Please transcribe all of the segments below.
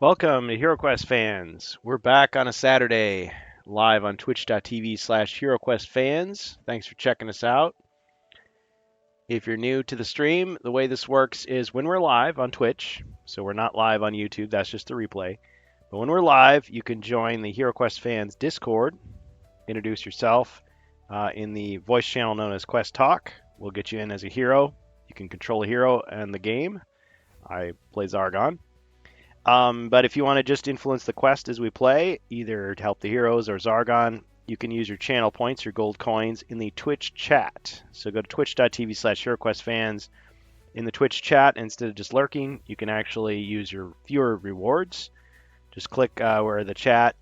Welcome to HeroQuest fans. We're back on a Saturday, live on twitch.tv/HeroQuest fans. Thanks for checking us out. If you're new to the stream, the way this works is when we're live on Twitch, so we're not live on YouTube, that's just a replay. But when we're live, you can join the HeroQuest fans Discord, introduce yourself in the voice channel known as Quest Talk. We'll get you in as a hero. You can control a hero and the game. I play Zargon. But if you want to just influence the quest as we play, either to help the heroes or Zargon, you can use your channel points, your gold coins, in the Twitch chat. So go to twitch.tv/HeroQuestFans. In the Twitch chat, instead of just lurking, you can actually use your viewer rewards. Just click where the chat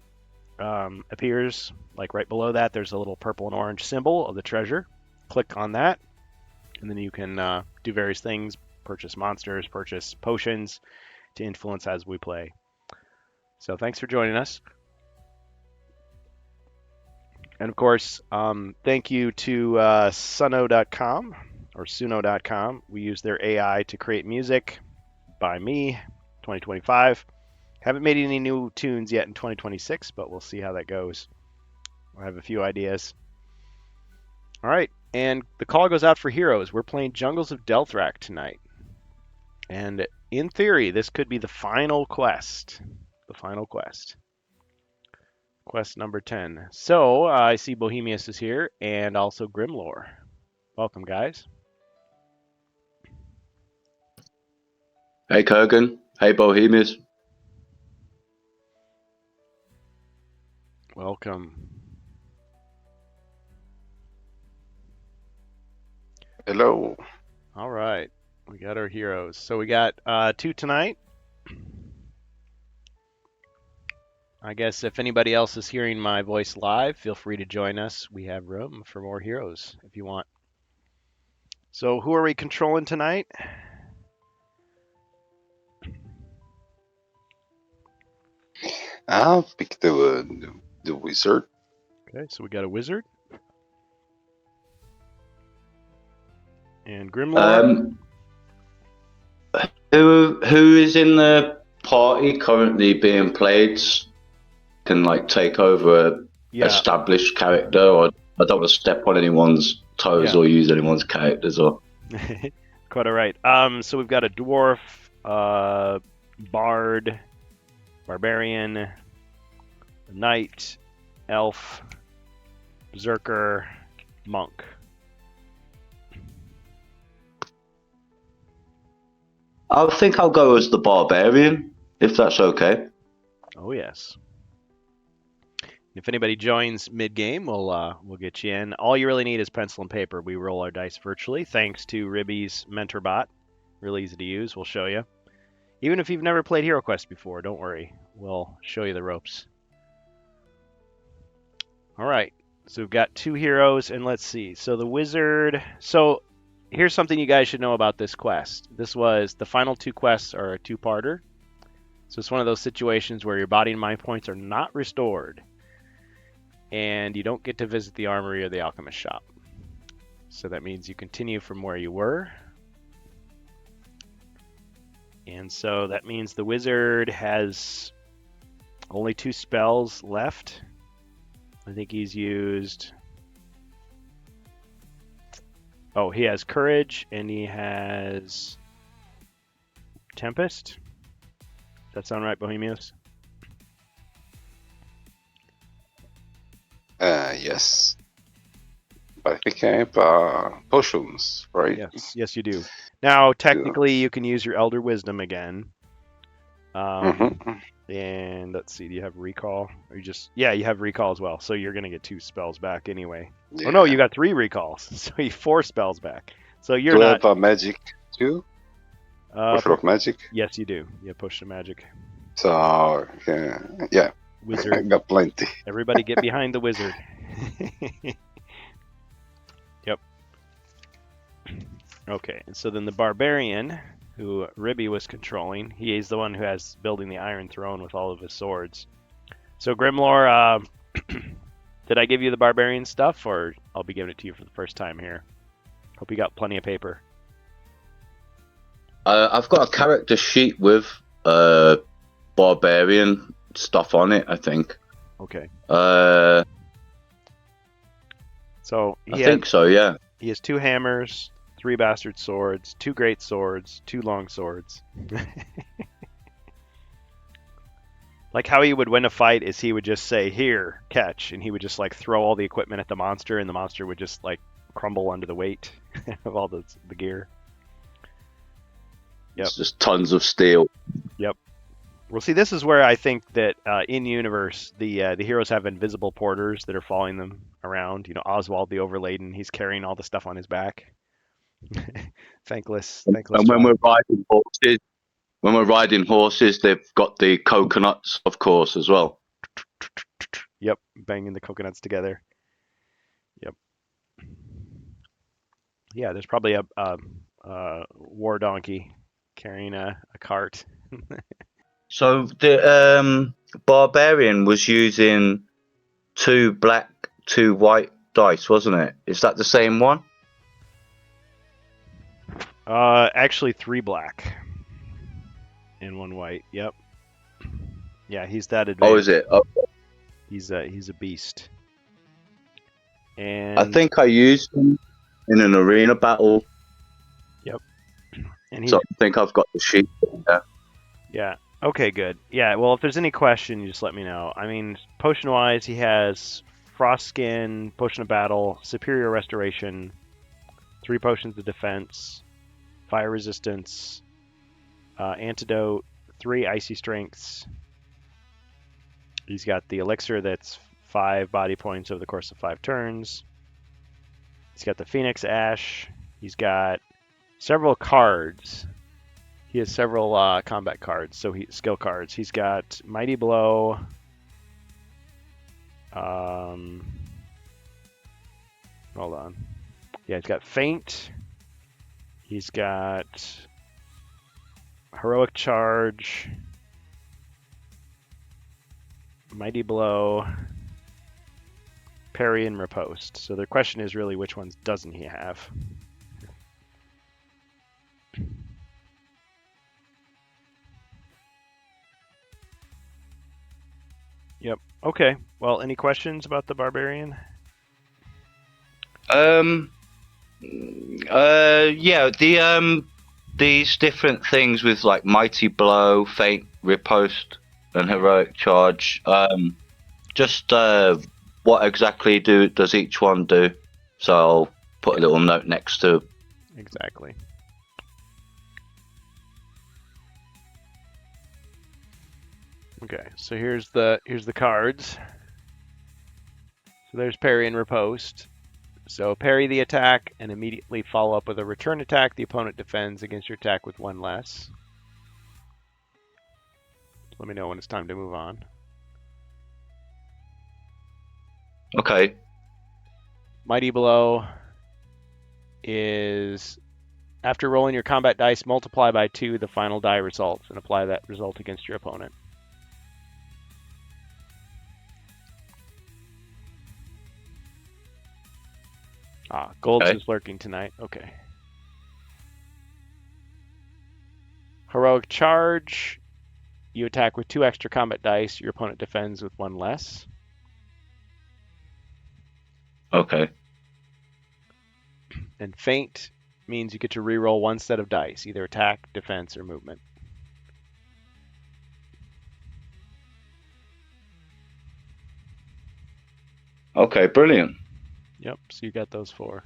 appears, like right below that, there's a little purple and orange symbol of the treasure. Click on that, and then you can do various things, purchase monsters, purchase potions, to influence as we play. So thanks for joining us. And of course, thank you to Suno.com or Suno.com. We use their AI to create music by me, 2025. Haven't made any new tunes yet in 2026, but we'll see how that goes. I have a few ideas. All right, and the call goes out for heroes. We're playing Jungles of Delthrak tonight. And in theory, this could be the final quest. The final quest. Quest number 10. So, I see Bohemius is here, and also Grimlore. Welcome, guys. Hey Kurgan. Hey Bohemius. Welcome. Hello. All right. We got our heroes. So we got 2 tonight. I guess if anybody else is hearing my voice live, feel free to join us. We have room for more heroes if you want. So who are we controlling tonight? I'll pick the wizard. Okay, so we got a wizard. And Grimlore. Who is in the party currently being played can like take over a established character, or I don't want to step on anyone's toes or use anyone's characters or Quite all right. So we've got a dwarf, bard, barbarian, a knight, elf, berserker, monk. I think I'll go as the barbarian, if that's okay. Oh yes. If anybody joins mid-game, we'll get you in. All you really need is pencil and paper. We roll our dice virtually, thanks to Ribby's mentor bot. Really easy to use. We'll show you. Even if you've never played HeroQuest before, don't worry. We'll show you the ropes. All right. So we've got 2 heroes, and let's see. So the wizard. So here's something you guys should know about this quest. This was the final 2 quests are a 2-parter. So it's one of those situations where your body and mind points are not restored, and you don't get to visit the armory or the alchemist shop. So that means you continue from where you were. And so that means the wizard has only 2 spells left. I think he's used... Oh, he has Courage, and he has Tempest. Does that sound right, Bohemius? Yes. But I think I have potions, right? Yes, you do. Now, technically, you can use your Elder Wisdom again. And let's see, do you have Recall? Or you just... Yeah, you have Recall as well, so you're going to get 2 spells back anyway. Yeah. Oh no, you got 3 recalls, so you 4 spells back. So you're do not... I have magic too? Potion of magic? Yes, you do. You have Potion of Magic. So, yeah. Wizard. I got plenty. Everybody get behind the wizard. Yep. Okay, and so then the barbarian, who Ribby was controlling, he is the one who has building the Iron Throne with all of his swords. So Grimlore, did I give you the barbarian stuff, or I'll be giving it to you for the first time here? Hope you got plenty of paper. I've got a character sheet with barbarian stuff on it, I think. Okay. I So think so, yeah. he has 2 hammers, 3 bastard swords, 2 great swords, 2 long swords. Like how he would win a fight is he would just say, "Here, catch," and he would just like throw all the equipment at the monster, and the monster would just like crumble under the weight of all the gear. Yep. It's just tons of steel. Yep. Well, see, this is where I think that in universe the heroes have invisible porters that are following them around. You know, Oswald the Overladen, he's carrying all the stuff on his back. thankless. And when job. we're riding horses, they've got the coconuts, of course, as well. Yep, banging the coconuts together. Yep. Yeah, there's probably a war donkey carrying a cart. So the barbarian was using 2 black, 2 white dice, wasn't it? Is that the same one? Actually 3 black and 1 white. Yep. Yeah, he's that advanced. Oh, is it? Oh. He's a beast. And I think I used him in an arena battle. Yep. And so I think I've got the sheet there. Yeah. Okay, good. Yeah, well, if there's any question, you just let me know. I mean, potion-wise, he has Frost Skin, Potion of Battle, Superior Restoration, 3 potions of defense, Fire Resistance, Antidote, 3 Icy Strengths. He's got the Elixir that's 5 body points over the course of 5 turns. He's got the Phoenix Ash. He's got several cards. He has several combat cards, skill cards. He's got Mighty Blow. Hold on. Yeah, he's got Feint. He's got Heroic Charge, Mighty Blow, Parry, and Riposte. So the question is really which ones doesn't he have? Yep. Okay. Well, any questions about the barbarian? Yeah, these different things with like Mighty Blow, Feint, Riposte, and Heroic Charge. Just what exactly does each one do? So I'll put a little note next to. Exactly. Okay, so here's the cards. So there's Parry and Riposte. So parry the attack and immediately follow up with a return attack. The opponent defends against your attack with 1 less. Let me know when it's time to move on. Okay. Mighty Blow is after rolling your combat dice, multiply by 2 the final die results and apply that result against your opponent. Golds is lurking tonight. Okay. Heroic Charge. You attack with 2 extra combat dice. Your opponent defends with 1 less. Okay. And Feint means you get to reroll 1 set of dice, either attack, defense, or movement. Okay, brilliant. Yep, so you got those 4.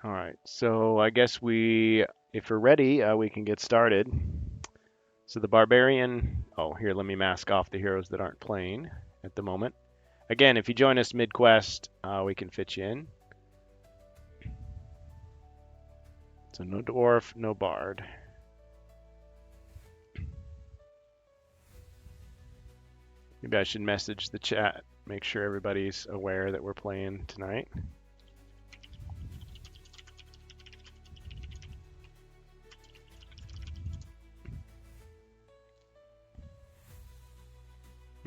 All right, so I guess if we're ready, we can get started. So the Barbarian, here, let me mask off the heroes that aren't playing at the moment. Again, if you join us mid-quest, we can fit you in. So no Dwarf, no Bard. Maybe I should message the chat, make sure everybody's aware that we're playing tonight.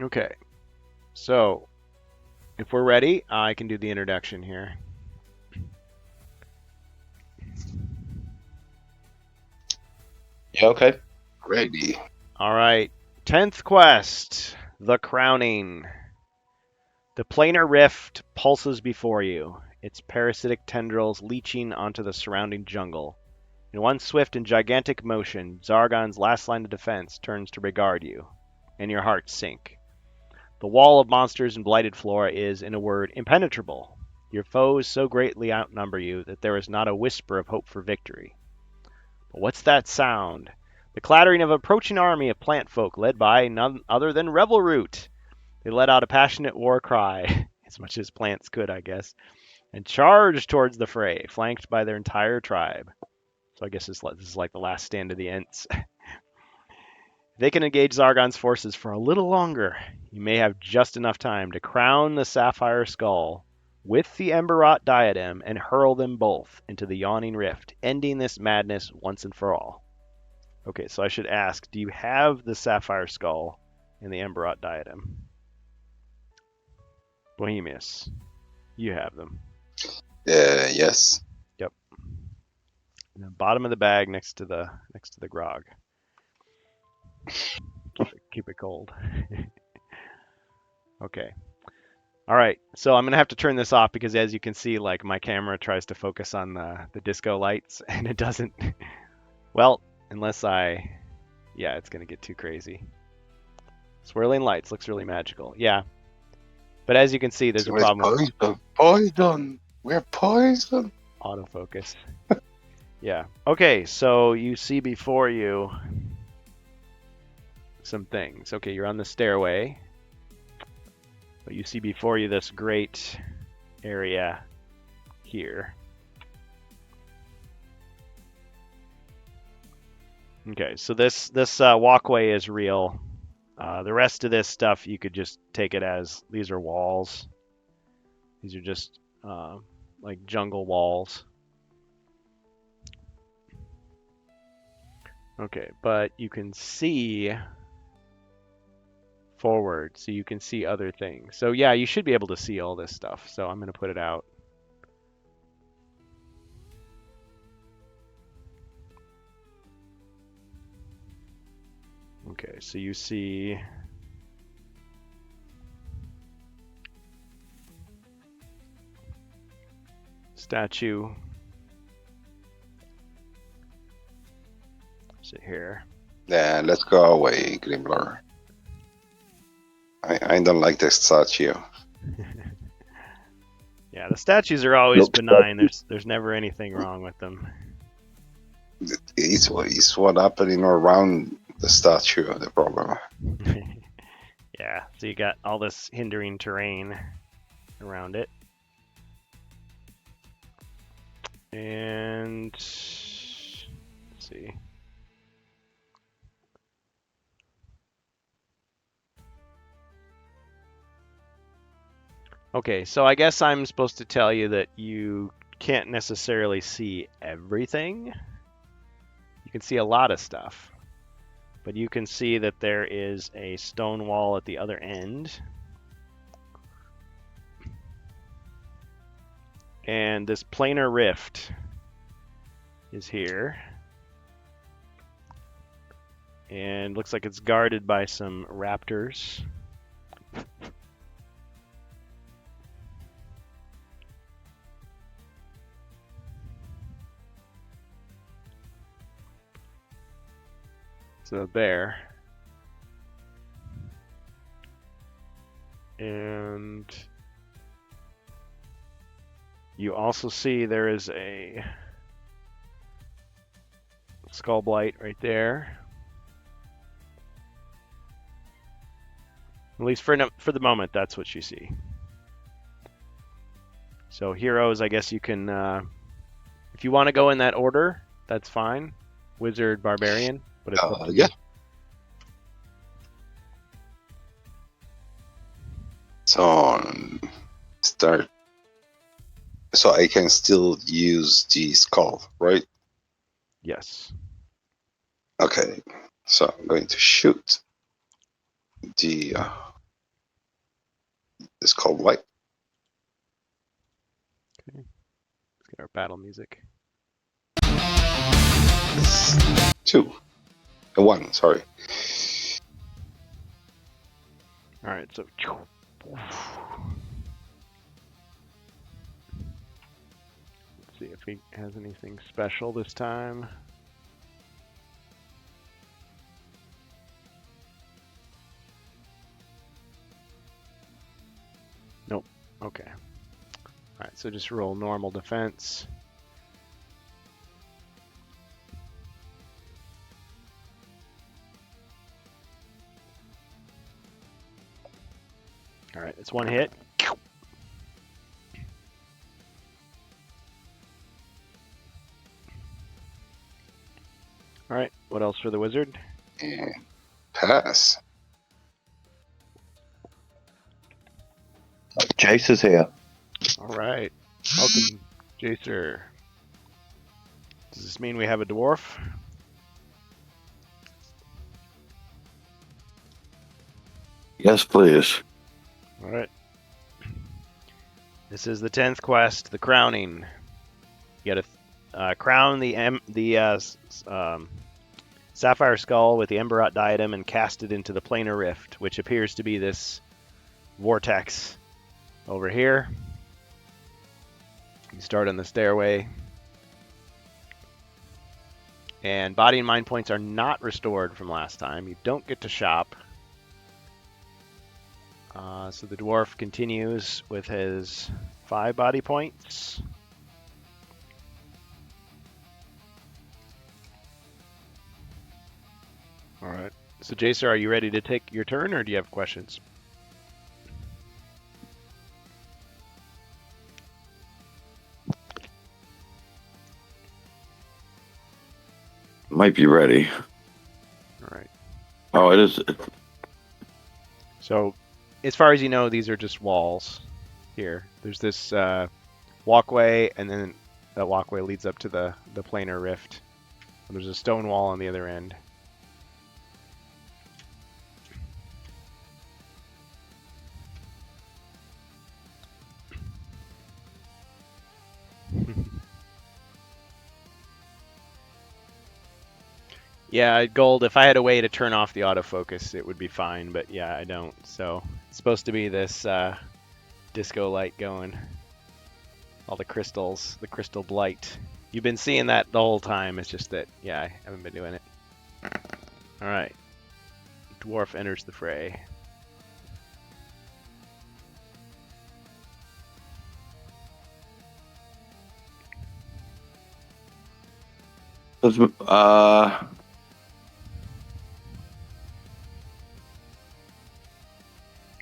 Okay, so If we're ready, I can do the introduction here. Yeah, okay. Ready. All right. 10th quest, The Crowning. The planar rift pulses before you, its parasitic tendrils leaching onto the surrounding jungle. In one swift and gigantic motion, Zargon's last line of defense turns to regard you, and your hearts sink. The wall of monsters and blighted flora is, in a word, impenetrable. Your foes so greatly outnumber you that there is not a whisper of hope for victory. But what's that sound? The clattering of an approaching army of plant folk led by none other than Revelroot. They let out a passionate war cry, as much as plants could, I guess, and charged towards the fray, flanked by their entire tribe. So I guess this is like the last stand of the Ents. They can engage Zargon's forces for a little longer. You may have just enough time to crown the Sapphire Skull with the Emberrot Diadem and hurl them both into the yawning rift, ending this madness once and for all. Okay, so I should ask, do you have the Sapphire Skull and the Emberrot Diadem? Bohemius, you have them. Yes. Yep. In the bottom of the bag next to the grog. Keep it cold. Okay. All right. So I'm gonna have to turn this off because, as you can see, like my camera tries to focus on the disco lights and it doesn't. Well, unless yeah, it's gonna get too crazy. Swirling lights looks really magical. Yeah. But as you can see, there's a problem with Poison. We're poison. autofocus. Yeah. Okay, so you see before you some things. Okay, you're on the stairway. But you see before you this great area here. Okay, so this walkway is real. The rest of this stuff you could just take it as these are walls. These are just like jungle walls. Okay, but you can see forward, so you can see other things. So yeah, you should be able to see all this stuff. So I'm going to put it out. Okay, so you see statue. Sit here. Yeah, let's go away, Grimblor. I don't like the statue. Yeah, the statues are always benign. There's never anything wrong with them. It's what happening around the statue the problem. Yeah, so you got all this hindering terrain around it. And let's see. Okay, so I guess I'm supposed to tell you that you can't necessarily see everything. You can see a lot of stuff. But you can see that there is a stone wall at the other end. And this planar rift is here. And looks like it's guarded by some raptors. So there. And you also see there is a skull blight right there. At least for the moment, that's what you see. So heroes, I guess you can, if you want to go in that order, that's fine. Wizard, barbarian, but it's up to you. Yeah. So start. So I can still use the skull, right? Yes. Okay. So I'm going to shoot the skull blight. Let's get our battle music. 2. 1, sorry. All right, so. Let's see if he has anything special this time. Nope. Okay. All right, so just roll normal defense. All right, it's one hit. All right, what else for the wizard? And pass. Jace is here. All right, welcome, Jacer. Does this mean we have a dwarf? Yes, please. All right. This is the 10th quest, the crowning. You got to crown the sapphire skull with the Emberot diadem and cast it into the planar rift, which appears to be this vortex over here. You start on the stairway. And body and mind points are not restored from last time. You don't get to shop. So the dwarf continues with his 5 body points. All right. So Jacer, are you ready to take your turn, or do you have questions? Might be ready. All right. Oh, it is. So, as far as you know, these are just walls here. There's this walkway, and then that walkway leads up to the planar rift. And there's a stone wall on the other end. Yeah, Gold, if I had a way to turn off the autofocus, it would be fine, but yeah, I don't. So, it's supposed to be this disco light going. All the crystals, the crystal blight. You've been seeing that the whole time, it's just that, yeah, I haven't been doing it. Alright. Dwarf enters the fray.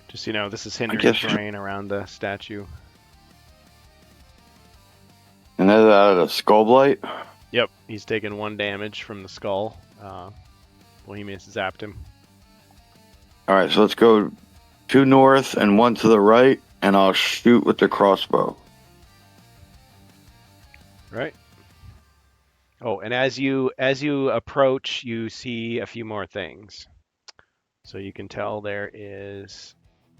Just so you know, this is hindering terrain around the statue. And that's out of the skull blight? Yep, he's taken 1 damage from the skull. Bohemius zapped him. Alright, so let's go 2 north and 1 to the right, and I'll shoot with the crossbow. Right. Oh, and as you approach, you see a few more things. So you can tell there is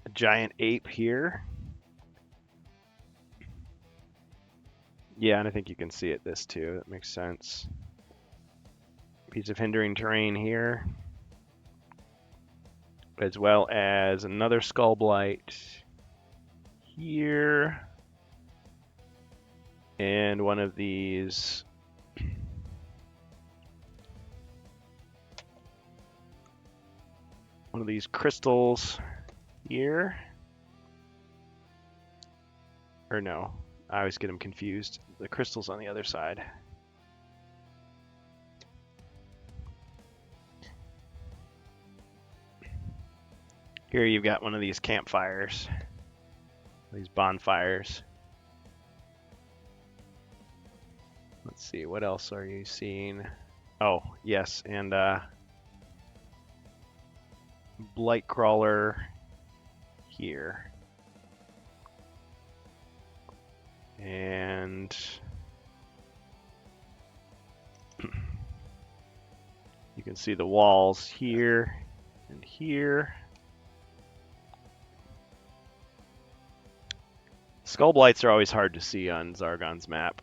a giant ape here. Yeah, and I think you can see it this too. That makes sense. Piece of hindering terrain here, as well as another skull blight here, and one of these crystals here. Or no, I always get them confused. The crystal's on the other side. Here you've got one of these campfires, these bonfires. Let's see, what else are you seeing? Oh, yes, and blight crawler here. And you can see the walls here and here. Skull Blights are always hard to see on Zargon's map.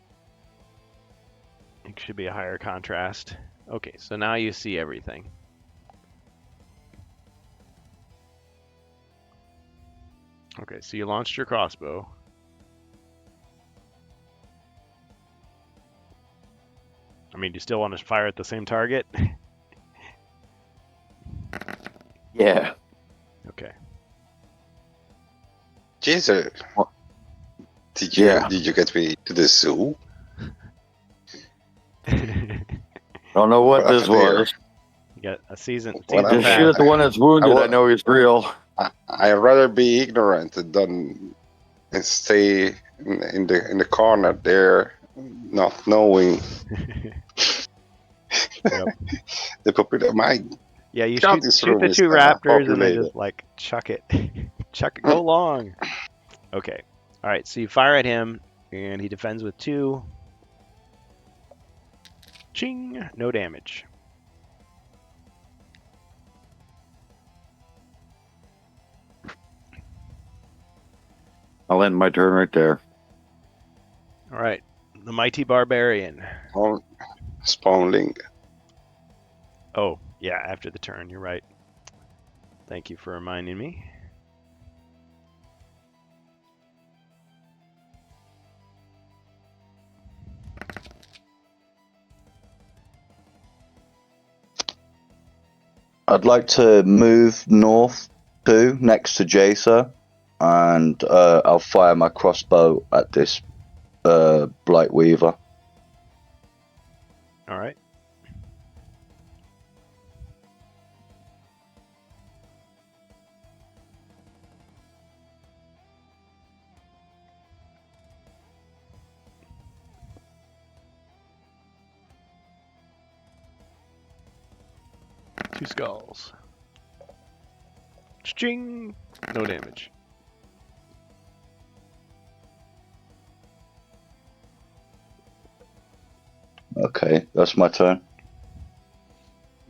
It should be a higher contrast. Okay, so now you see everything. Okay, so you launched your crossbow. I mean, do you still want to fire at the same target? Yeah. Okay. Jesus. What? Did you Yeah. did you get me to the zoo? Don't know what What this deer? was. You got a season What Just pass. shoot at the one that's wounded. I know he's real. I'd rather be ignorant than and stay in the corner there, not knowing Yep. the population. My Yeah, you God, shoot this shoot room the is two raptors and then populated. just like chuck it. Chuck it, go long. Okay. All right, so you fire at him and he defends with 2. Ching, no damage. I'll end my turn right there. All right. The mighty barbarian. Spawnling. Oh, yeah, after the turn, you're right. Thank you for reminding me. I'd like to move north too, next to Jacer, and I'll fire my crossbow at this Blight Weaver. All right. Two skulls. Ching! No damage. Okay, that's my turn.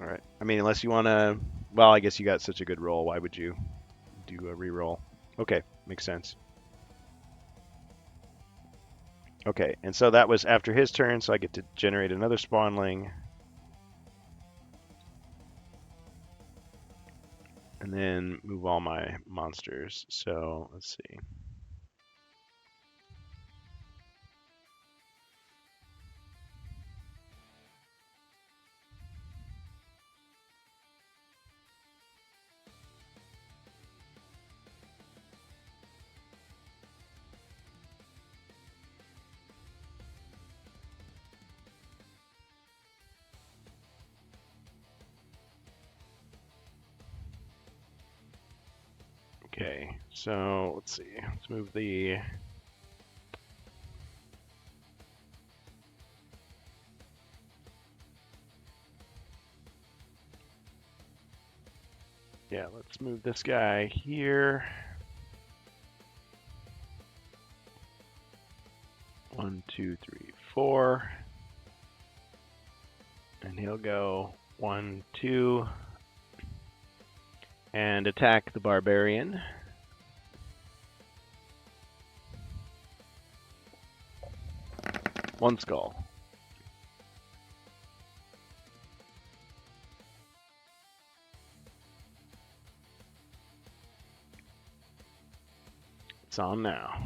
All right. I mean, unless you want to... Well, I guess you got such a good roll. Why would you do a reroll? Okay, makes sense. Okay, and so that was after his turn, so I get to generate another spawnling. And then move all my monsters. So, let's see. Okay, so let's see. Let's move the... Yeah, let's move this guy here. 1, 2, 3, 4. And he'll go 1, 2. And attack the barbarian. One skull. It's on now.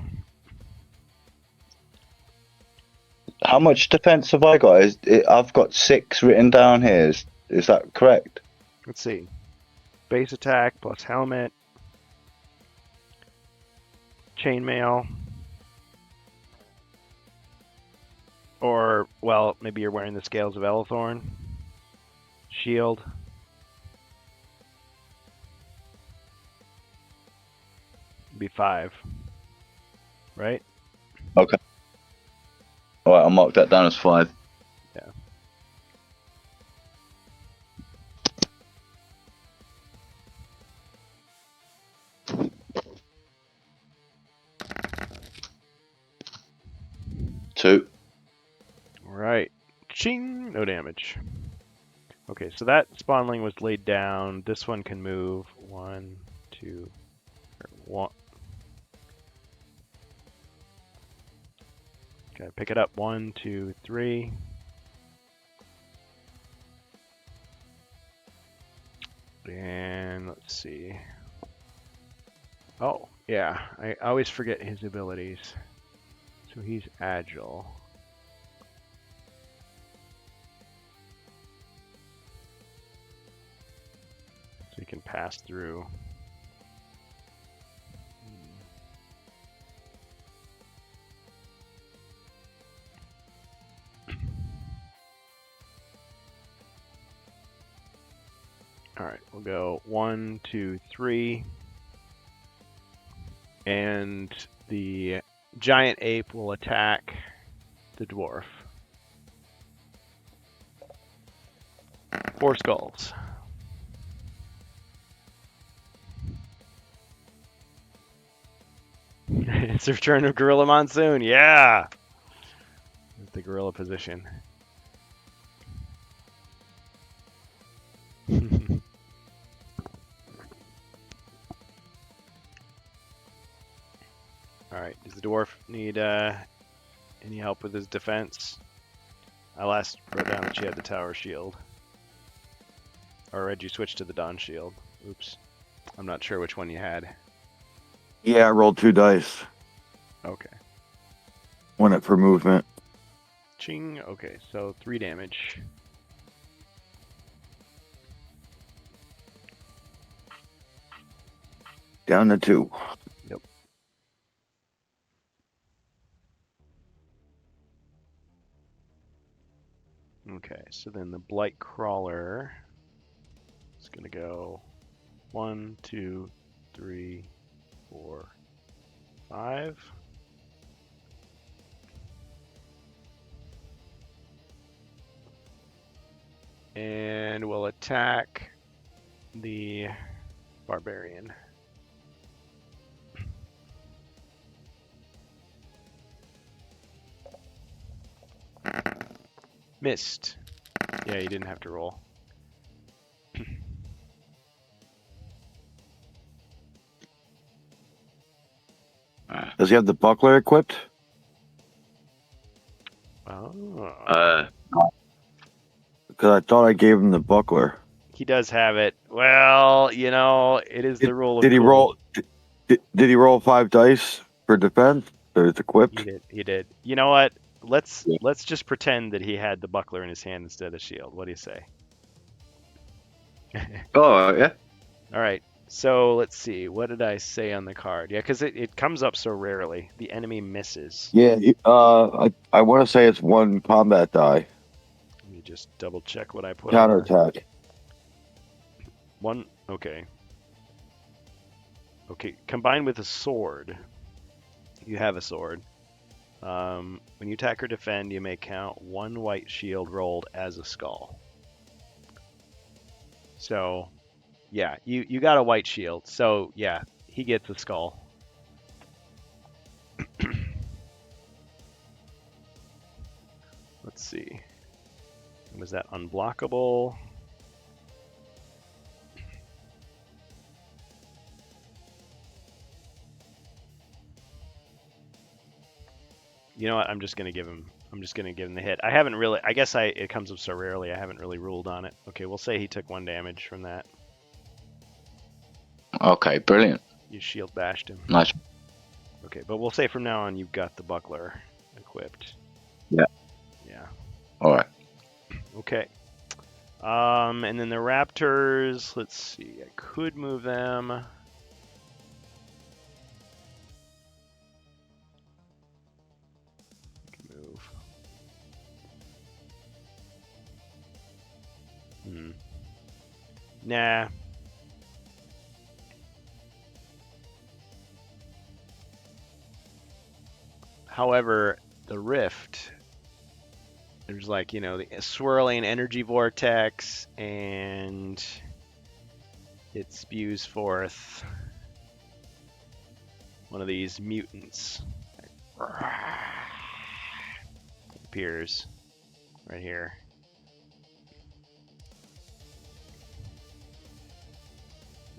How much defense have I got? I've got 6 written down here. Is that correct? Let's see. Base attack plus helmet. Chainmail. Or, well, maybe you're wearing the Scales of Elethorn. Shield. Be 5. Right? Okay. Alright, I'll mark that down as 5. Yeah. Two. Right. Ching! No damage. Okay, so that spawnling was laid down. This one can move. 1, 2, 1. Okay, pick it up. 1, 2, 3. And let's see. Oh, yeah. I always forget his abilities. So he's agile. So he can pass through. All right, we'll go 1, 2, 3. And the giant ape will attack the dwarf. 4 skulls. It's the return of Gorilla Monsoon. Yeah! The gorilla position. Alright, does the dwarf need any help with his defense? I last wrote down that she had the tower shield. Or did you switch to the dawn shield? Oops. I'm not sure which one you had. Yeah, I rolled 2 dice. Okay. One it for movement. Ching. Okay, so 3 damage. Down to 2. Yep. Okay, so then the Blight Crawler is going to go 1, 2, 3, 4, 5. And we'll attack the Barbarian. Missed. Yeah, you didn't have to roll. Does he have the buckler equipped? Oh. Because I thought I gave him the buckler. He does have it. Well, you know, it is the rule of Did he cool. roll? Did he roll 5 dice for defense? So it's equipped. He did. He did. You know what? Let's just pretend that he had the buckler in his hand instead of shield. What do you say? Oh, yeah. All right. So let's see. What did I say on the card? Yeah, because it comes up so rarely. The enemy misses. Yeah. I want to say it's 1 combat die. Let me just double check what I put on there. Counterattack. 1. Okay. Okay. Combined with a sword. You have a sword. When you attack or defend, you may count 1 white shield rolled as a skull. So, yeah, you got a white shield. So, yeah, he gets a skull. Let's see. Was that unblockable? You know what? I'm just gonna give him the hit. I haven't really. I guess it comes up so rarely. I haven't really ruled on it. Okay, we'll say he took 1 damage from that. Okay, brilliant. You shield bashed him. Nice. Okay, but we'll say from now on you've got the buckler equipped. Yeah. Yeah. All right. Okay. And then the Raptors. Let's see. I could move them. Nah. However, the rift, there's like, you know, the swirling energy vortex, and it spews forth one of these mutants. It appears right here.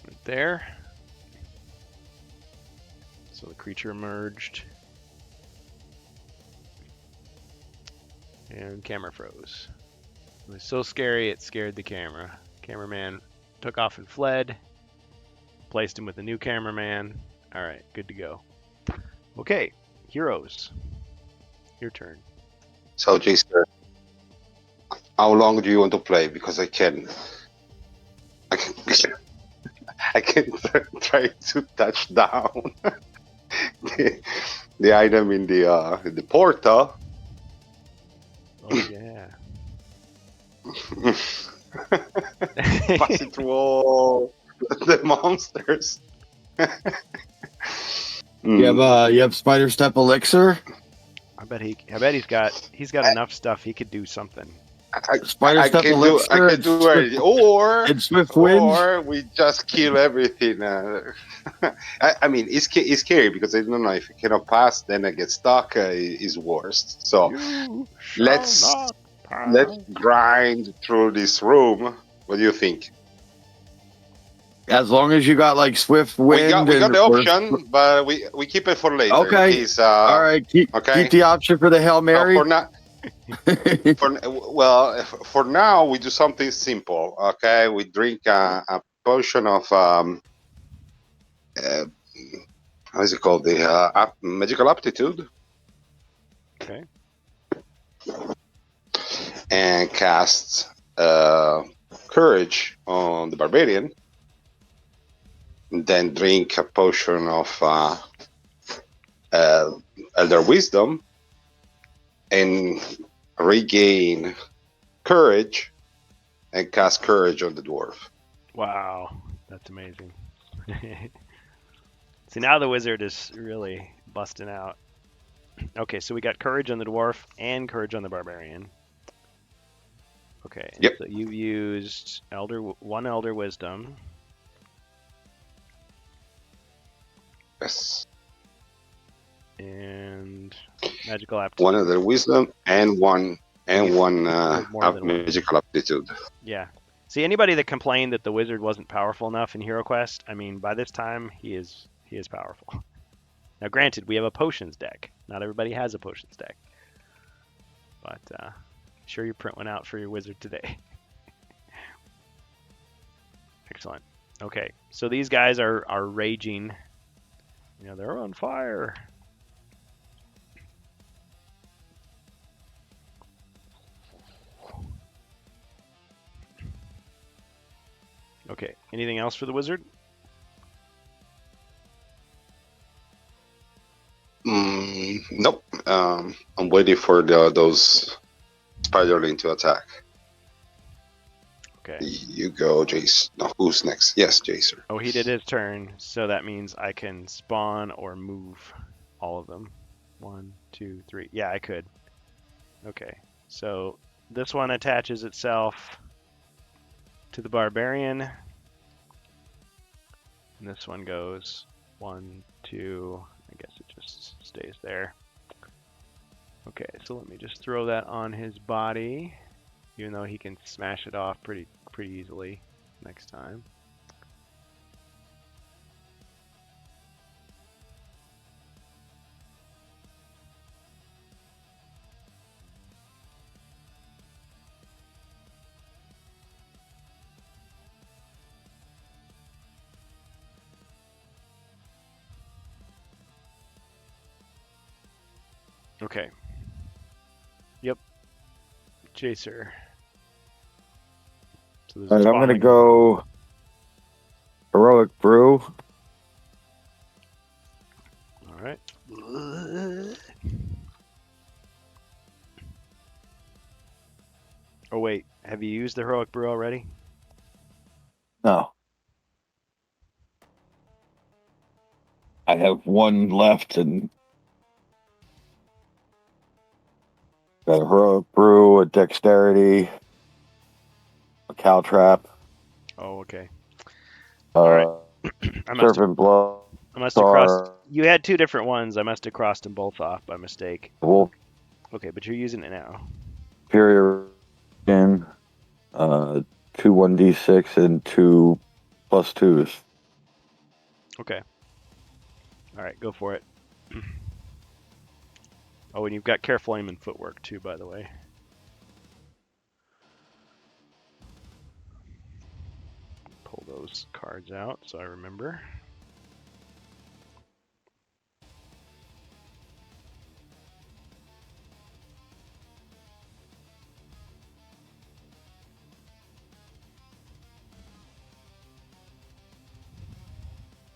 Right there. So the creature emerged. And camera froze. It was so scary it scared the camera. Cameraman took off and fled. Placed him with a new cameraman. All right, good to go. Okay, heroes. Your turn. So, Jason, how long do you want to play? Because I can I can try to touch down the item in the portal. Oh yeah. Pass it through all the monsters. You have Spider Step Elixir? I bet he's got enough stuff he could do something. Spider Step I Elixir can do it. Or and Swift Wind? or we just kill everything. I mean, it's scary because I don't know if you cannot pass, then I get stuck. Is worst. So let's grind through this room. What do you think? As long as you got like Swift Wind. We got the option, but we keep it for later. Okay. Case, all right. Keep the option for the Hail Mary. For now, we do something simple. Okay, we drink a potion of how is it called? The magical aptitude. Okay. And cast courage on the barbarian. And then drink a potion of elder wisdom and regain courage and cast courage on the dwarf. Wow, that's amazing. See, now the wizard is really busting out. Okay, so we got courage on the dwarf and courage on the barbarian. Okay. Yep. So you've used one elder wisdom. Yes. And magical aptitude. One elder wisdom and one magical aptitude. Yeah. See, anybody that complained that the wizard wasn't powerful enough in HeroQuest, I mean, by this time he is powerful. Now, granted, we have a potions deck. Not everybody has a potions deck, but sure you print one out for your wizard today. Excellent. Okay, so these guys are raging. You know, they're on fire. Okay, anything else for the wizard? Nope. I'm waiting for those spiderling to attack. Okay. You go, Jace. No, who's next? Yes, Jace. Oh, he did his turn, so that means I can spawn or move all of them. 1, 2, 3. Yeah, I could. Okay, so this one attaches itself to the barbarian. And this one goes 1, 2. I guess it just stays there. Okay, so let me just throw that on his body, even though he can smash it off pretty easily next time. Okay. Yep. Chaser. So All right, I'm gonna go Heroic Brew. All right. Oh wait, have you used the Heroic Brew already? No. I have one left and got a Heroic Brew, a Dexterity, a Caltrap. Oh, okay. Right. Serpent Blow. I must have crossed. You had two different ones. I must have crossed them both off by mistake. Wolf. Okay, but you're using it now. Superior in 2 1d6 and 2 +2s. Okay. All right, go for it. Oh, and you've got careful aim and footwork too, by the way. those cards out so I remember.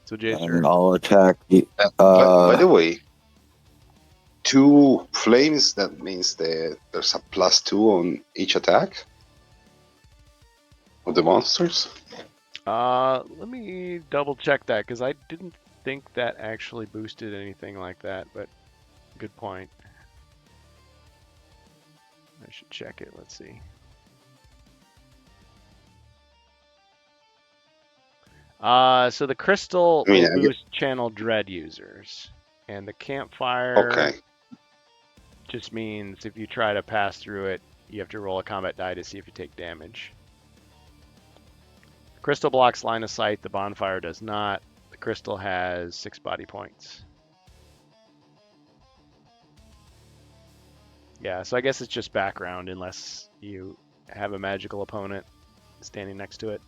So Jason, And I'll attack the. By the way, 2 flames, that means there's a +2 on each attack of the monsters. let me double check that because I didn't think that actually boosted anything like that, but good point. I should check it. Let's see. So the crystal will boost channel dread users, and the campfire just means if you try to pass through it, you have to roll a combat die to see if you take damage. Crystal blocks line of sight. The bonfire does not. The crystal has 6 body points. Yeah, so I guess it's just background unless you have a magical opponent standing next to it.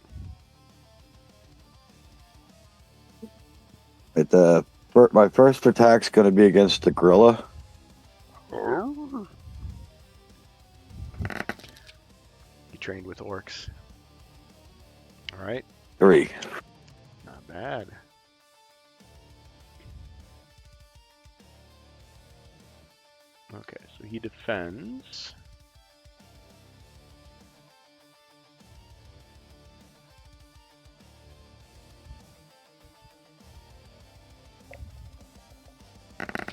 My first attack's going to be against the gorilla. You trained with orcs. All right. 3. Not bad. Okay, so he defends.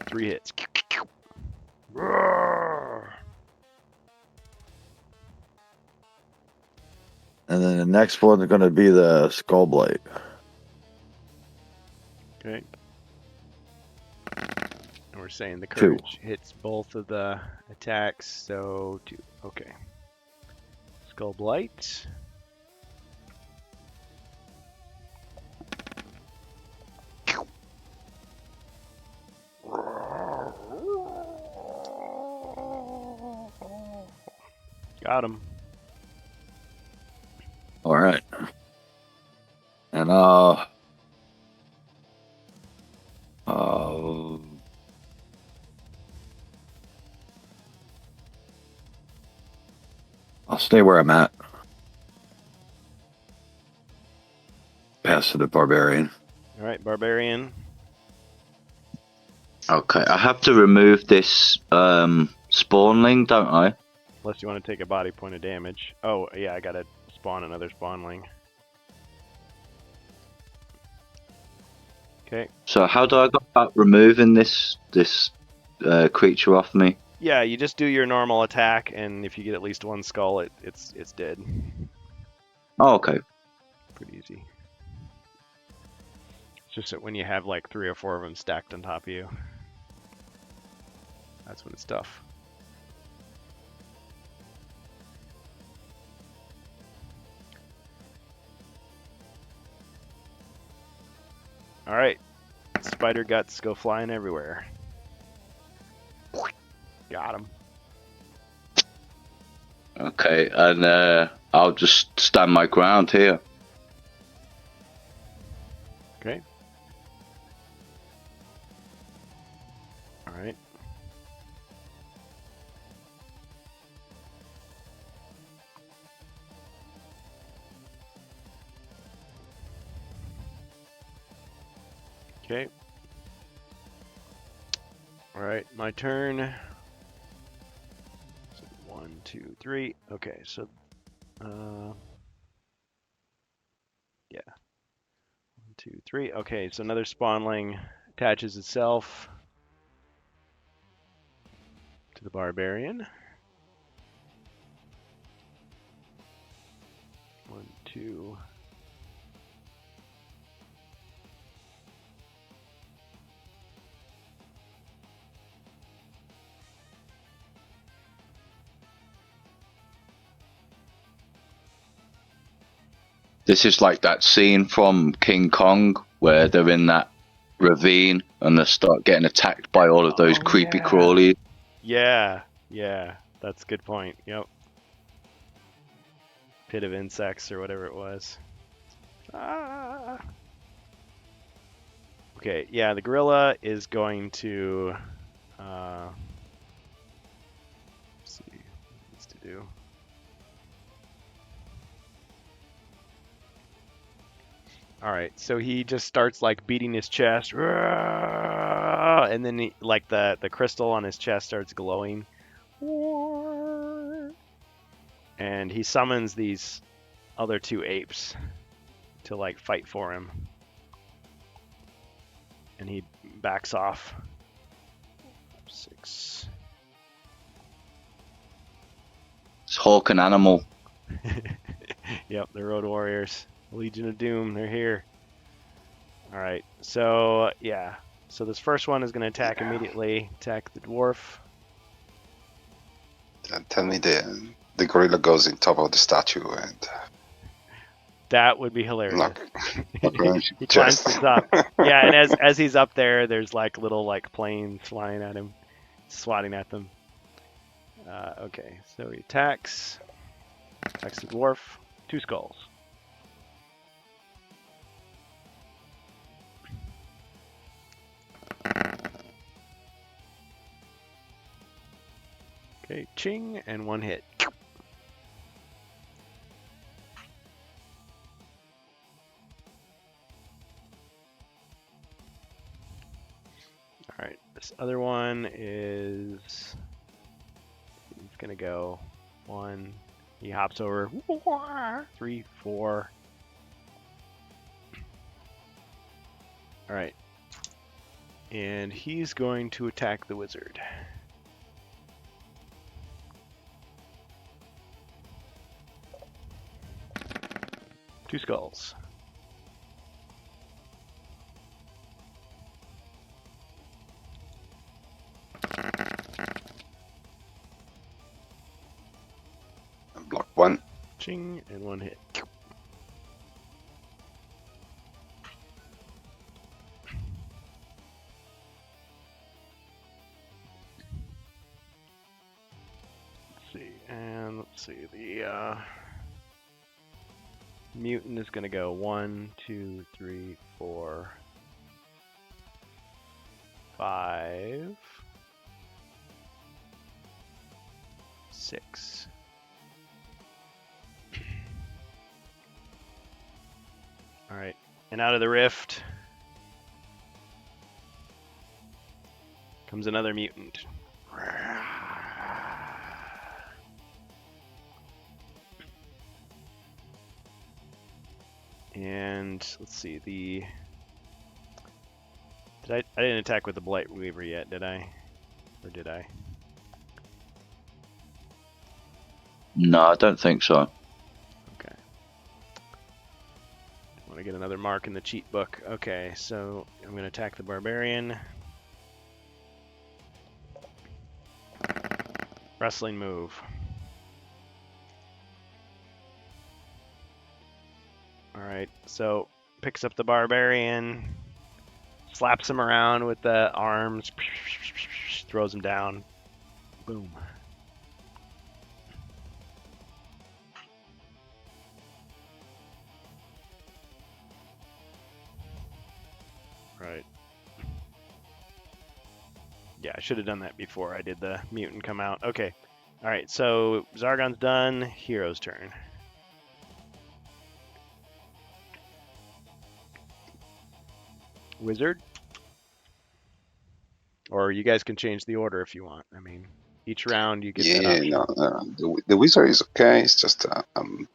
Three hits. And then the next one's going to be the Skull Blight. Okay. And we're saying the courage hits both of the attacks, so 2. Okay. Skull Blight. Got him. All right. And I'll stay where I'm at. Pass to the barbarian. All right, barbarian. Okay, I have to remove this spawnling, don't I? Unless you want to take a body point of damage. Oh, yeah, I gotta spawn another spawnling. Okay. So how do I go about removing this creature off me? Yeah, you just do your normal attack, and if you get at least 1 skull, it's dead. Oh, okay. Pretty easy. It's just that when you have like 3 or 4 of them stacked on top of you, that's when it's tough. All right, spider guts go flying everywhere. Got him. Okay, and I'll just stand my ground here. Okay. All right. Okay. All right, my turn. So 1, 2, 3. Okay, so yeah. 1, 2, 3. Okay, so another spawnling attaches itself to the barbarian. 1, 2. This is like that scene from King Kong where they're in that ravine and they start getting attacked by all of those creepy crawlies. Yeah, that's a good point. Yep. Pit of insects or whatever it was. Ah. Okay, yeah, the gorilla is going to. Let's see what it needs to do. All right, so he just starts like beating his chest, and then like the crystal on his chest starts glowing, and he summons these other two apes to like fight for him, and he backs off. 6. It's Hawk and Animal. Yep, the Road Warriors, Legion of Doom, they're here. All right, so yeah, so this first one is going to attack immediately. Attack the dwarf. Tell me the gorilla goes in top of the statue and That would be hilarious. knock around He climbs chest. to the top. Yeah, and as he's up there, there's like little like planes flying at him, swatting at them. Okay, so he attacks the dwarf. 2 skulls. Okay, ching, and 1 hit. All right, this other one is he's gonna go 1. He hops over 3, 4. All right, and he's going to attack the wizard. 2 skulls. Block 1. Ching, and 1 hit. Let's see, the mutant is going to go 1, 2, 3, 4, 5, 6. All right, and out of the rift comes another mutant. And let's see, I didn't attack with the Blight Weaver yet, did I? Or did I? No, I don't think so. Okay. I want to get another mark in the cheat book. Okay, so I'm going to attack the Barbarian. Wrestling move. Alright, so picks up the Barbarian, slaps him around with the arms, throws him down. Boom. Right. Yeah, I should have done that before I did the mutant come out. Okay. Alright, so Zargon's done. Hero's turn. Wizard? Or you guys can change the order if you want. I mean, each round you get that Yeah, option. no, the wizard is okay. It's just I'm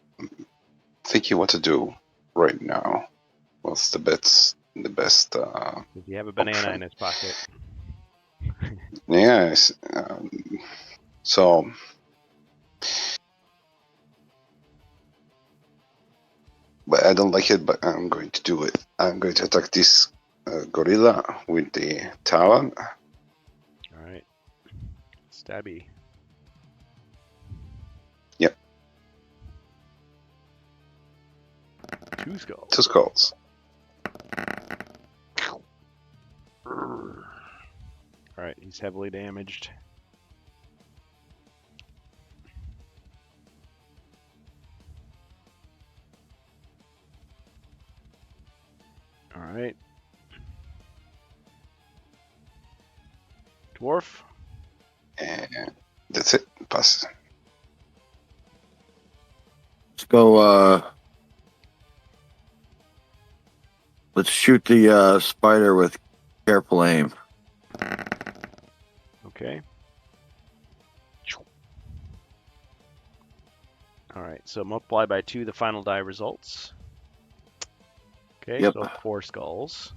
thinking what to do right now. What's the best? Does he have a banana option. in his pocket? Yes. So but I don't like it, but I'm going to do it. I'm going to attack this gorilla with the talon. Alright. Stabby. Yep. 2 skulls. 2 skulls. Alright, he's heavily damaged. Dwarf. And that's it. Pass. Let's go. Let's shoot the spider with careful aim. Okay. All right, so multiply by 2 the final die results. Okay, Yep. so 4 skulls.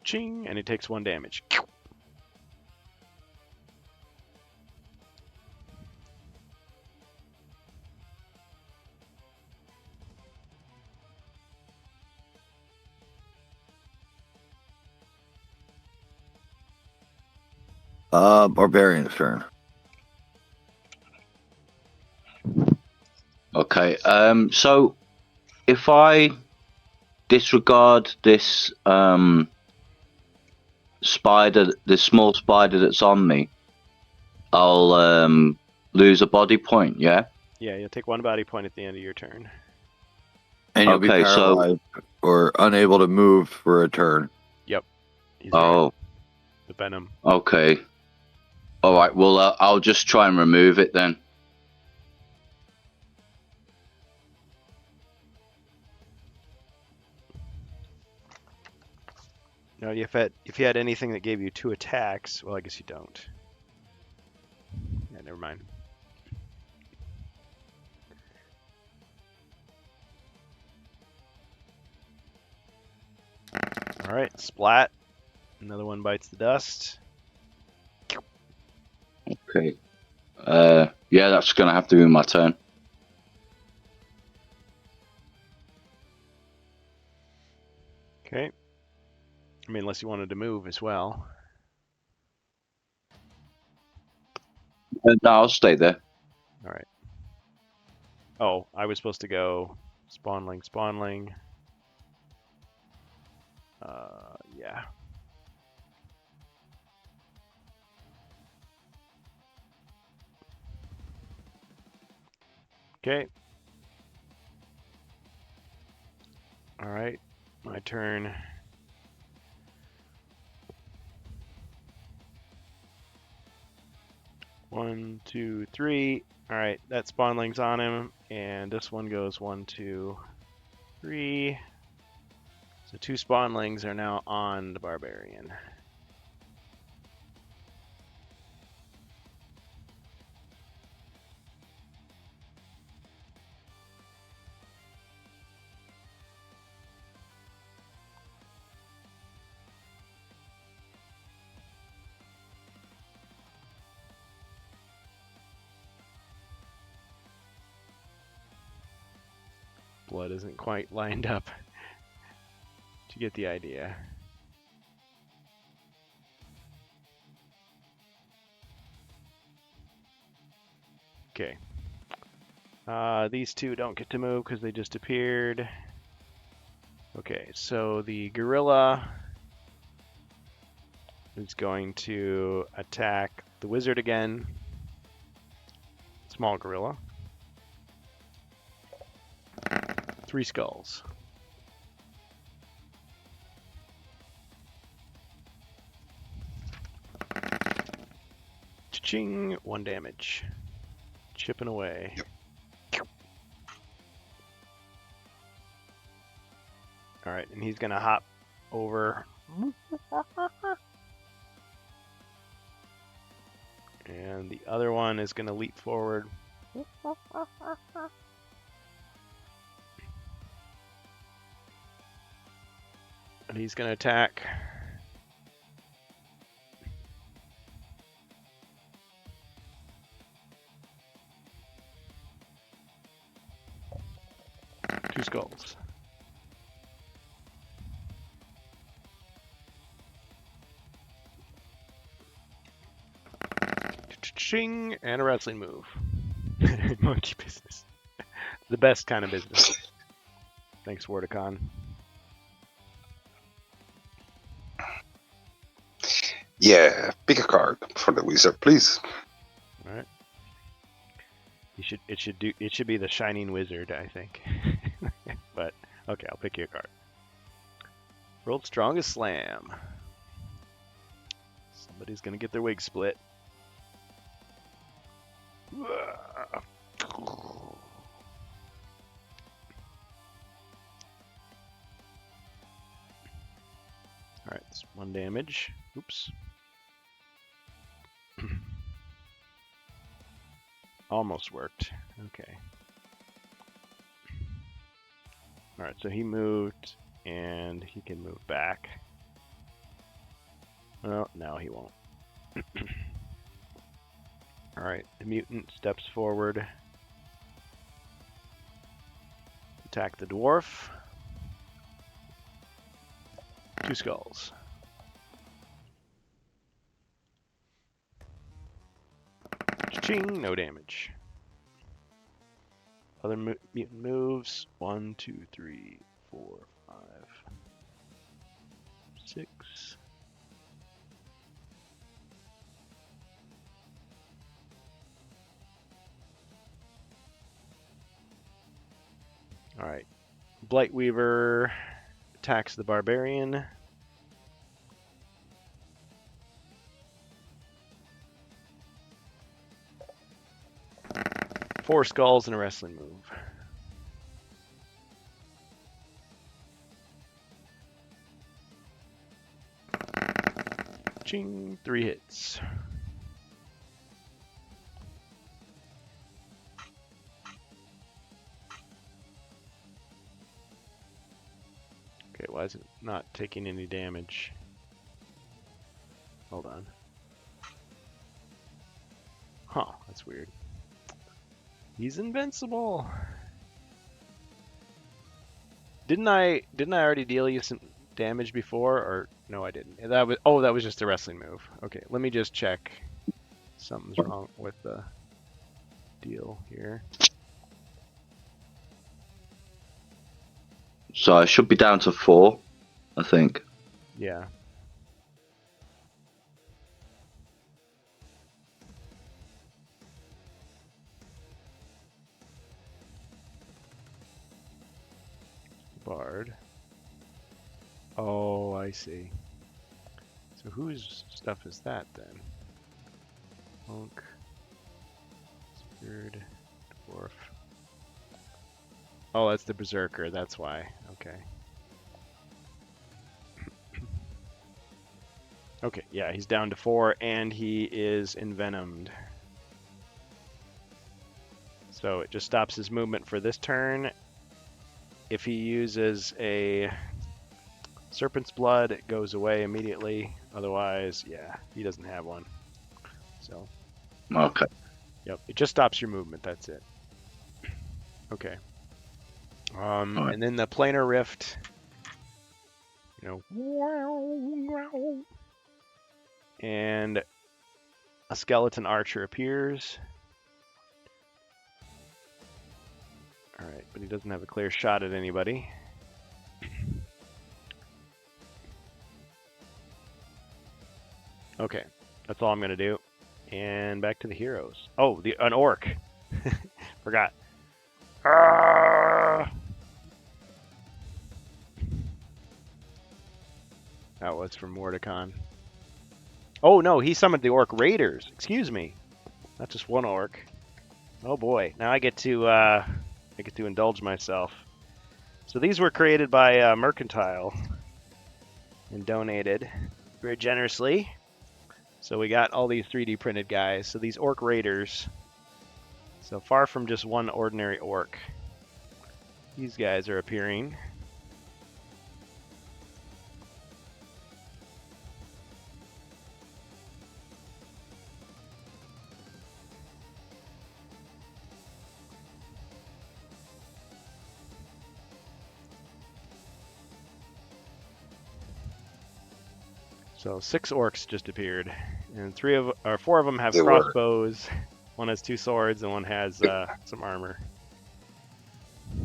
Ching, and it takes 1 damage. Barbarian's turn. Okay. So if I disregard this spider, this small spider that's on me, I'll lose a body point. Yeah. Yeah, you'll take 1 body point at the end of your turn. And you'll be Okay, so- paralyzed or unable to move for a turn. He's right. Oh. The venom. Okay. All right. Well, I'll just try and remove it then. Now, if you had anything that gave you 2 attacks, well, I guess you don't. Yeah, never mind. All right, splat. Another one bites the dust. Okay. Yeah, that's gonna have to be my turn. Okay. I mean, unless you wanted to move as well. No, I'll stay there. All right. Oh, I was supposed to go spawnling, spawnling. Yeah. Okay. All right, my turn. One, two, three. All right, that spawnling's on him, and this one goes 1, 2, 3. So 2 spawnlings are now on the barbarian. Blood isn't quite lined up to get the idea. Okay. These 2 don't get to move because they just appeared. Okay, so the gorilla is going to attack the wizard again. Small gorilla. 3 skulls. Cha-ching! 1 damage. Chipping away. Yep. Alright, and he's gonna hop over. And the other one is gonna leap forward. And he's gonna attack. Two skulls. Ching, and a wrestling move. Monkey business. The best kind of business. Thanks, Wordicon. Yeah, pick a card for the wizard, please. All right. It should be the Shining Wizard, I think. But okay, I'll pick you a card. World's Strongest Slam. Somebody's gonna get their wig split. Alright, it's 1 damage. Oops. Almost worked. Okay. Alright, so he moved, and he can move back. Well, no, he won't. Alright, the mutant steps forward. Attack the dwarf. 2 skulls. Ching, no damage. Other mutant moves. 1, 2, 3, 4, 5, 6. Alright. Blightweaver attacks the barbarian. Four skulls and a wrestling move. Ching, 3 hits. Okay, why is it not taking any damage? Hold on. Huh, that's weird. He's invincible. Didn't I already deal you some damage before, or no, I didn't. That was just a wrestling move. Okay, let me just check. Something's wrong with the deal here. So I should be down to 4, I think. Yeah. Bard. Oh, I see. So whose stuff is that then? Monk. Spirit. Dwarf. Oh, that's the Berserker, that's why. Okay. Okay, yeah, he's down to 4 and he is envenomed. So it just stops his movement for this turn. If he uses a Serpent's Blood, it goes away immediately. Otherwise, yeah, he doesn't have one. So. Okay. Yep, it just stops your movement, that's it. Okay. Right. And then the Planar Rift, you know, and a skeleton archer appears. Alright, but he doesn't have a clear shot at anybody. Okay, that's all I'm gonna do. And back to the heroes. Oh, an orc. Forgot. That was from Mordecon. Oh no, he summoned the orc raiders. Excuse me, not just one orc. Oh boy, now I get to indulge myself. So these were created by Mercantile and donated very generously. So we got all these 3D printed guys. So these orc raiders. So far from just one ordinary orc. These guys are appearing. So 6 orcs just appeared, and 4 of them have crossbows. One has 2 swords, and one has some armor.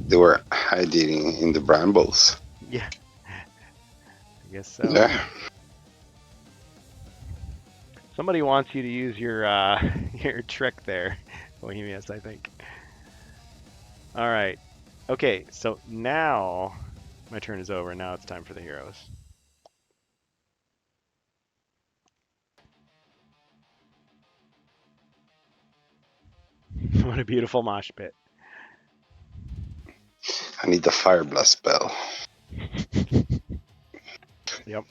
They were hiding in the brambles. Yeah, I guess so. Yeah. Somebody wants you to use your your trick there. Bohemians, I think. All right. Okay, so now my turn is over. Now it's time for the heroes. What a beautiful mosh pit. I need the fire blast spell. Yep.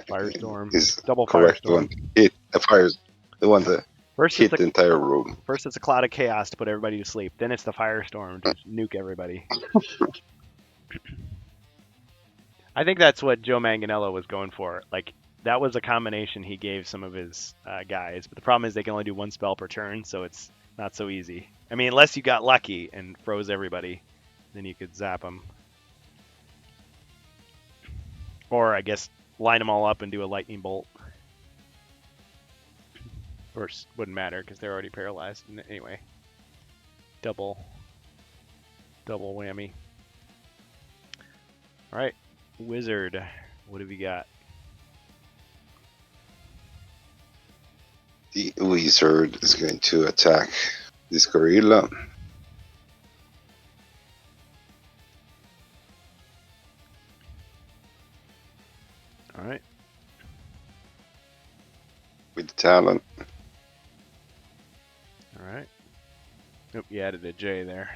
Firestorm. Is Double correct firestorm. one. Hit the fires. The one that First hit it's the entire room. First it's a cloud of chaos to put everybody to sleep. Then it's the firestorm to nuke everybody. I think that's what Joe Manganiello was going for. Like, that was a combination he gave some of his guys. But the problem is they can only do one spell per turn, so it's not so easy. I mean, unless you got lucky and froze everybody, then you could zap them. Or, I guess, line them all up and do a lightning bolt. Or wouldn't matter because they're already paralyzed. Anyway, double whammy. All right, wizard, what have you got? The wizard is going to attack this gorilla. All right. With the talent. All right. Nope, you added a J there.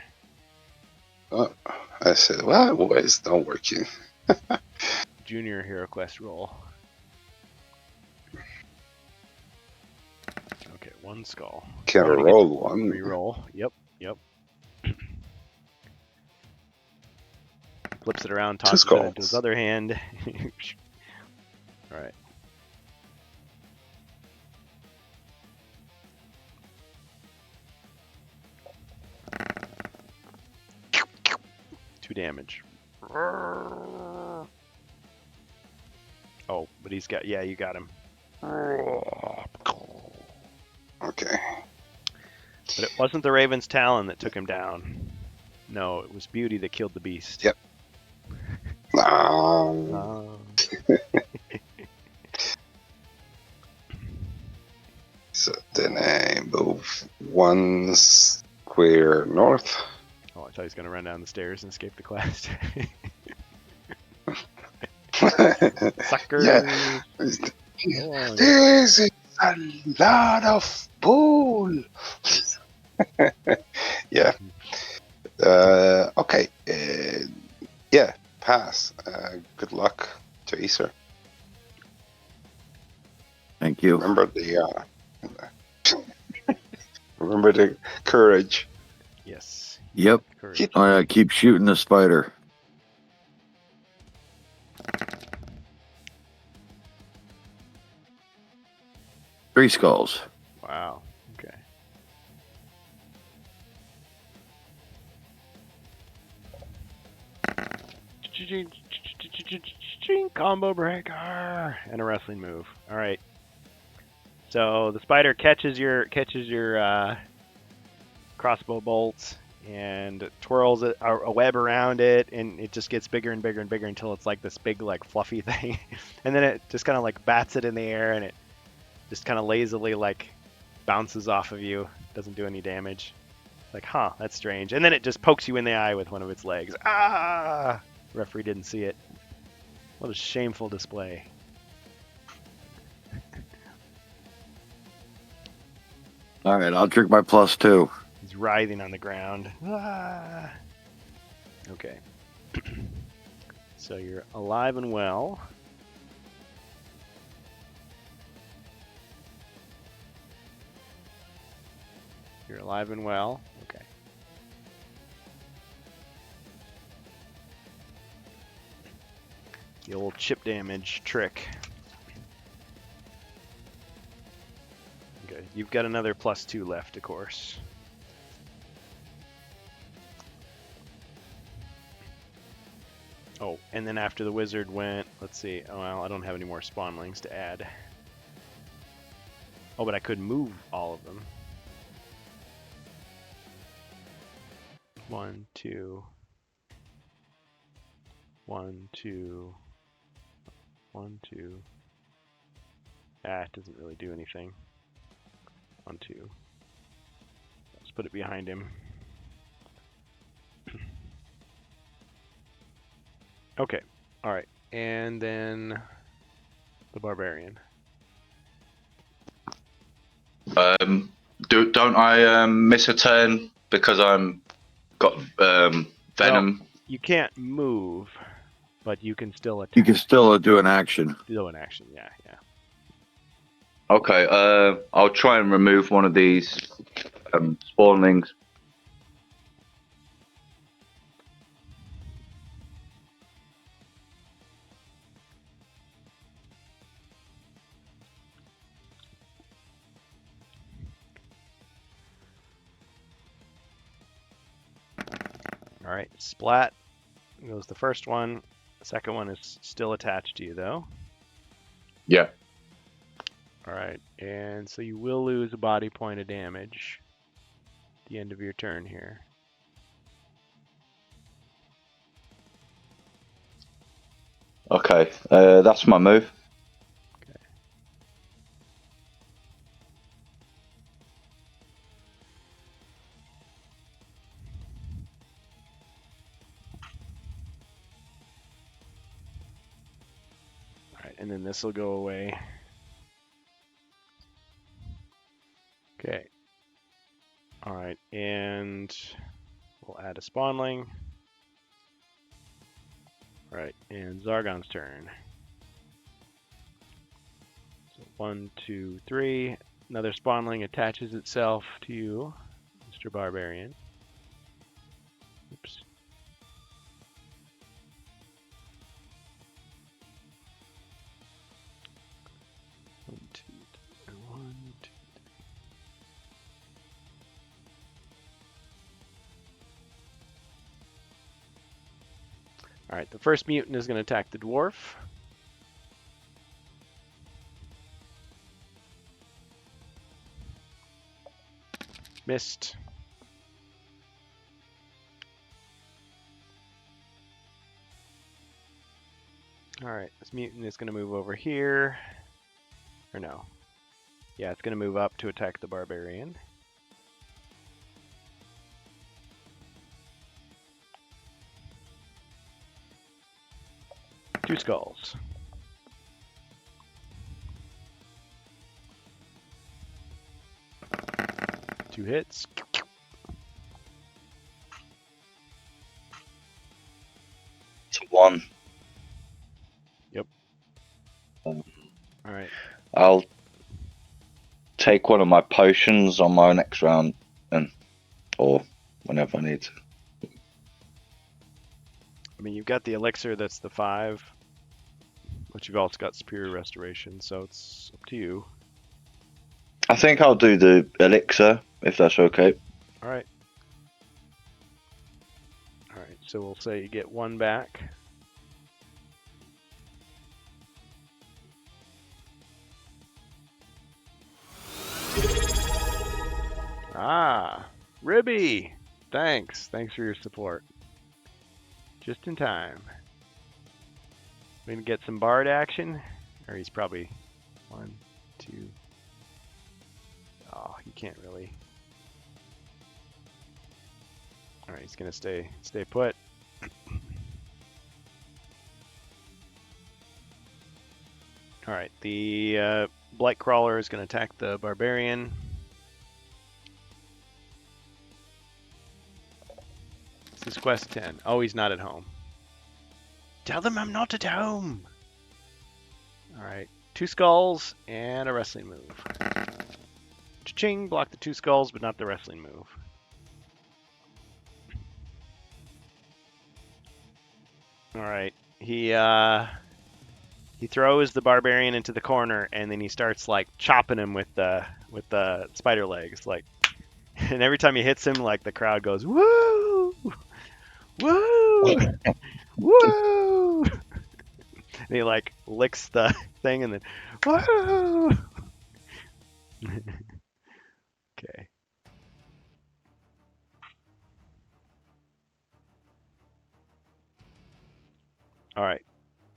Oh, I said, well, boys, not working. Junior Hero Quest roll. Okay, one skull. Can Oh, roll one. Reroll. Yep. Flips it around, tosses it into his other hand. All right. Two damage. Oh, but he's got, yeah, you got him. Okay. But it wasn't the Raven's Talon that took him down. No, it was Beauty that killed the beast. Yep. So then I move one square north. Oh, I thought he was going to run down the stairs and escape the quest. Sucker! Yeah. This is a lot of bull. Yeah. Okay. Yeah. Pass. Good luck to Acer. Thank you. Remember the courage. Yes. Yep. Courage. Keep shooting the spider. Three skulls. Wow. Okay. Combo breaker and a wrestling move. All right. So the spider catches your crossbow bolts and twirls a web around it, and it just gets bigger and bigger and bigger until it's like this big, like, fluffy thing. And then it just kind of like bats it in the air, and it just kind of lazily like bounces off of you. Doesn't do any damage. Like, huh, that's strange. And then it just pokes you in the eye with one of its legs. Ah! Referee didn't see it. What a shameful display. All right, I'll drink my +2. He's writhing on the ground. Ah! Okay. So you're alive and well. You're alive and well. Okay. The old chip damage trick. Okay, you've got another +2 left, of course. Oh, and then after the wizard went, let's see. Oh, well, I don't have any more spawnlings to add. Oh, but I could move all of them. 1, 2, 1, 2, 1, 2. Ah, it doesn't really do anything. on 2. Let's put it behind him. Okay. All right. And then the barbarian. Don't I miss a turn because I'm got venom? Well, you can't move, but you can still attack. You can still do an action. Do an action, yeah. Okay, I'll try and remove one of these spawnlings. All right, splat goes the first one. The second one is still attached to you, though. Yeah. All right, and so you will lose a body point of damage at the end of your turn here. Okay, that's my move. Okay. All right, and then this will go away. Okay. All right, and we'll add a spawnling. All right, and Zargon's turn. So 1, 2, 3. Another spawnling attaches itself to you, Mr. Barbarian. Oops. One, two. All right, the first mutant is going to attack the dwarf. Missed. All right, this mutant is going to move over here. Or no. Yeah, it's going to move up to attack the barbarian. Two skulls. Two hits. It's a 1. Yep. All right. I'll take one of my potions on my next round, or whenever I need to. I mean, you've got the elixir that's the 5, but you've also got superior restoration, so it's up to you. I think I'll do the elixir, if that's okay. All right. All right, so we'll say you get 1 back. Ah, Ribby! Thanks for your support. Just in time. We're gonna get some bard action, or he's probably 1, 2. Oh, he can't really. All right, he's gonna stay put. All right, the Blight Crawler is gonna attack the barbarian. This is quest 10. Oh, he's not at home. Tell them I'm not at home. All right, 2 skulls and a wrestling move. Cha-ching, block the 2 skulls, but not the wrestling move. All right, he throws the barbarian into the corner, and then he starts like chopping him with the spider legs, like. And every time he hits him, like the crowd goes woo, woo, woo. And he like licks the thing, and then woo. Okay. All right.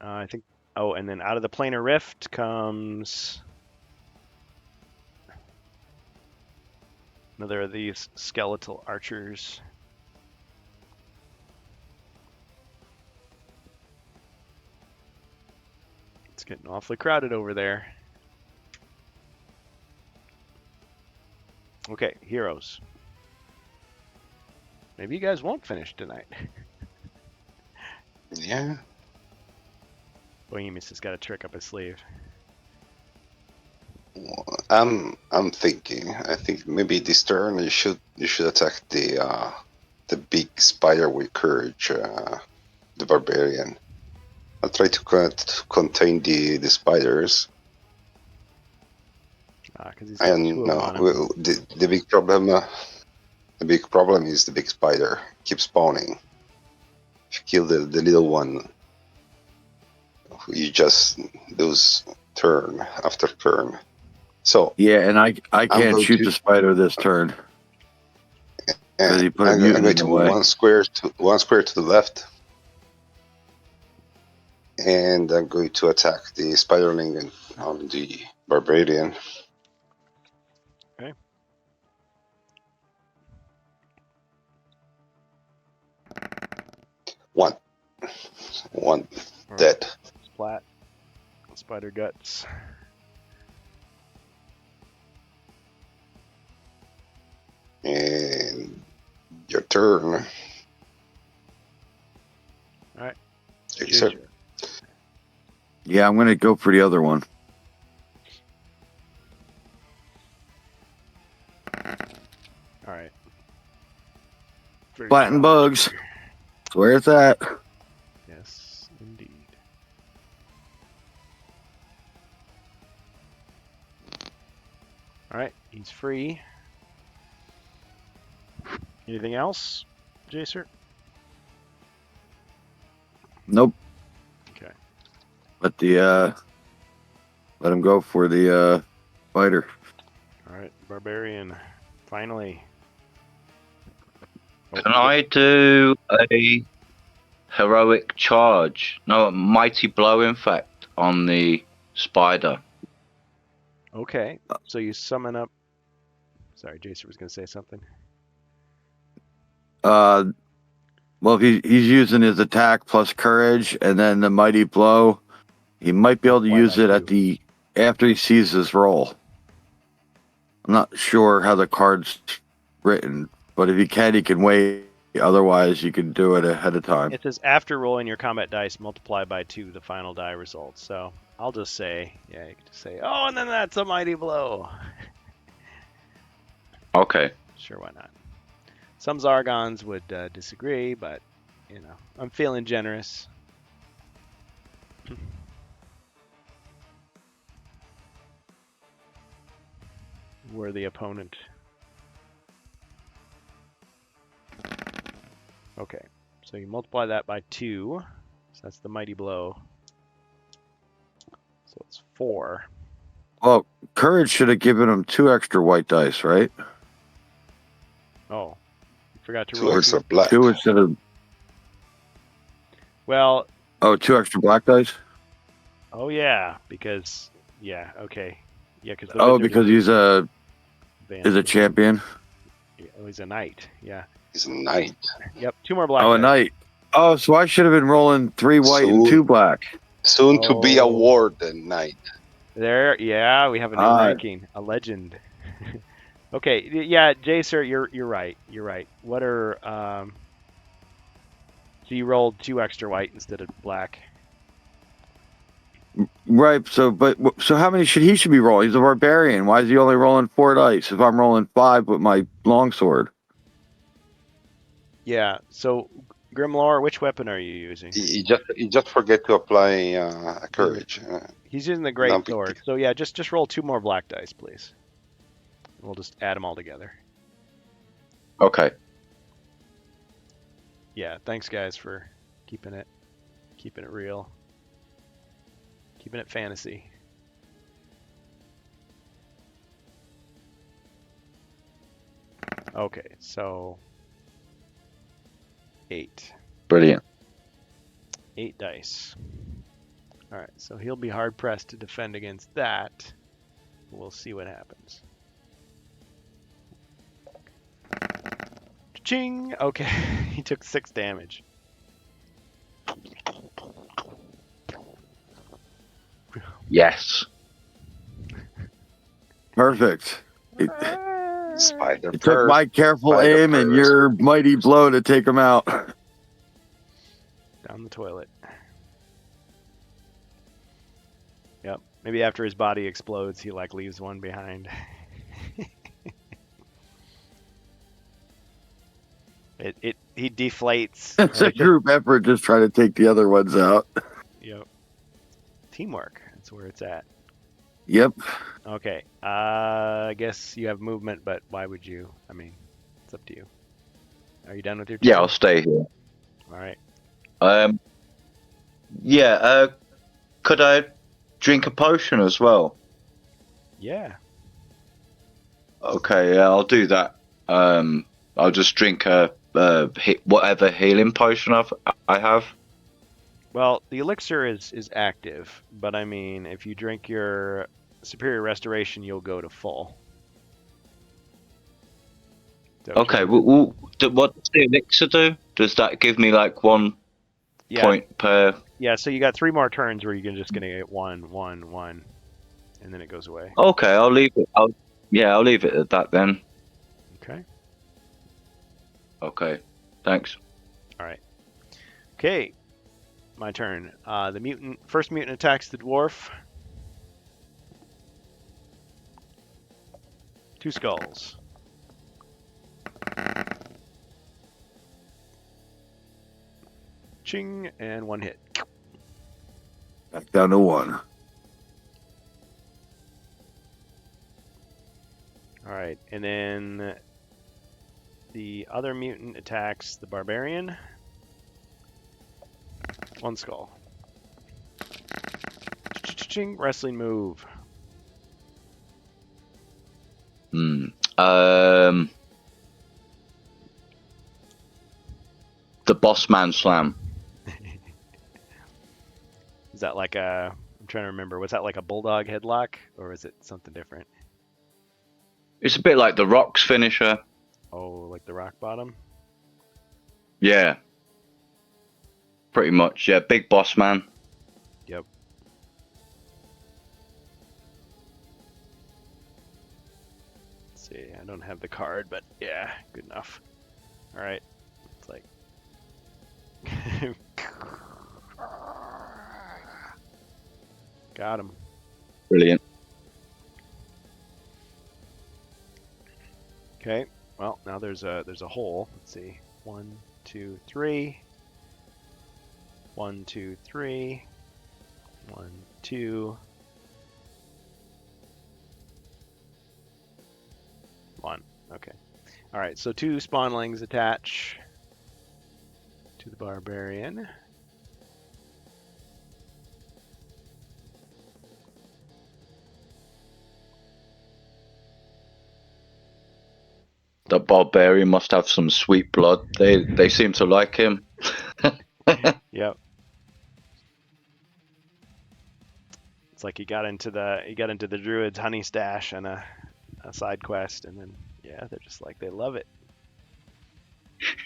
I think. Oh, and then out of the planar rift comes Another of these skeletal archers. It's getting awfully crowded over there. Okay, heroes. Maybe you guys won't finish tonight. Yeah. Bohemus has got a trick up his sleeve. I'm thinking. I think maybe this turn you should attack the big spider with courage, the barbarian. I'll try to contain the spiders. Because he's got And two of no, them on him. the big problem. The big problem is the big spider keeps spawning. If you kill the little one, you just lose turn after turn. So Yeah, and I can't going shoot to- the spider this turn. and he put a I'm mutant going in to the move way. one square to the left, and I'm going to attack the spiderling on the barbarian. Okay. One All right. dead. Splat. Spider guts. And your turn. All right. Jason. Yeah, I'm gonna go for the other one. All right. Very Flatten challenging bugs. here. Where it's at. Yes, indeed. All right, he's free. Anything else, Jacer? Nope. Okay. Let him go for the fighter. All right, barbarian. Finally. Oh, Can I do a heroic charge? No, a mighty blow, in fact, on the spider. Okay, so you summon up. Sorry, Jacer was going to say something. Well, if he's using his attack plus courage and then the mighty blow, he might be able to use it at after he sees his roll. I'm not sure how the card's written, but if he can wait. Otherwise, you can do it ahead of time. It says after rolling your combat dice, multiply by 2 the final die result. So I'll just say, yeah, you can just say, oh, and then that's a mighty blow. Okay. Sure, why not? Some Zargons would disagree, but, you know, I'm feeling generous. Worthy opponent. Okay, so you multiply that by 2, so that's the mighty blow. So it's 4. Well, courage should have given him 2 extra white dice, right? Oh, you forgot to 2 roll extra 2. black. 2 instead of... Well, Oh, 2 extra black dice? oh yeah, because, yeah, okay. Yeah, because Because he's a champion. Oh, he's a knight, yeah. He's a knight. Yep, 2 more black Oh, a dice. knight. Oh, so I should have been rolling 3 white and So- 2 black. Soon to be a Oh. warden knight. There, yeah, we have a new Alright. ranking, a legend. Okay, yeah, Jacer, you're right. You're right. What are so you rolled 2 extra white instead of black. Right, so how many should he be rolling? He's a barbarian. Why is he only rolling 4 dice if I'm rolling 5 with my longsword? Yeah. So Grimlore, which weapon are you using? You just forget to apply a courage. He's using the No great big sword. So yeah, just roll 2 more black dice, please. We'll just add them all together. Okay. Yeah, thanks guys for keeping it real. Keeping it fantasy. Okay, so 8. Brilliant. 8 dice. Alright, so he'll be hard pressed to defend against that. We'll see what happens. Ching. Okay, he took 6 damage. Yes. Perfect. Spider It took my careful Spider aim and purse. your mighty blow to take him out. Down the toilet. Yep. Maybe after his body explodes, he like leaves one behind. He deflates. It's a group effort just trying to take the other ones out. Yep. Teamwork. That's where it's at. Yep. Okay. I guess you have movement, but why would you? I mean, it's up to you. Are you done with your turn? Yeah, I'll stay here. All right. Yeah. Could I drink a potion as well? Yeah. Okay, yeah, I'll do that. I'll just drink whatever healing potion I have. Well, the elixir is active, but I mean, if you drink your superior restoration, you'll go to full. Okay, what does the elixir do? Does that give me like 1 point per? Yeah, so you got 3 more turns where you're just gonna get 1, 1, 1, and then it goes away. Okay, I'll leave it. I'll leave it at that then. Okay. Okay, thanks. All right. Okay, my turn. The first mutant attacks the dwarf. 2 skulls. Ching, and 1 hit. Back down to 1. All right, and then the other mutant attacks the barbarian. 1 skull. Ching, wrestling move. The boss man slam. Is that like a? I'm trying to remember. Was that like a bulldog headlock, or is it something different? It's a bit like the Rock's finisher. Oh, like the rock bottom? Yeah. Pretty much, yeah. Big boss man. Yep. Let's see, I don't have the card, but yeah, good enough. All right. It's like. Got him. Brilliant. Okay. Well, now there's a hole. Let's see. 1, 2, 3. 1, 2, 3. 1, 2. 1. Okay. All right. So 2 spawnlings attach to the barbarian. The barbarian must have some sweet blood. They seem to like him. Yep. It's like he got into the druid's honey stash and a side quest, and then yeah, they're just like they love it.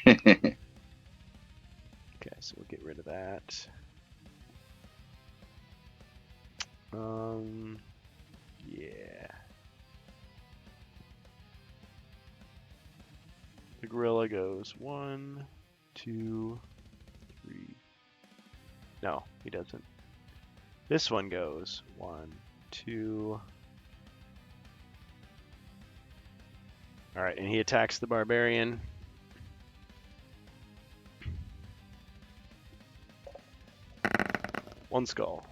Okay, so we'll get rid of that. Yeah. The gorilla goes 1, 2, 3. No, he doesn't. This one goes 1, 2. All right, and he attacks the barbarian. One skull.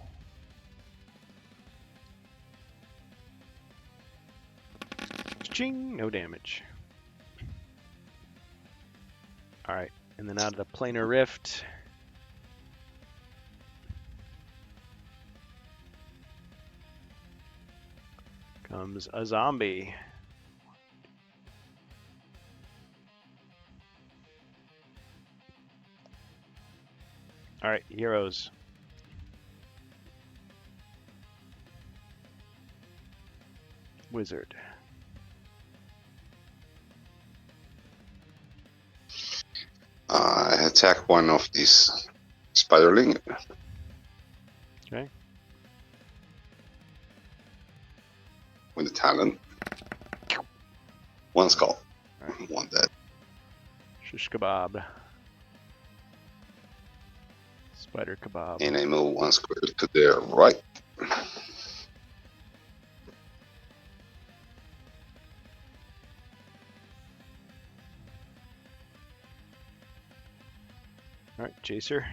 Ching, no damage. All right, and then out of the planar rift, comes a zombie. All right, heroes. Wizard. attack one of these spiderling. Okay. With the talent. One skull. Right. One dead. Shish kebab. Spider kebab. And I move one square to the right. All right, Chaser.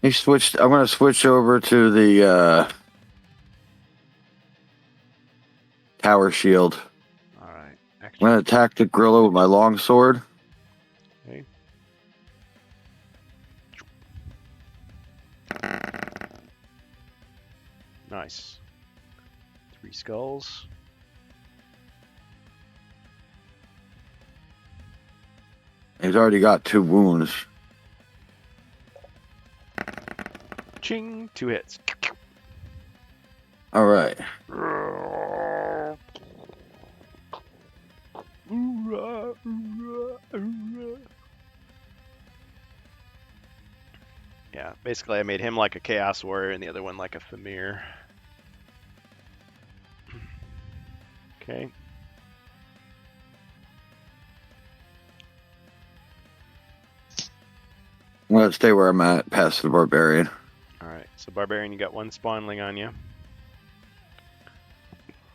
He switched. I'm gonna switch over to the tower shield. All right. I'm gonna attack the gorilla with my longsword. Okay. Nice. 3 skulls. He's already got 2 wounds. Ching. 2 hits. All right. Yeah, basically I made him like a Chaos Warrior and the other one like a Famir. Okay. I'm gonna stay where I'm at, past the barbarian. Alright, so Barbarian, you got 1 spawnling on you.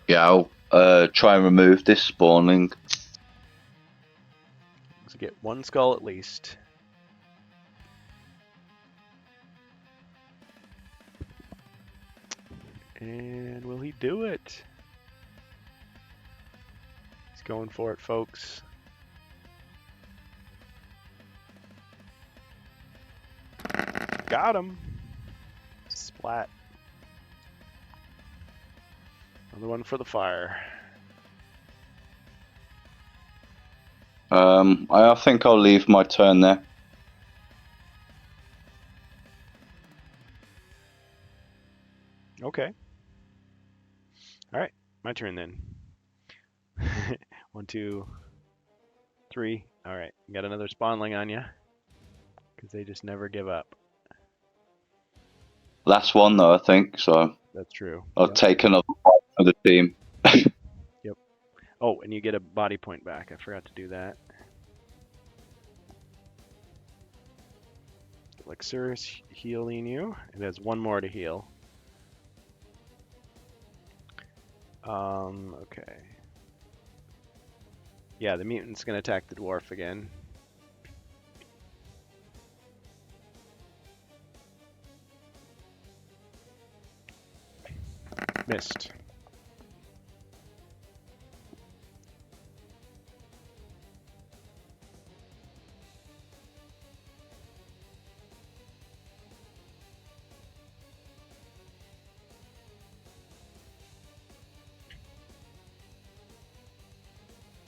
Yeah, I'll try and remove this spawning. So get 1 skull at least. And will he do it? He's going for it, folks. Got him. Splat. Another one for the fire. I think I'll leave my turn there. Okay. Alright, my turn then. 1, 2, 3. Alright, got another spawnling on you. Because they just never give up. Last one though, I think, so That's true. I'll Yep. take another fight for the team. Yep. Oh, and you get a body point back. I forgot to do that. Elixir is healing you. It has 1 more to heal. Okay. Yeah, the mutant's gonna attack the dwarf again. Missed.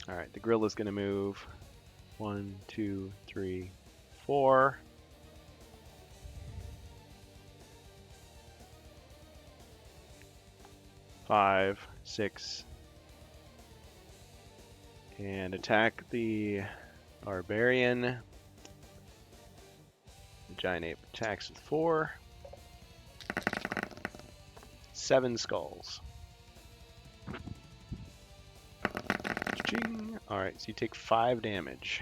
Alright, the gorilla's gonna move 1, 2, 3, 4. Five, 6, and attack the barbarian. The giant ape attacks with 4. 7 skulls. Ching. Alright, so you take 5 damage.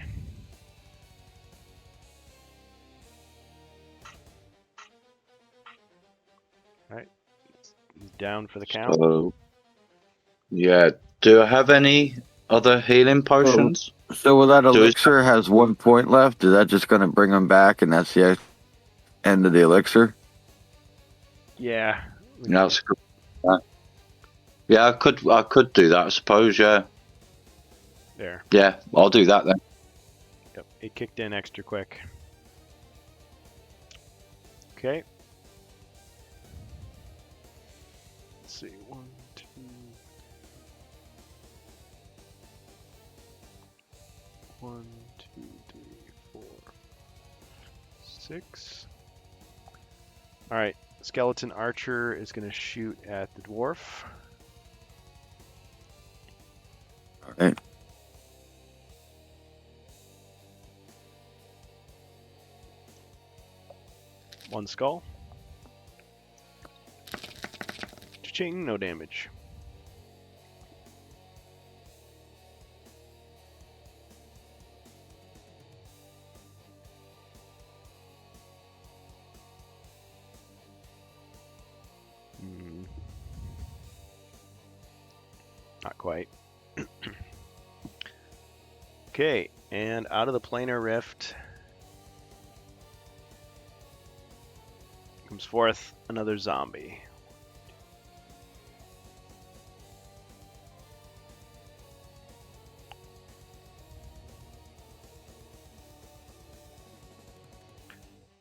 Alright. He's down for the count. So, yeah, do I have any other healing potions? So with that elixir has 1 point left, is that just gonna bring him back and that's the end of the elixir? Yeah. Yeah, that's good. Yeah, I could do that, I suppose. Yeah, There. yeah, I'll do that then. Yep. It kicked in extra quick. Okay. Let's see. 1, 2. 1, 2, 3, 4, 6. All right. Skeleton archer is going to shoot at the dwarf. All right. One skull. Cha-ching, no damage. Not quite. Okay, and out of the planar rift comes forth another zombie.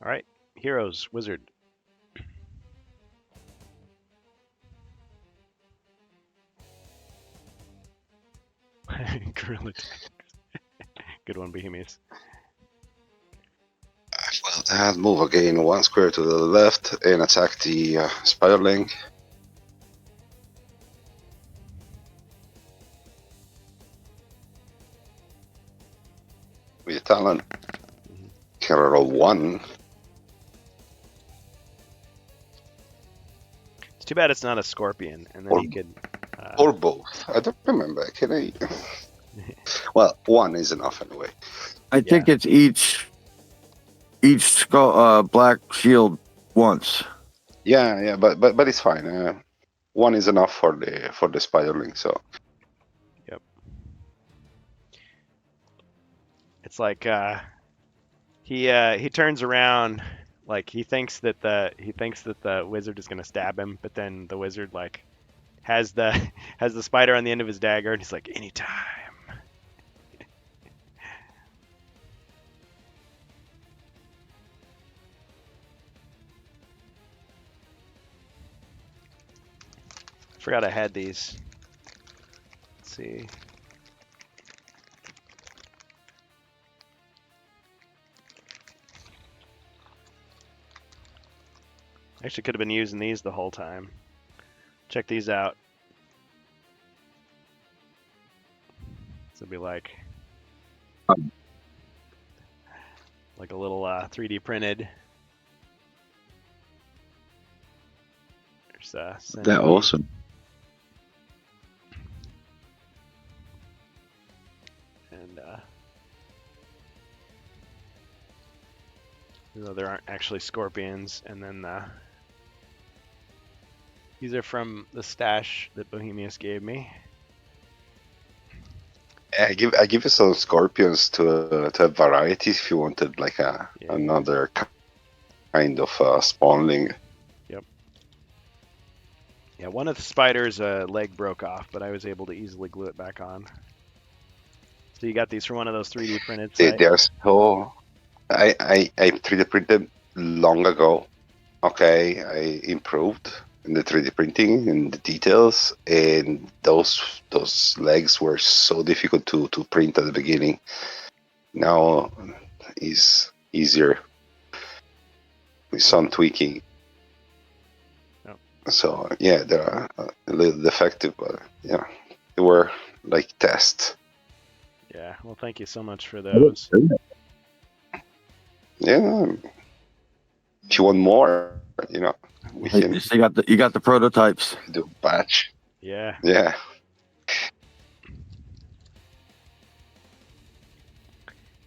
All right, heroes, wizard. Gorilla. Good one, Bohemius. Well, that move again 1 square to the left and attack the Spiderling. With your talent. Can roll 1. It's too bad it's not a scorpion, and then Or- he could. Or both. I don't remember. Can I? Well, 1 is enough anyway. I think it's each skull, black shield once. Yeah, but it's fine. 1 is enough for the Spiderling. So It's like he turns around, like he thinks that the wizard is gonna stab him, but then the wizard like has the spider on the end of his dagger, and he's like, anytime. I forgot I had these. Let's see. Actually, could have been using these the whole time. Check these out. This would be like a little 3D printed. There's They're awesome. And even though there aren't actually scorpions, and then these are from the stash that Bohemius gave me. I give you some scorpions to have varieties if you wanted like another kind of spawning. Yep. Yeah, one of the spiders' leg broke off, but I was able to easily glue it back on. So you got these from one of those 3D printed sites? They're so. I 3D printed long ago. Okay, I improved in the 3D printing and the details, and those legs were so difficult to print at the beginning. Now is easier with some tweaking. Oh. So yeah, they are a little defective, but yeah, they were like tests. Yeah, well, thank you so much for those. Yeah, if you want more, we can So you got the prototypes. do a batch. Yeah. Yeah.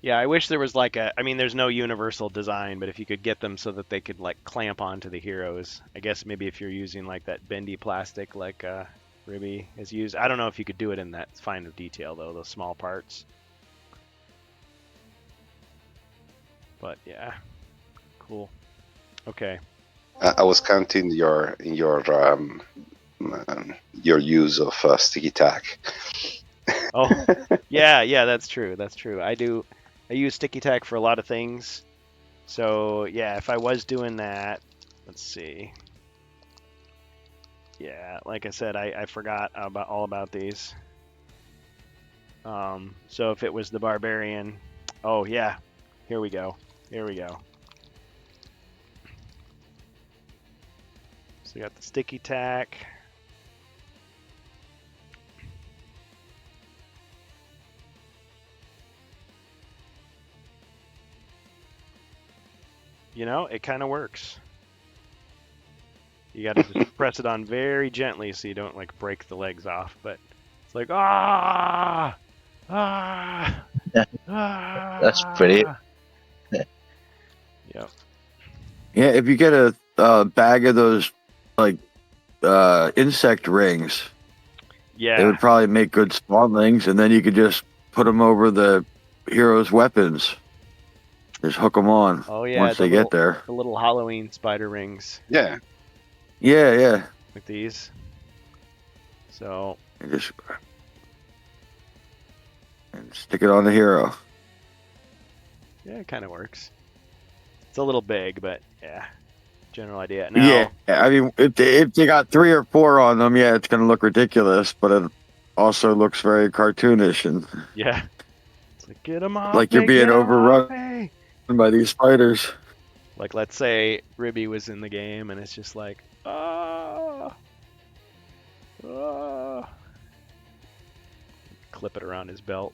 Yeah, I wish there was like there's no universal design, but if you could get them so that they could like clamp onto the heroes. I guess maybe if you're using like that bendy plastic like Ribby has used. I don't know if you could do it in that fine of detail though, those small parts. But yeah, cool. Okay. I was counting your use of sticky tack. Oh, yeah, that's true. That's true. I use sticky tack for a lot of things. So yeah, if I was doing that, let's see. Yeah, like I said, I forgot all about these. So if it was the barbarian, oh yeah, here we go. we got the sticky tack. You know, it kind of works. You got to just press it on very gently so you don't like break the legs off. But it's like ah. That's pretty. Yep. Yeah, if you get a bag of those like insect rings, Yeah. they would probably make good spawnlings, and then you could just put them over the hero's weapons. Just hook them on. Oh yeah. Once they get there. The little Halloween spider rings. Yeah. Yeah. Like these. So. And stick it on the hero. Yeah, it kind of works. It's a little big, but yeah, general idea. Now, Yeah, I mean, if they got 3 or 4 on them, yeah, it's gonna look ridiculous, but it also looks very cartoonish and yeah, it's like get them off. like you're being overrun by these spiders. Like let's say Ribby was in the game, and it's just like clip it around his belt.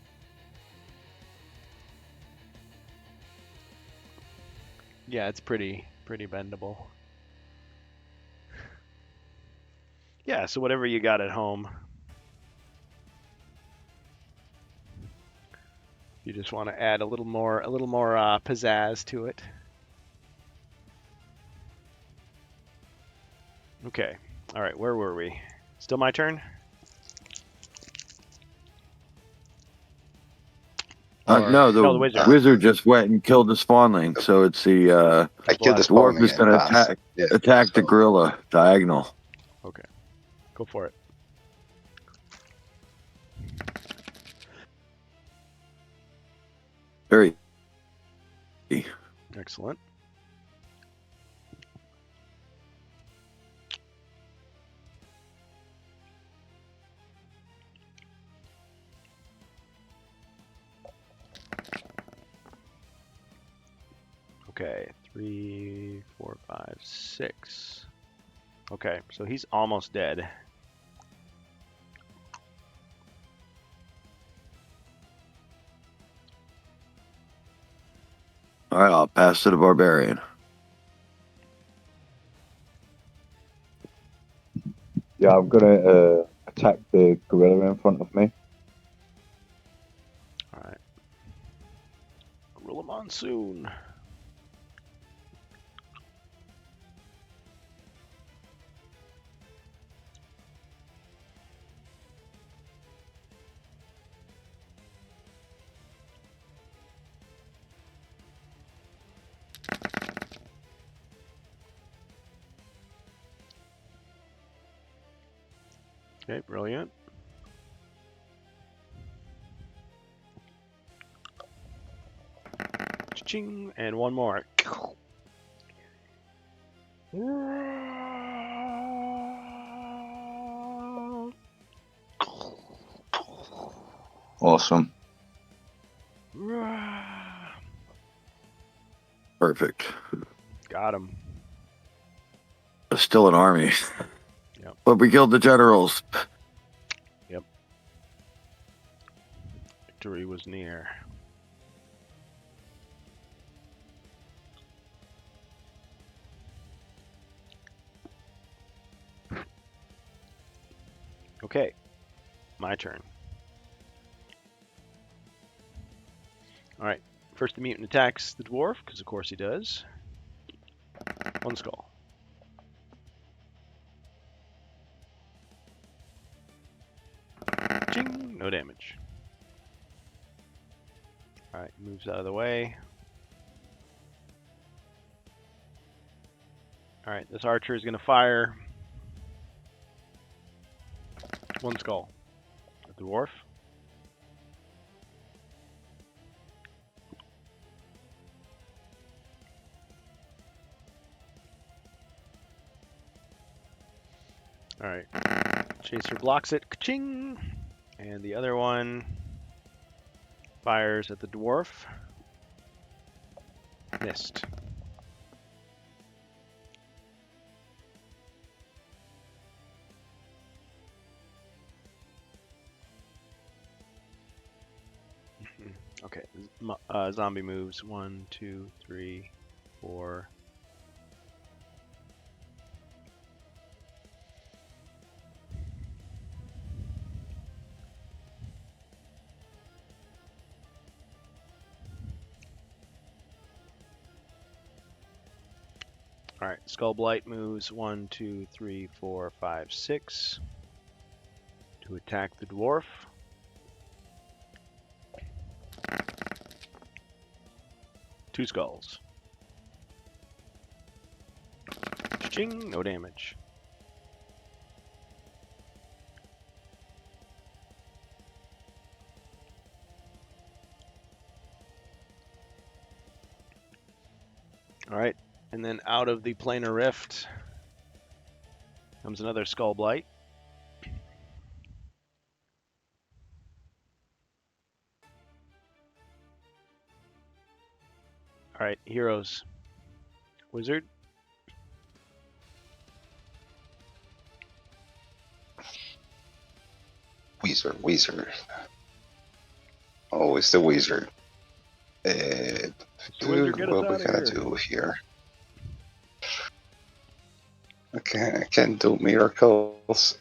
Yeah, it's pretty bendable. Yeah, so whatever you got at home. You just want to add a little more pizzazz to it. Okay. All right, where were we? Still my turn? No, the wizard just went and killed the spawnling, so it's the I killed the dwarf spawnling is going to attack the gorilla diagonal. Okay, go for it. Very excellent. Okay, 3, 4, 5, 6. Okay, so he's almost dead. All right, I'll pass to the barbarian. Yeah, I'm gonna attack the gorilla in front of me. All right. Gorilla Monsoon. Okay, brilliant. Ching, and one more. Awesome. Perfect. Got him. Still an army. Yep. But we killed the generals. Yep. Victory was near. Okay, my turn. Alright, first the mutant attacks the dwarf, because of course he does. One skull. Ching! No damage. Alright, moves out of the way. Alright, this archer is going to fire. One skull. At the dwarf. Alright. Chaser blocks it. Ka-ching! And the other one fires at the dwarf. Missed. zombie moves. 1, 2, 3, 4. All right, Skull Blight moves 1, 2, 3, 4, 5, 6 to attack the dwarf. Two skulls. Ching, no damage. All right, and then out of the planar rift comes another Skull Blight. All right, heroes. Wizard. Wizard. Oh, it's the wizard. Mr. Wizard, get us What we out of gonna here. do here? Okay, I can't do miracles.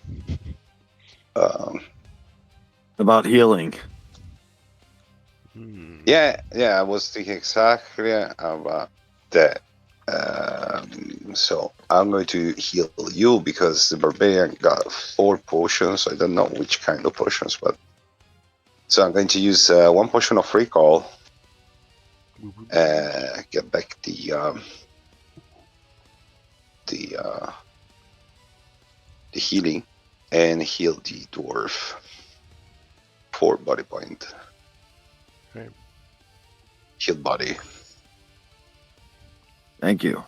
About healing. Yeah, I was thinking exactly about that. So I'm going to heal you because the barbarian got 4 potions. I don't know which kind of potions, but so I'm going to use 1 potion of recall. Get back the healing and heal the dwarf. 4 body point. Okay. Heal body. Thank you.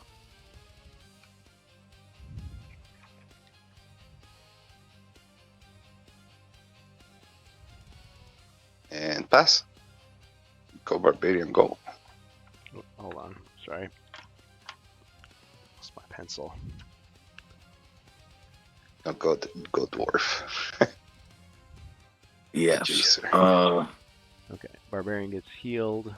And pass. Go barbarian, go. Oh, hold on, sorry. Lost my pencil. Now go dwarf. Yes. Jacer. Okay, barbarian gets healed.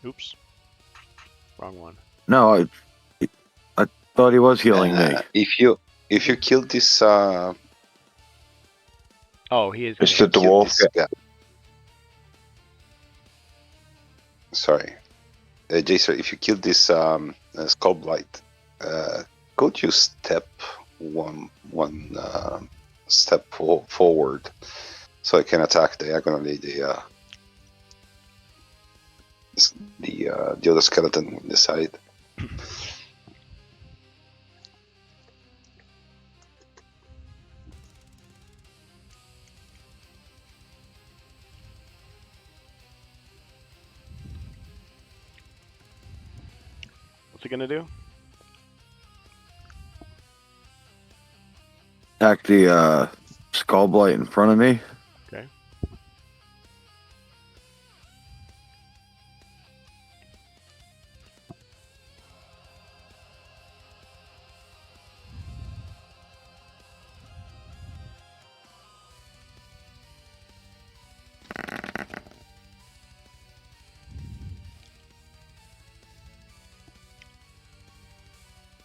Oops, wrong one. No, I thought he was healing me. If you kill this Oh, he is. It's the gonna kill dwarf. this guy. Sorry, Jason. If you kill this skull blight, could you step one step forward so I can attack diagonally the other skeleton on the side? What's he gonna do? Attack the skull blight in front of me. Okay.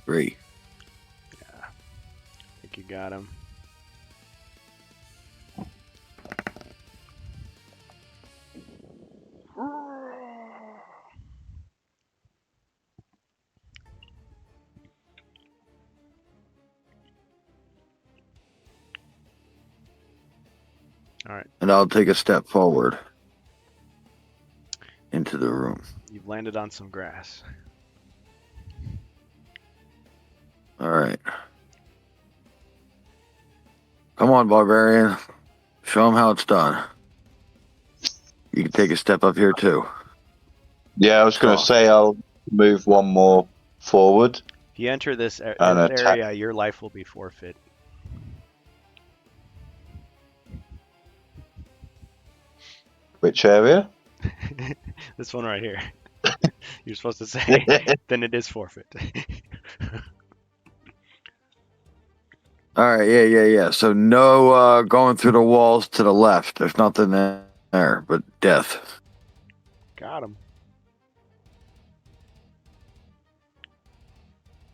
Three. Yeah, I think you got him. All right, And I'll take a step forward into the room. you've landed on some grass. All right. Come on, barbarian. Show him how it's done. You can take a step up here too. Yeah, I was going to say I'll move 1 more forward. If you enter this And attack. area, your life will be forfeit. Which area? This one right here. You're supposed to say, then it is forfeit. All right, yeah. So no going through the walls to the left. There's nothing there but death. Got him.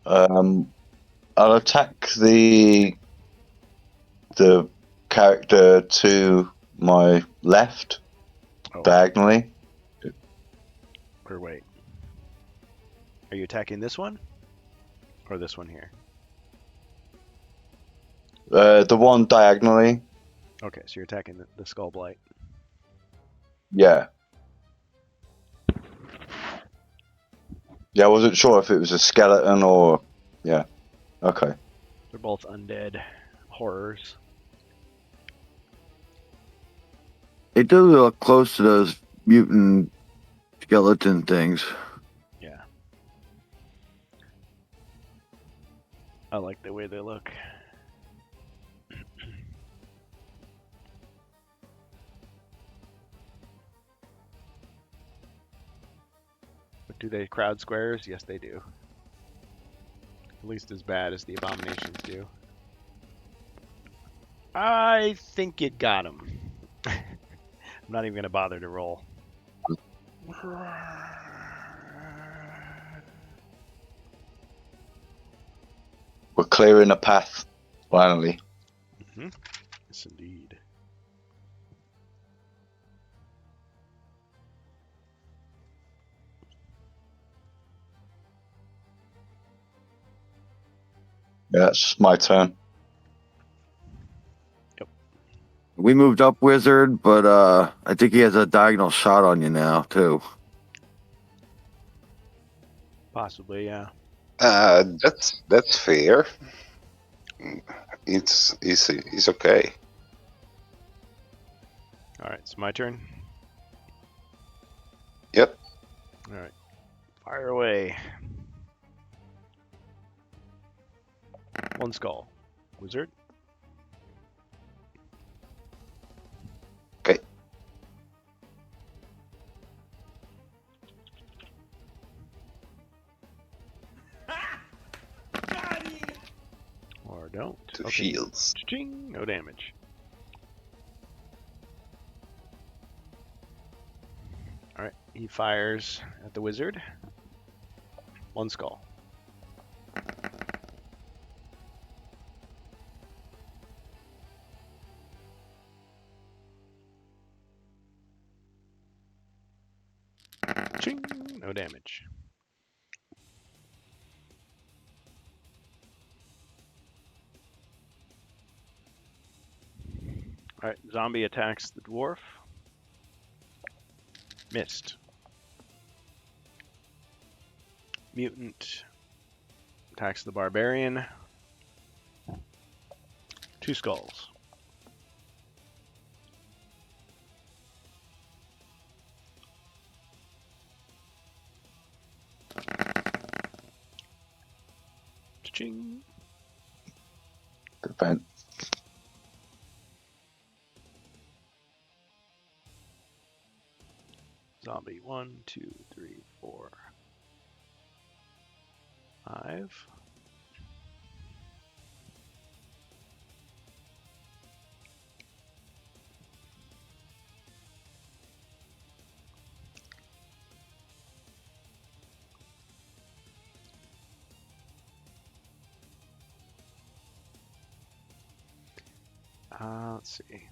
I'll attack the character to my left, Oh, diagonally. or wait. Are you attacking this one? Or this one here? The one diagonally. Okay, so you're attacking the Skull Blight. Yeah. Yeah, I wasn't sure if it was a skeleton or... Yeah. Okay. They're both undead horrors. They do look close to those mutant skeleton things. Yeah. I like the way they look. But do they crowd squares? Yes, they do. At least as bad as the abominations do. I think it got him. I'm not even going to bother to roll. We're clearing a path, finally. Yes, indeed. Yeah, it's my turn. We moved up Wizard, but I think he has a diagonal shot on you now, too. Possibly, yeah. That's fair. It's okay. All right, it's my turn. Yep. All right, fire away. One skull. Wizard. Okay. Or don't. Two shields. Ching, no damage. All right, he fires at the wizard. One skull. Ching, no damage. All right, zombie attacks the dwarf. Missed. Mutant attacks the barbarian. Two skulls. Ching. Defense. Zombie 1, 2, 3, 4, 5. Let's see.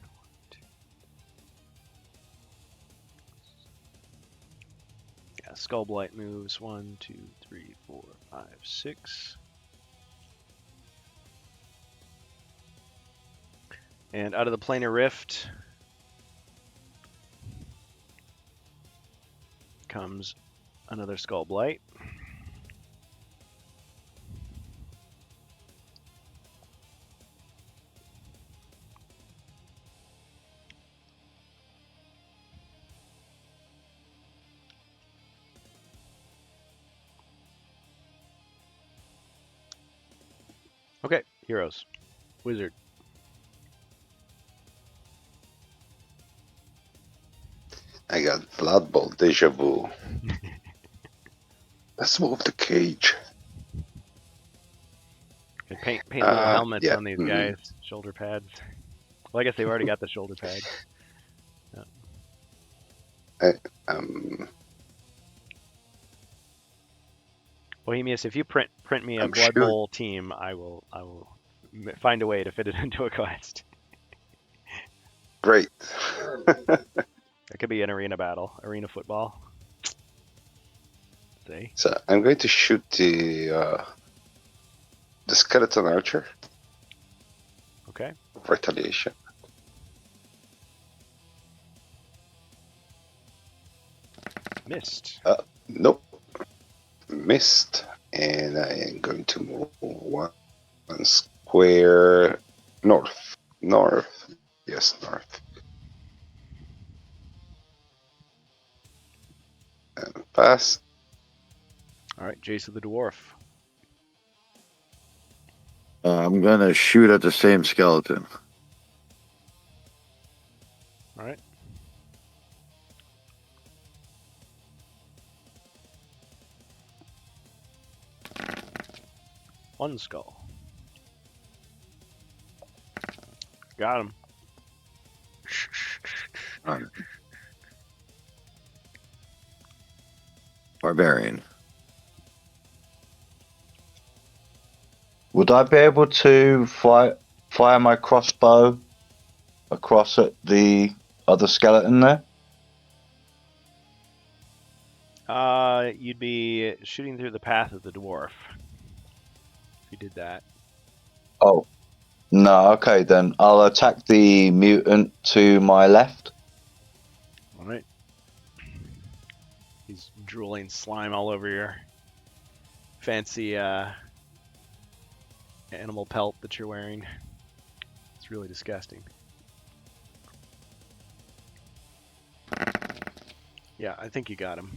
Yeah, Skull Blight moves 1, 2, 3, 4, 5, 6. And out of the planar rift comes another Skull Blight. Okay, heroes. Wizard. I got Blood Bowl deja vu. Let's move the cage. They paint little helmets yeah. on these guys, shoulder pads. Well, I guess they've already got the shoulder pads. Um, Bohemius, if you print me a I'm Blood sure. Bowl team, I will find a way to fit it into a quest. Great. It could be an arena battle, arena football. See? So I'm going to shoot the skeleton archer. Okay. Retaliation. Missed. Nope. Missed. And I am going to move one square north. North. Yes, north. And pass. All right, Jason the Dwarf. I'm gonna shoot at the same skeleton. All right. One skull. Got him. Alright. Barbarian. Would I be able to fire my crossbow across at the other skeleton there? You'd be shooting through the path of the dwarf. If you did that. Oh. No, okay then. I'll attack the mutant to my left. All right. He's drooling slime all over your fancy animal pelt that you're wearing. It's really disgusting. Yeah, I think you got him.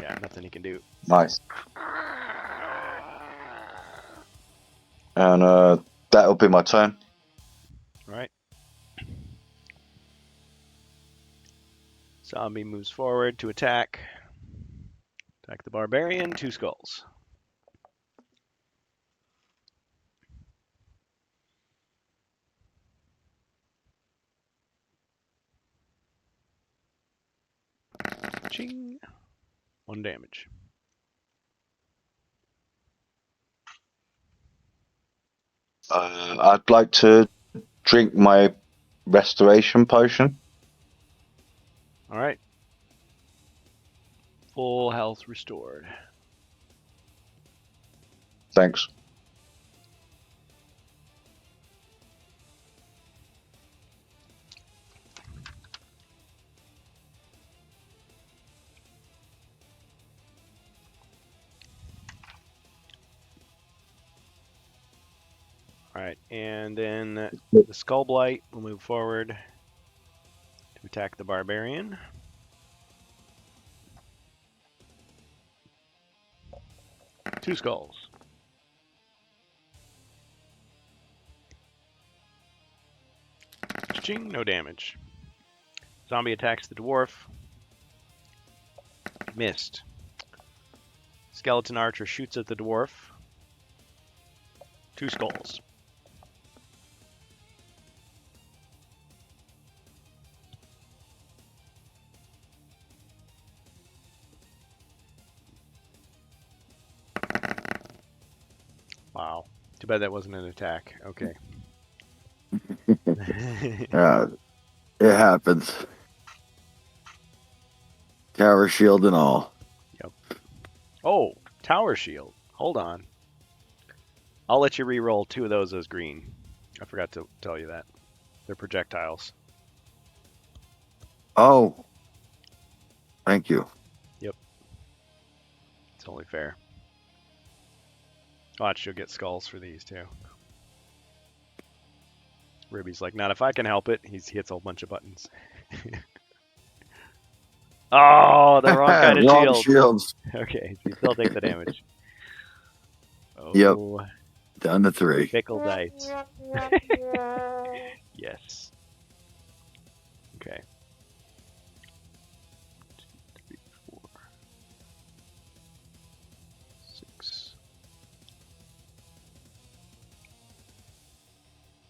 Yeah, nothing he can do. Nice. And that'll be my turn. All right. Zombie moves forward to attack. Attack the barbarian. 2 skulls. Ching. 1 damage. I'd like to drink my restoration potion. All right. Full health restored. Thanks. All right, and then the Skull Blight will move forward to attack the barbarian. Two skulls. Ching, no damage. Zombie attacks the dwarf. Missed. Skeleton archer shoots at the dwarf. 2 skulls. Wow. Too bad that wasn't an attack. Okay. Yeah, it happens. Tower shield and all. Yep. Oh, tower shield. Hold on. I'll let you re-roll 2 of those as green. I forgot to tell you that. They're projectiles. Oh. Thank you. It's only fair. Watch, you'll get skulls for these too. Ruby's like, not if I can help it. He hits a whole bunch of buttons. Oh, the wrong kind of Wrong shield. shields. Okay, so you still take the damage. Oh, Yep. Down to 3. Pickle dice. Yes. Okay. 2, 3, 4, 6,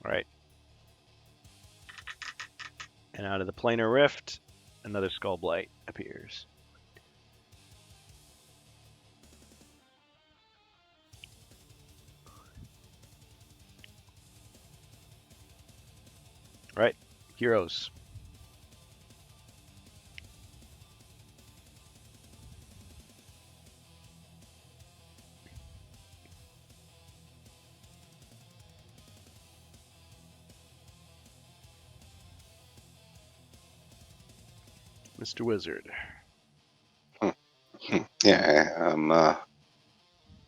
Right. And out of the planar rift, another Skull Blight appears. Right. Heroes. Mr. Wizard. Yeah, I'm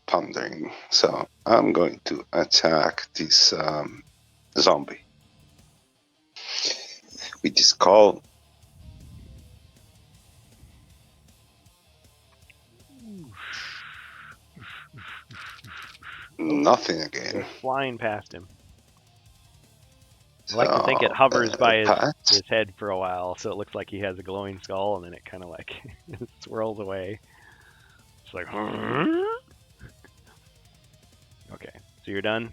pondering. So I'm going to attack this zombie with this call. Nothing again. They're flying past him. I like to think it hovers by his head for a while, so it looks like he has a glowing skull, and then it kind of like swirls away. It's like, huh? Okay, so you're done?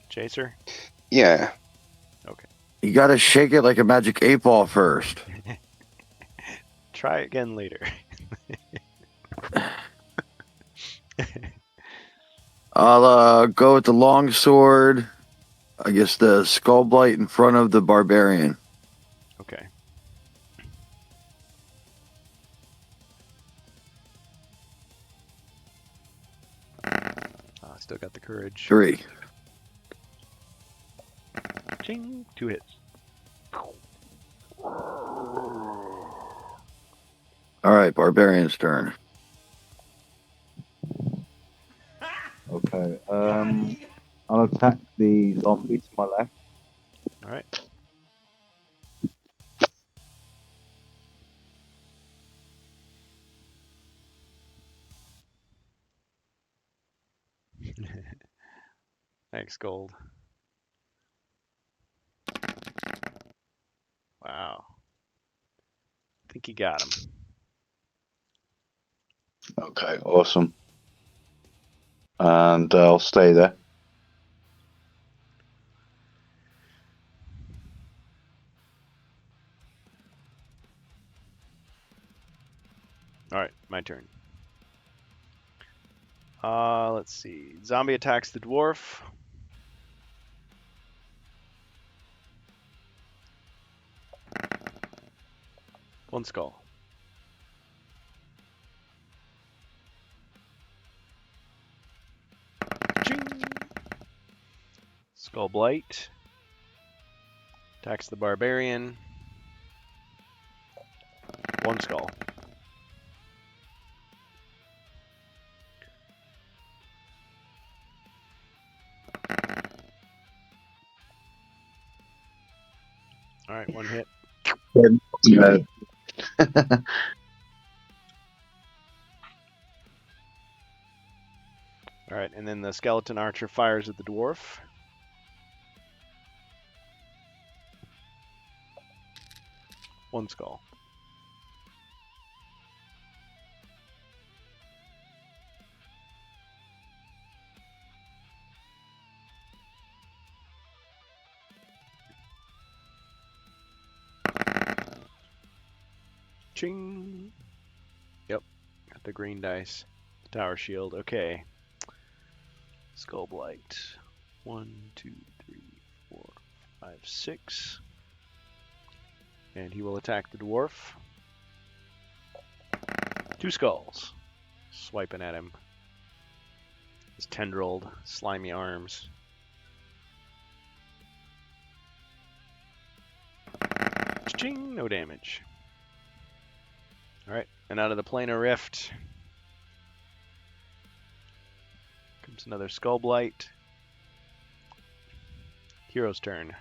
Chaser? Yeah. Okay. You gotta shake it like a magic 8-ball first. Try again later. I'll go with the long sword. I guess the Skull Blight in front of the barbarian. Okay. Still got the courage. 3. Ching! 2 hits. Alright, barbarian's turn. Okay. I'll attack the zombie to my left. Alright. Thanks, Gold. Wow. I think he got him. Okay, awesome. And I'll stay there. Alright, my turn. Let's see. Zombie attacks the dwarf. One skull. Ching! Skull Blight. Attacks the barbarian. One skull. Alright, one hit. Yeah. Alright, and then the skeleton archer fires at the dwarf. One skull. Ching! Yep, got the green dice. Tower shield, okay. Skull Blight. 1, 2, 3, 4, 5, 6. And he will attack the dwarf. 2 skulls. Swiping at him. His tendrilled, slimy arms. Ching! No damage. Alright, and out of the planar rift comes another Skull Blight. Hero's turn.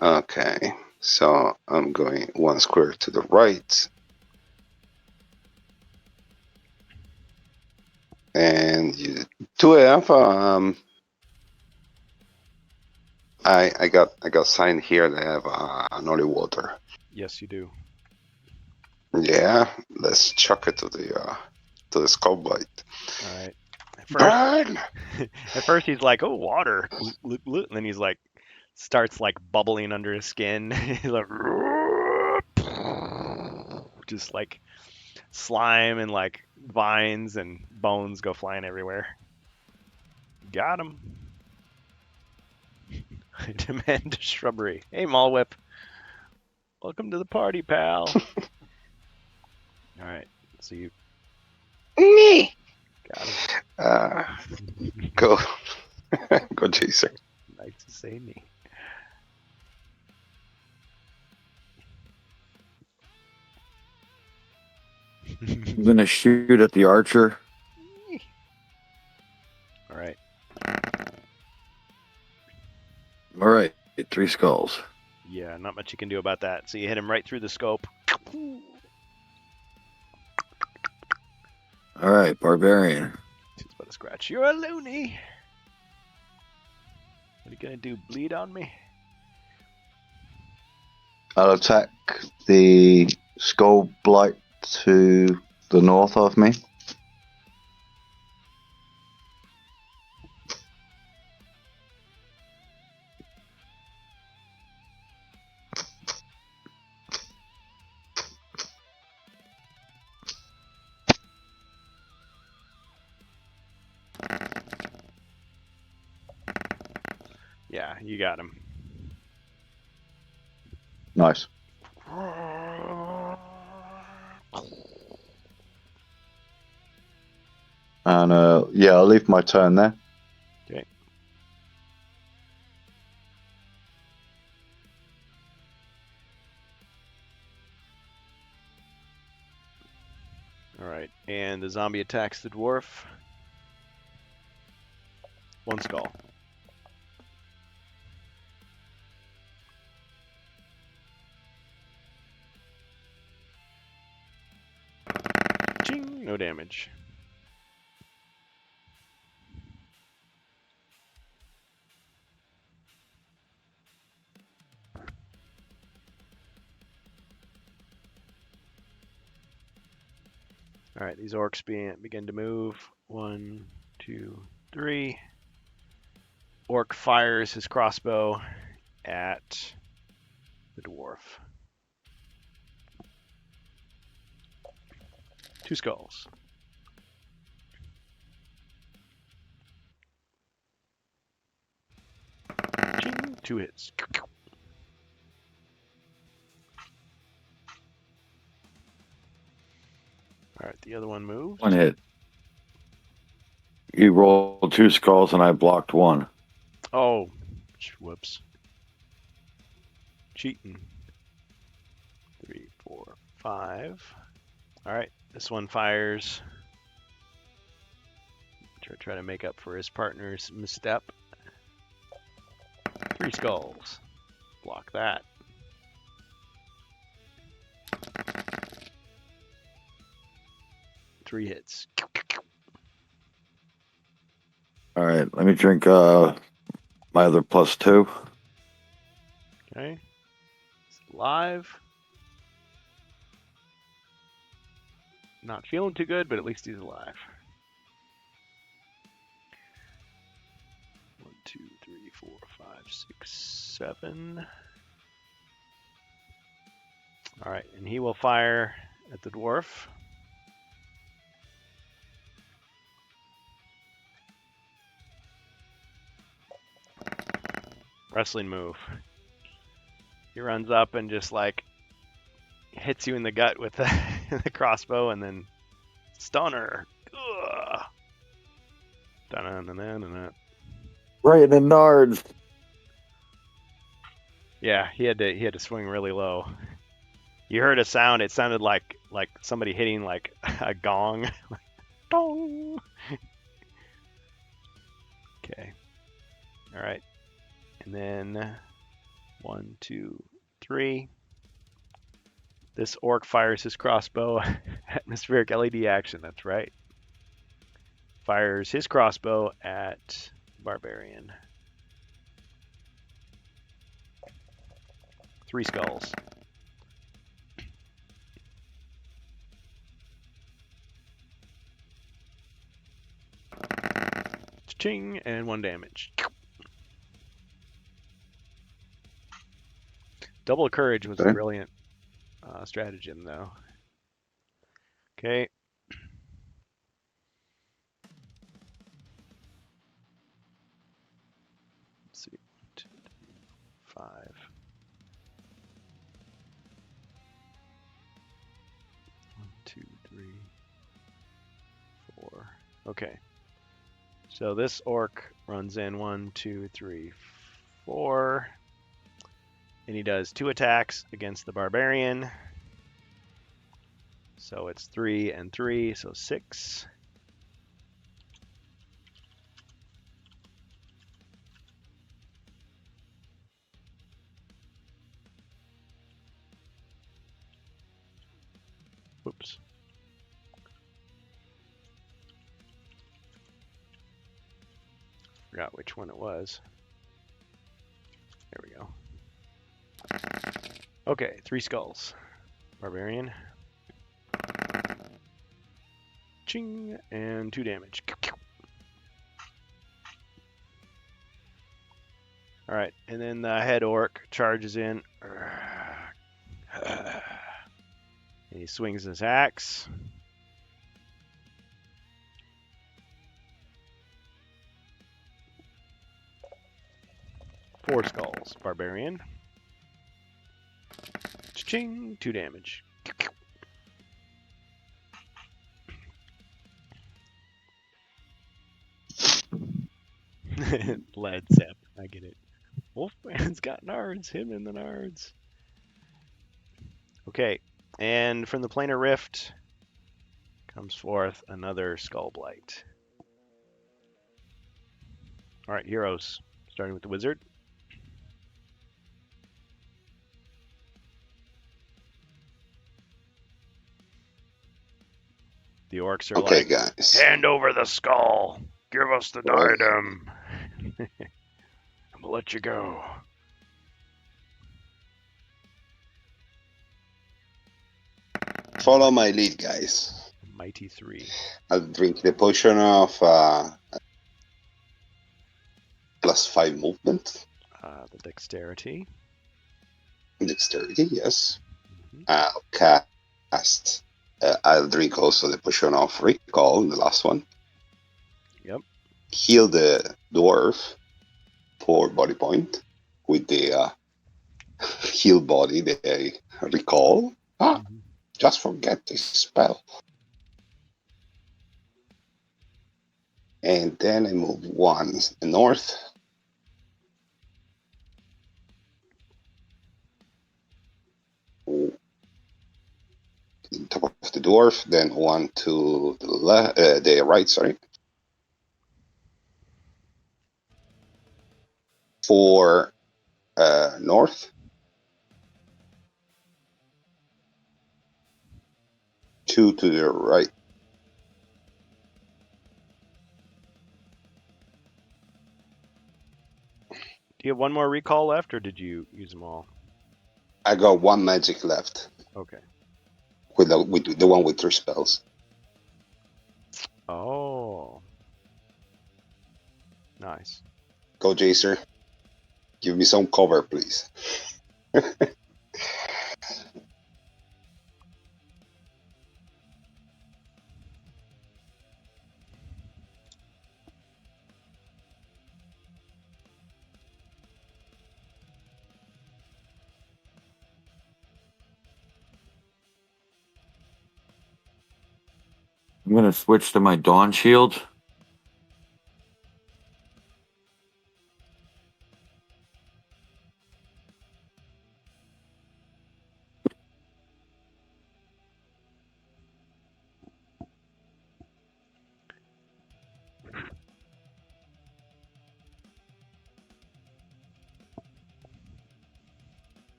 Okay, so I'm going 1 square to the right. And 2F, I got sign here that I have an holy water. Yes, you do. Yeah, let's chuck it to the skull blight. All right. Burn! At first he's like, "Oh, water," and then he's like, starts like bubbling under his skin. He's like, just like slime and like vines and bones go flying everywhere. Got him. I demand a shrubbery. Hey, Malwhip. Welcome to the party, pal. All right. So you Me. got him. Go, go, Jason. Nice to say me. I'm gonna shoot at the archer. All right. All right, 3 skulls. Yeah, not much you can do about that. So you hit him right through the scope. All right, barbarian. Just about a scratch. You're a loony. What are you gonna do? Bleed on me? I'll attack the skull blight to the north of me. Yeah, you got him. Nice. And yeah, I'll leave my turn there. Okay. All right, and the zombie attacks the dwarf. 1 skull. Ching, no damage. All right, these orcs begin to move. 1, 2, 3. Orc fires his crossbow at the dwarf. 2 skulls. Ching, 2 hits. All right, the other one moves. 1 hit. You rolled 2 skulls and I blocked 1. Oh, whoops. Cheating. 3, 4, 5. All right, this one fires. Try to make up for his partner's misstep. 3 skulls. Block that. Three hits. All right, let me drink my other +2. Okay. He's alive. Not feeling too good, but at least he's alive. 1, 2, 3, 4, 5, 6, 7. All right, and he will fire at the dwarf. Wrestling move. He runs up and just like hits you in the gut with the crossbow and then stunner. Ugh. Dun-dun-dun-dun-dun. Right in the nards. Yeah, he had to swing really low. You heard a sound. It sounded like somebody hitting like a gong. Dong. Okay. All right. And then 1, 2, 3. This orc fires his crossbow. Atmospheric LED action. That's right. Fires his crossbow at barbarian. 3 skulls. Ching, and 1 damage. Double courage was a Okay. brilliant stratagem, though. Okay. Let's see. 2, 5. 1, 2, 3, 4. Okay. So this orc runs in 1, 2, 3, 4. And he does 2 attacks against the barbarian. So it's 3 and 3, so 6. Whoops. Forgot which one it was. There we go. Okay, 3 skulls. Barbarian. Ching, and 2 damage. Alright, and then the head orc charges in. And he swings his axe. Four skulls. Barbarian. Ching, 2 damage. Led Zepp, I get it. Wolfman's got nards, him and the nards. Okay, and from the planar rift comes forth another Skull Blight. All right, heroes, starting with the wizard. The orcs are Okay, like, guys. hand over the skull. Give us the Right. diadem. I'm gonna let you go. Follow my lead, guys. Mighty 3. I'll drink the potion of +5 movement. The dexterity. Dexterity, yes. Mhm. I'll cast. I'll drink also the potion of recall, the last one. Yep. Heal the dwarf for body point with the heal body, the recall. Mhm. Just forget this spell. And then I move 1 north. On top of the dwarf, then 1 to the left, the right, sorry. For north. 2 to the right. Do you have one more recall left, or did you use them all? I got 1 magic left Okay. with the one with 3 spells. Oh. Nice. Go, Jacer. Give me some cover, please. I'm gonna switch to my Dawn Shield.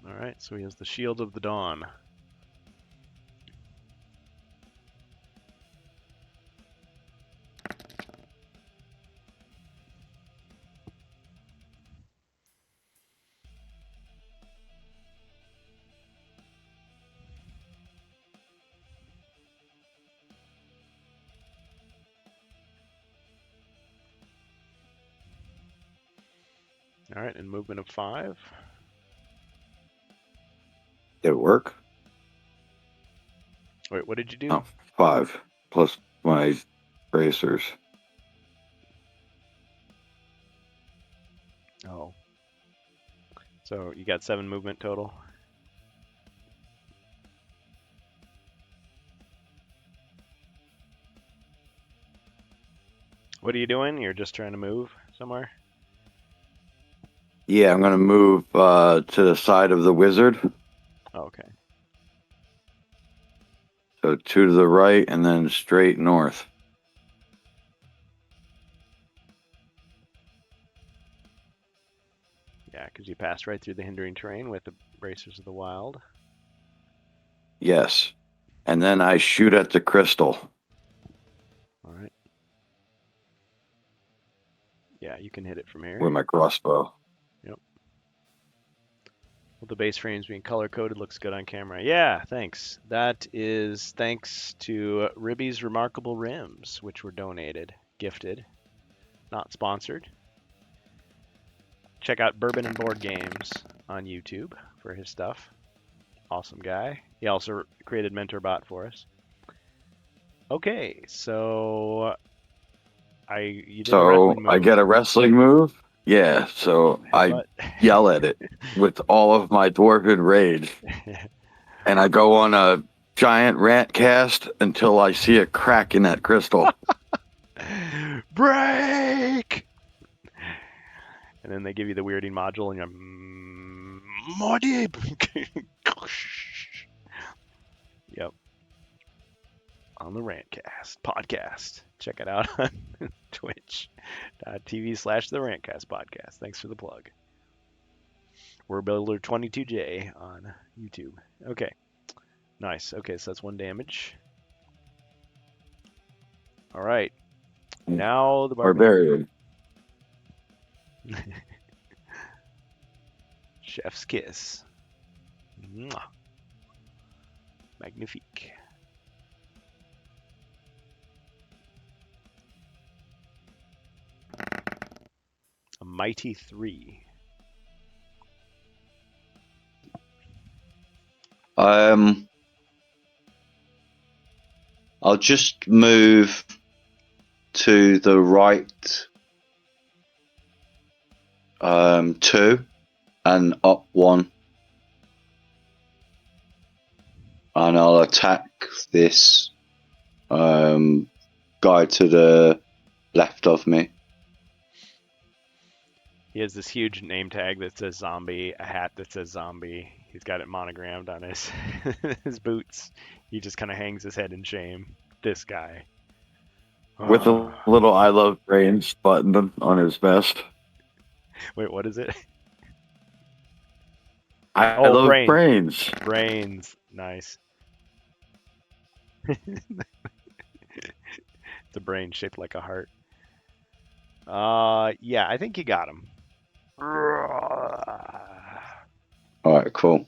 All right, so he has the Shield of the Dawn. All right, and movement of 5. Did it work? Wait, what did you do? No, 5 plus my bracers. Oh. So you got 7 movement total. What are you doing? You're just trying to move somewhere? Yeah, I'm gonna move to the side of the wizard. Oh, okay. So 2 to the right and then straight north. Yeah, because you passed right through the hindering terrain with the Bracers of the Wild. Yes. And then I shoot at the crystal. All right. Yeah, you can hit it from here. With my crossbow. Yep. Well, the base frames being color coded looks good on camera. Yeah, thanks. That is thanks to Ribby's Remarkable Rims, which were donated, gifted, not sponsored. Check out Bourbon and Board Games on YouTube for his stuff. Awesome guy. He also created MentorBot for us. Okay, so you did a wrestling move. I get a wrestling move. Yeah, so I yell at it with all of my dwarven rage. And I go on a giant rant cast until I see a crack in that crystal. Break! And then they give you the weirding module and you're more deep. Yep. On the Rantcast podcast. Check it out on twitch.tv/the Rantcast podcast. Thanks for the plug. We're Builder 22J on YouTube. Okay. Nice. Okay, so that's 1 damage. All right. Now the Barbarian. Chef's kiss. Mwah. Magnifique. A mighty 3. I'll just move to the right 2 and up 1. And I'll attack this guy to the left of me. He has this huge name tag that says zombie, a hat that says zombie. He's got it monogrammed on his his boots. He just kind of hangs his head in shame. This guy. With a little I love brains button on his vest. Wait, what is it? I love brains. Brains. Nice. It's a brain shaped like a heart. Yeah, I think you got him. Alright, cool.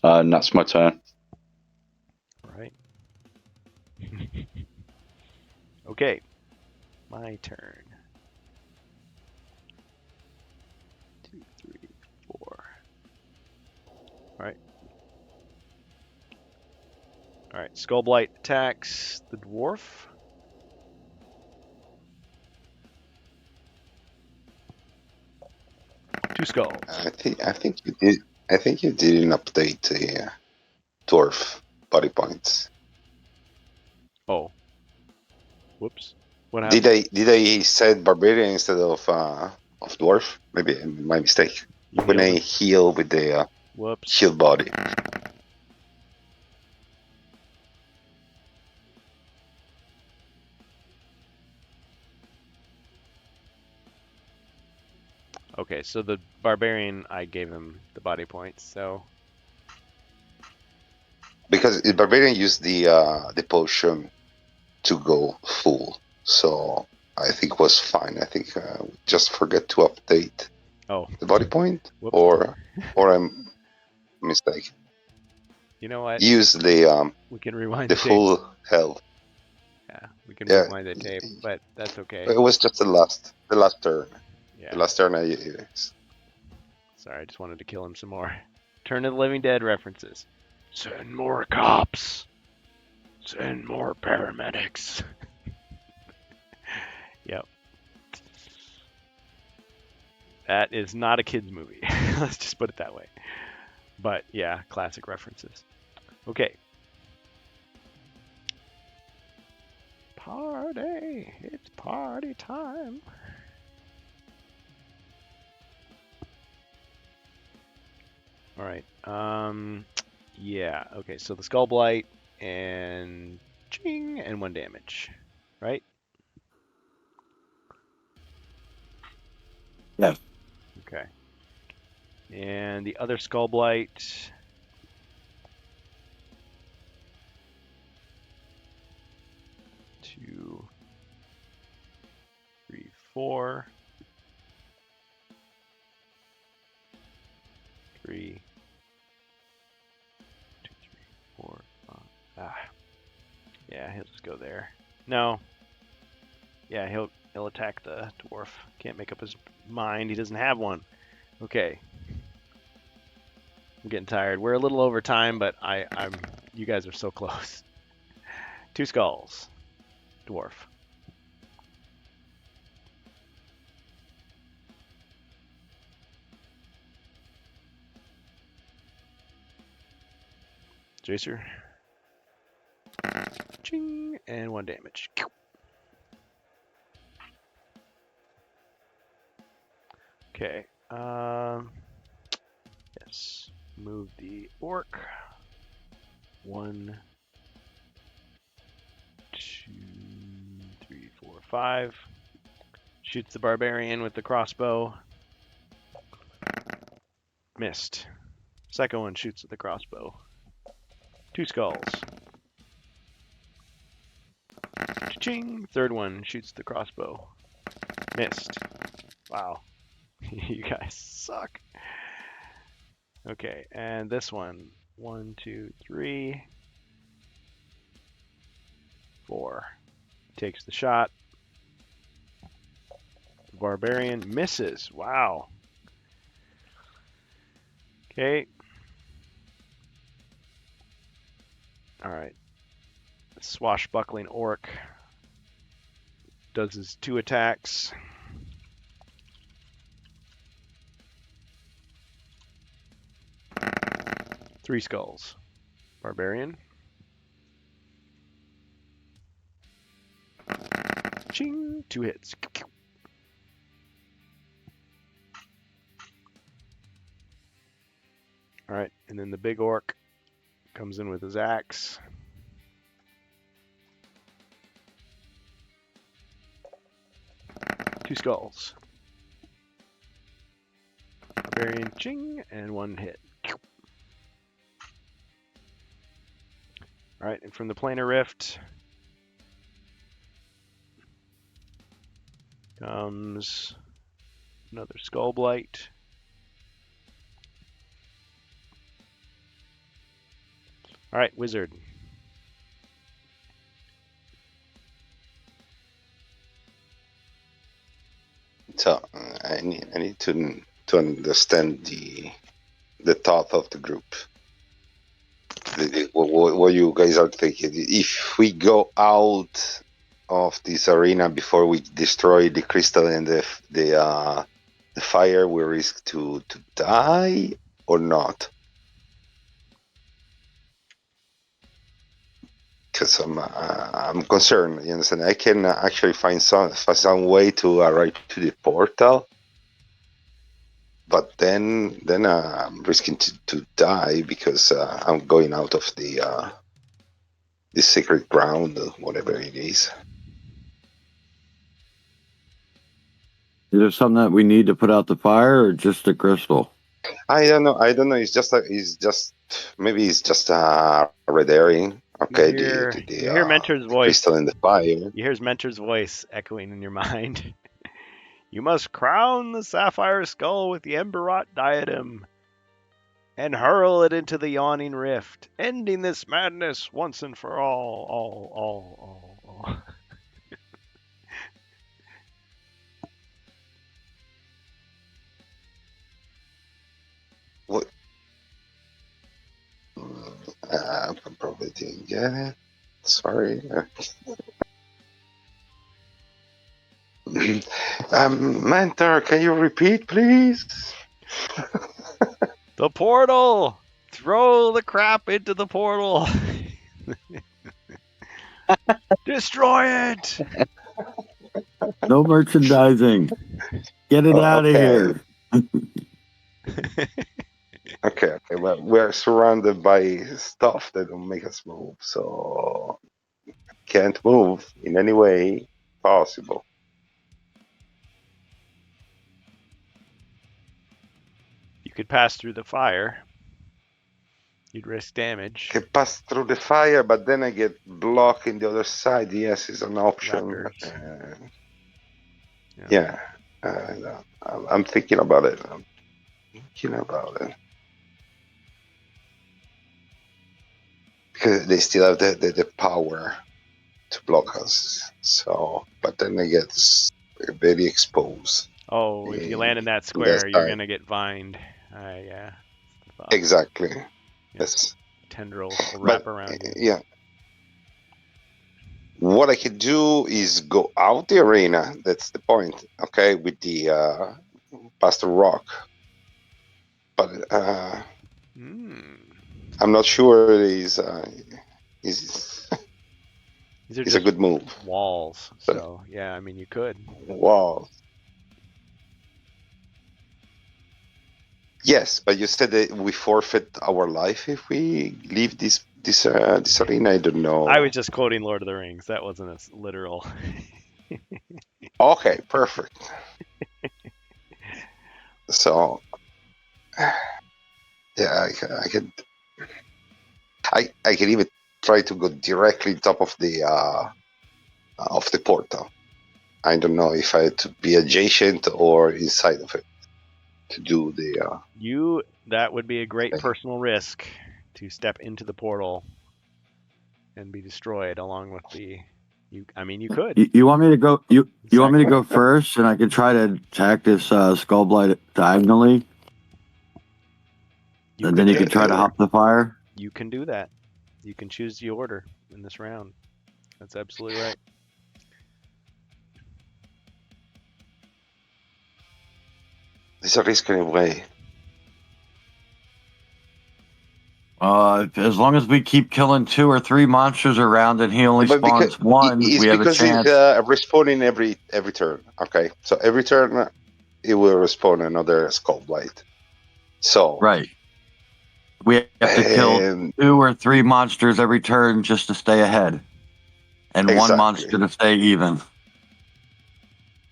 And that's my turn. Right. Okay. My turn. 2, 3, 4. Alright. Alright, Skullblight attacks the dwarf. Two skulls. I think you did. I think you didn't update the dwarf body points. Oh. Whoops. What happened? Did I said barbarian instead of dwarf? Maybe my mistake. When I heal with the Whoops. heal body. Okay, so the barbarian, I gave him the body points, so Because the barbarian used the potion to go full, so I think was fine. I think just forget to update the body point, Whoops. or I'm mistaken. You know what? Use the we can rewind the full health. Yeah, we can rewind the tape, but that's okay. It was just the last turn. The Yeah. last turn Sorry, I just wanted to kill him some more. Turn of the Living Dead references. Send more cops. Send more paramedics. Yep. That is not a kid's movie. Let's just put it that way. But yeah, classic references. Okay. Party. It's party time. All right. Yeah. Okay. So the Skull Blight and ching and 1 damage, right? Yes. Okay. And the other Skull Blight. 2, 3, 4. 3, 2, 3, 4, 5. Ah. Yeah, he'll just go there. No. Yeah, he'll attack the dwarf. Can't make up his mind. He doesn't have one. Okay. I'm getting tired. We're a little over time, but I'm you guys are so close. 2 skulls. Dwarf. Jacer. Ching, and 1 damage. Okay. Yes. Move the orc. 1, 2, 3, 4, 5. Shoots the barbarian with the crossbow. Missed. Second one shoots with the crossbow. 2 skulls. Ching. Third one shoots the crossbow. Missed. Wow. You guys suck. Okay, and this one. 1, 2, 3, 4. Takes the shot. Barbarian misses. Wow. Okay. Alright. Swashbuckling orc does his 2 attacks. Three skulls. Barbarian. Ching. 2 hits. Alright, and then the big orc comes in with his axe. Two skulls. Barbarian, ching, and 1 hit. Alright, and from the planar rift comes another Skull Blight. Alright, wizard. So I need to understand the thought of the group. What you guys are thinking? If we go out of this arena before we destroy the crystal and the fire, we risk to die or not? Because I'm concerned. You understand? I can actually find some way to arrive to the portal, but then I'm risking to die because I'm going out of the sacred ground, whatever it is. Is there something that we need to put out the fire, or just the crystal? I don't know. It's just maybe it's just a red herring. Okay, You hear Mentor's voice. Crystal in the fire. You hear his Mentor's voice echoing in your mind. You must crown the sapphire skull with the Emberrot diadem and hurl it into the yawning rift, ending this madness once and for all. didn't get it. Sorry. Mentor, can you repeat, please? The portal! Throw the crap into the portal! Destroy it! No merchandising. Get it out of Okay. here. Okay, well, we're surrounded by stuff that don't make us move, so can't move in any way possible. You could pass through the fire. You'd risk damage. Can pass through the fire, but then I get blocked in the other side. Yes, is an option. Raptors. Yeah, I'm thinking about it. I'm thinking about it. Because they still have the power to block us. So, but then they get very exposed. Oh, if you land in that That square, you're side. gonna get vined. Yeah. Exactly. Yeah. Yes. Tendrils will wrap around you. Yeah. What I could do is go out the arena. That's the point. Okay, with the past the rock. But I'm not sure is These are a just good move. walls. So yeah, I mean you could. Wow. Yes, but you said that we forfeit our life if we leave this arena. I don't know. I was just quoting Lord of the Rings. That wasn't as literal. Okay, perfect. So, yeah, I can even try to go directly top of the portal. I don't know if I had to be adjacent or inside of it to do the. That would be a great personal risk to step into the portal and be destroyed along with the. You could. You want me to go? You want me to go first, and I can try to attack this skull blight diagonally, and then you can try to hop the fire. You can do that. You can choose the order in this round. That's absolutely right. There's a risk anyway. As long as we keep killing 2 or 3 monsters around and he only spawns one, we have a chance. It's respawning every turn. Okay, so every turn it will respawn another skull blight. So right, we have to kill 2 or 3 monsters every turn just to stay ahead, and exactly. 1 monster to stay even.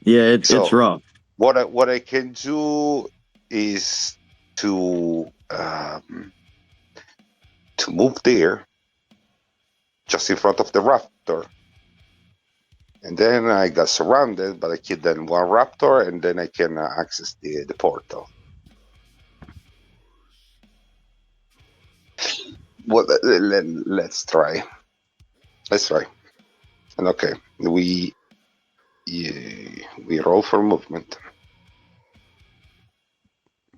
Yeah, it's rough. What I can do is to move there, just in front of the raptor, and then I got surrounded, but I killed then 1 raptor, and then I can access the portal. Well, let's try. And okay, we roll for movement.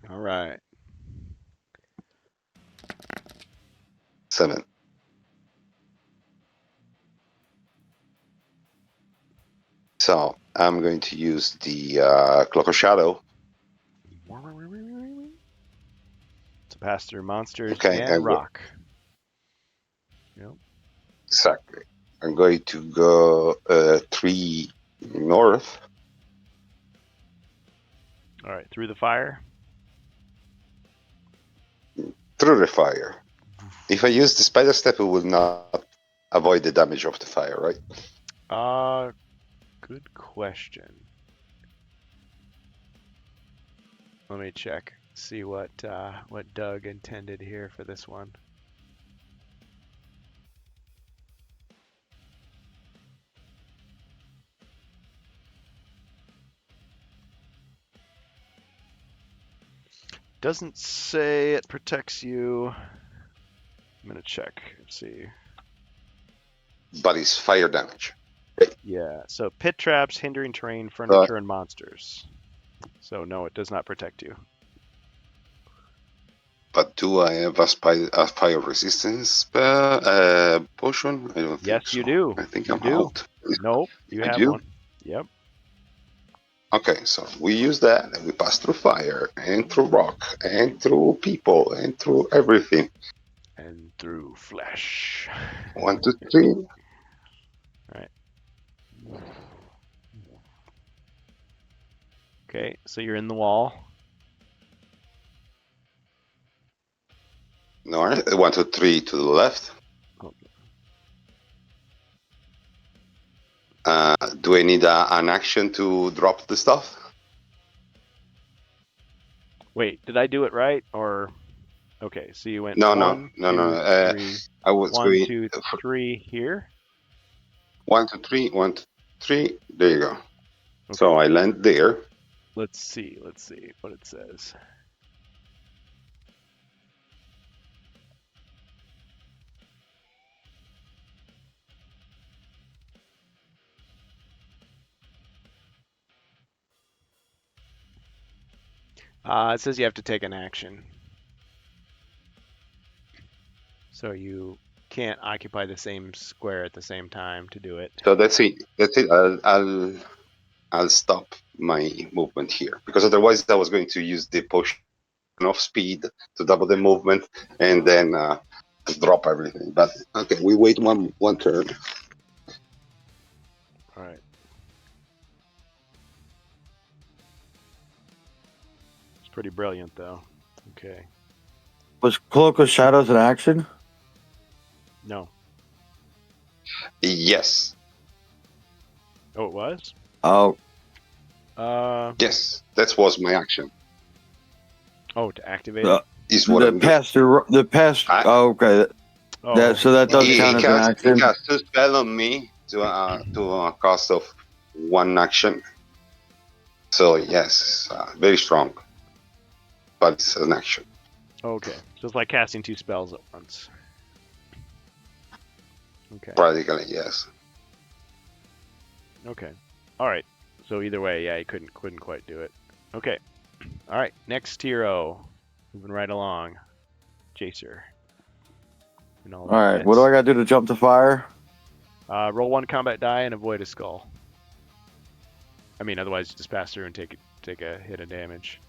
All right. 7. So I'm going to use the Cloak of Shadow to pass through monsters and rock. Yep. Exactly. I'm going to go 3 north. All right, through the fire. Through the fire. If I use the spider step, it will not avoid the damage of the fire, right? Good question. Let me check. See what Doug intended here for this one. Doesn't say it protects you. I'm gonna check and see. But it's fire damage. Yeah, so pit traps, hindering terrain, furniture, and monsters. So no, it does not protect you. But do I have a fire resistance potion? I don't think Yes, so. you do. I think You I'm do. out. Nope, you I have do? one. Yep. Okay, so we use that and we pass through fire and through rock and through people and through everything. And through flesh. 1, 2, 3. Okay, so you're in the wall. No, 1, 2, 3 to the left. Do I need an action to drop the stuff? Wait, did I do it right? Or okay, so you went No, one, no. two, three, I was one, going two, three here. 1, 2, 3, 1, 2, 3. There you go. Okay. So I land there. Let's see what it says. It says you have to take an action. So you can't occupy the same square at the same time to do it. So that's it. That's it. I'll stop my movement here because otherwise I was going to use the potion of speed to double the movement and then drop everything. But okay, we wait one turn. All right. It's pretty brilliant, though. Okay. Was Cloak of Shadows an action? No. Yes. Oh, it was? Oh, Yes, that was my action. Oh, to activate Uh, it? Is what the I'm doing. past. I- Oh, okay. Oh, So that does He count as an cast action. a spell on me to a cost of 1 action. So yes, very strong, but it's an action. okay. So it's like casting 2 spells at once. Okay. Practically, yes. Okay. All right. So either way, yeah, he couldn't quite do it. Okay. All right. Next hero, moving right along, Jacer. And all All right. What do I got to do to jump to fire? Roll 1 combat die and avoid a skull. I mean, otherwise you just pass through and take a hit of damage.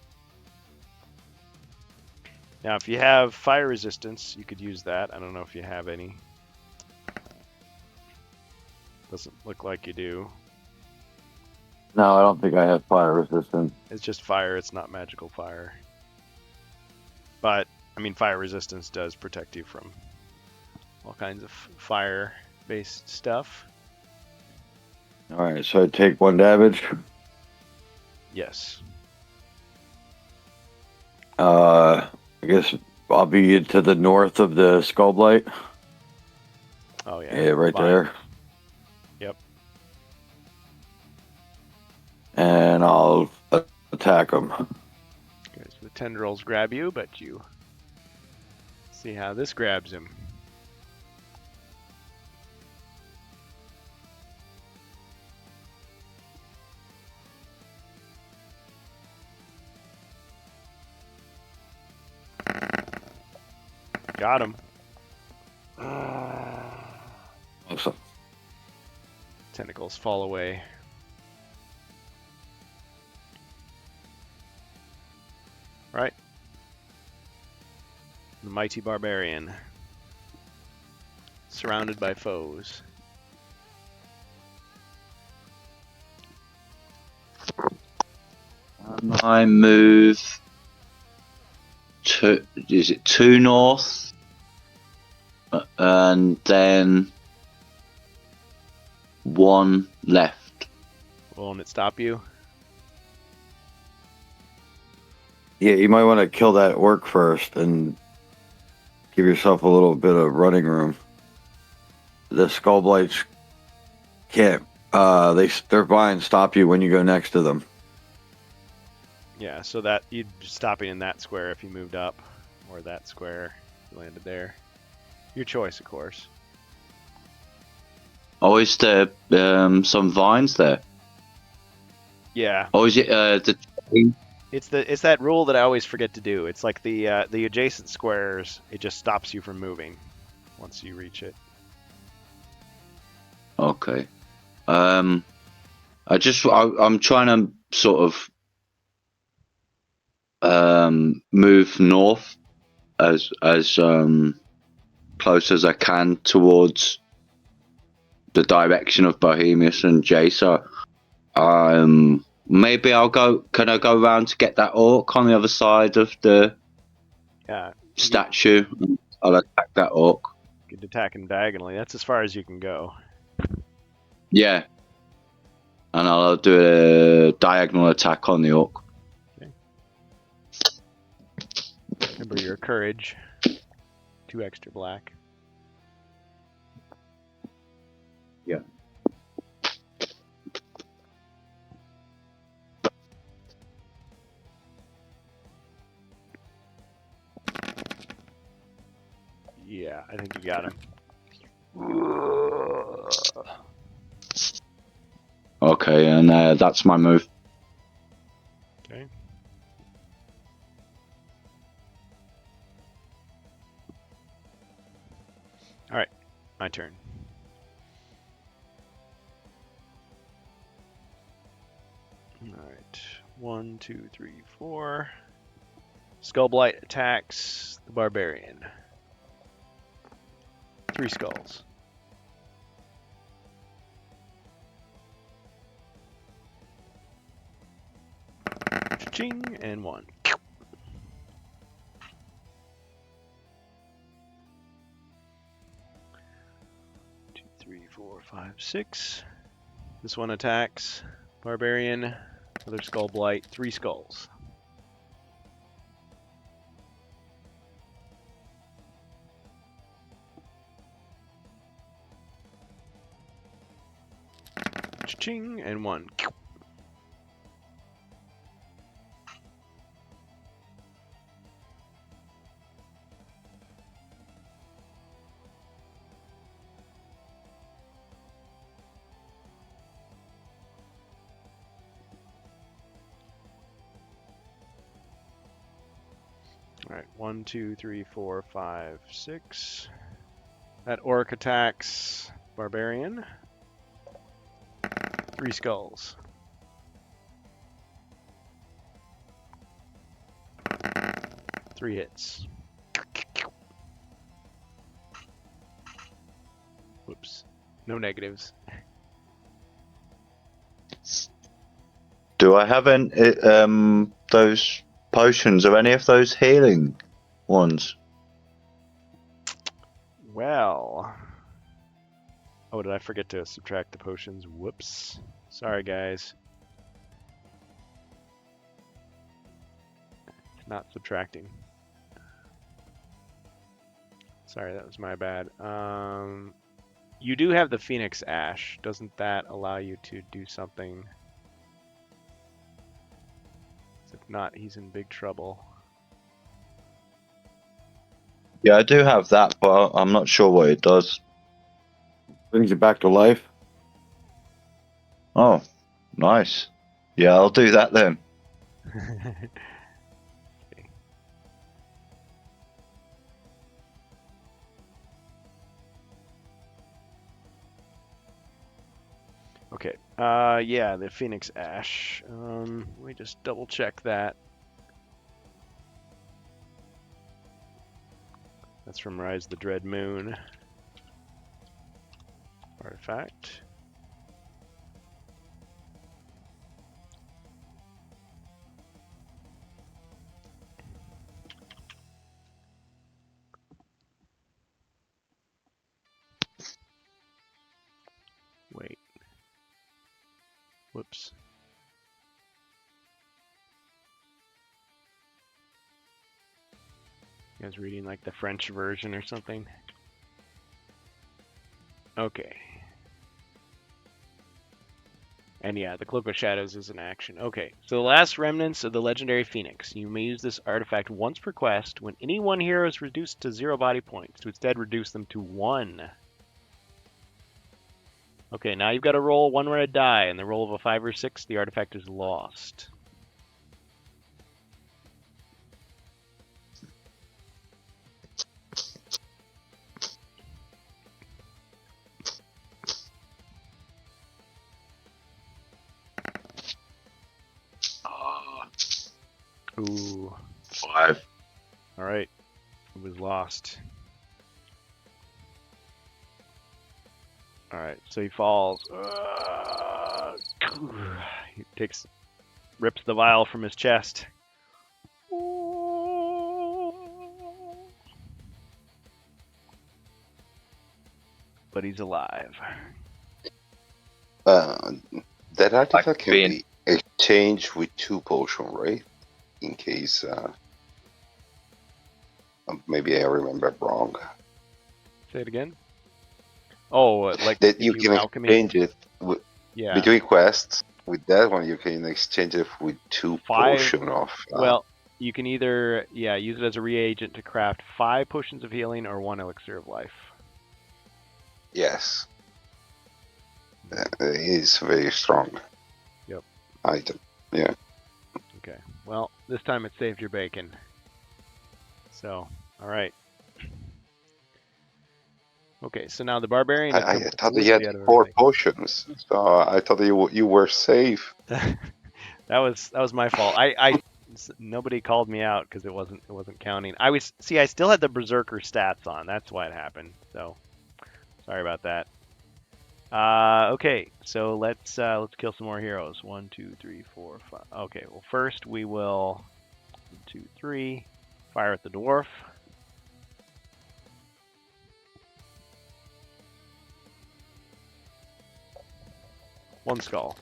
Now, if you have fire resistance, you could use that. I don't know if you have any. Doesn't look like you do. No, I don't think I have fire resistance. It's just fire. It's not magical fire. But I mean, fire resistance does protect you from all kinds of fire-based stuff. All right. So I take 1 damage. Yes. I guess I'll be to the north of the Skull Blight. Oh yeah. Yeah, right Fine. there. Yep. And I'll attack him. Okay, so the tendrils grab you, but you see how this grabs him. Got him. Awesome. Tentacles fall away. Right. The mighty barbarian. Surrounded by foes. I move to, is it 2 north? And then 1 left. Won't it stop you? Yeah, you might want to kill that orc first and give yourself a little bit of running room. The Skull Blights can't. Their vines stop you when you go next to them. Yeah, so that you'd be stopping in that square if you moved up, or that square if you landed there. Your choice, of course. Oh, is there some vines there? Yeah, Or is it the tree? It's that rule that I always forget to do. It's like the adjacent squares. It just stops you from moving once you reach it. Okay. I'm trying to sort of move north as close as I can towards the direction of Bohemius and Jay. So maybe I'll go. Can I go around to get that orc on the other side of the statue? I'll attack that orc. You can attack him diagonally. That's as far as you can go. Yeah. And I'll do a diagonal attack on the orc. Okay. Remember your courage. 2 extra black. Yeah. Yeah, I think you got him. Okay, and that's my move. Okay. All right, my turn. All right, 1, 2, 3, 4. Skullblight attacks the barbarian. 3 skulls. Cha-ching, and 1. 2, 3, 4, 5, 6. This one attacks barbarian. Another Skullblight. 3 skulls. Cha-ching, and 1. All right, 1, 2, 3, 4, 5, 6. That orc attacks barbarian. 3 skulls. 3 hits. Whoops. No negatives. Do I have any those potions or any of those healing ones? Well. Oh, did I forget to subtract the potions? Whoops. Sorry, guys. Not subtracting. Sorry, that was my bad. You do have the Phoenix Ash. Doesn't that allow you to do something? If not, he's in big trouble. Yeah, I do have that, but I'm not sure what it does. Brings you back to life. Oh, nice. Yeah, I'll do that then. Okay. Yeah, the Phoenix Ash. Let me just double check that. That's from Rise of the Dread Moon. Artifact. Wait. Whoops. You guys reading like the French version or something? Okay. And yeah, the Cloak of Shadows is an action. Okay, so the last remnants of the legendary Phoenix. You may use this artifact once per quest. When any one hero is reduced to 0 body points, to instead reduce them to 1. Okay, now you've got to roll 1 red die, and the roll of a 5 or 6, the artifact is lost. Ooh. 5. All right. It was lost. All right. So he falls. He rips the vial from his chest. But he's alive. That artifact can being- be exchanged with 2 potion, right? In case maybe I remember wrong. Say it again. Oh, like That if you can alchemy. exchange it Yeah. between quests. With that one, you can exchange it with 2 5. potion of. Well, you can either use it as a reagent to craft 5 potions of healing or 1 elixir of life. Yes. It is very strong. Yep. Item. Yeah. Okay. Well, this time it saved your bacon. So, all right. Okay, so now the barbarian. I thought you had 4 potions, so I thought you were safe. that was my fault. Nobody called me out because it wasn't counting. I still had the berserker stats on. That's why it happened. So, sorry about that. Okay, so let's kill some more heroes. 1, 2, 3, 4, 5. Okay, well first we will 1, 2, 3 fire at the dwarf. One skull.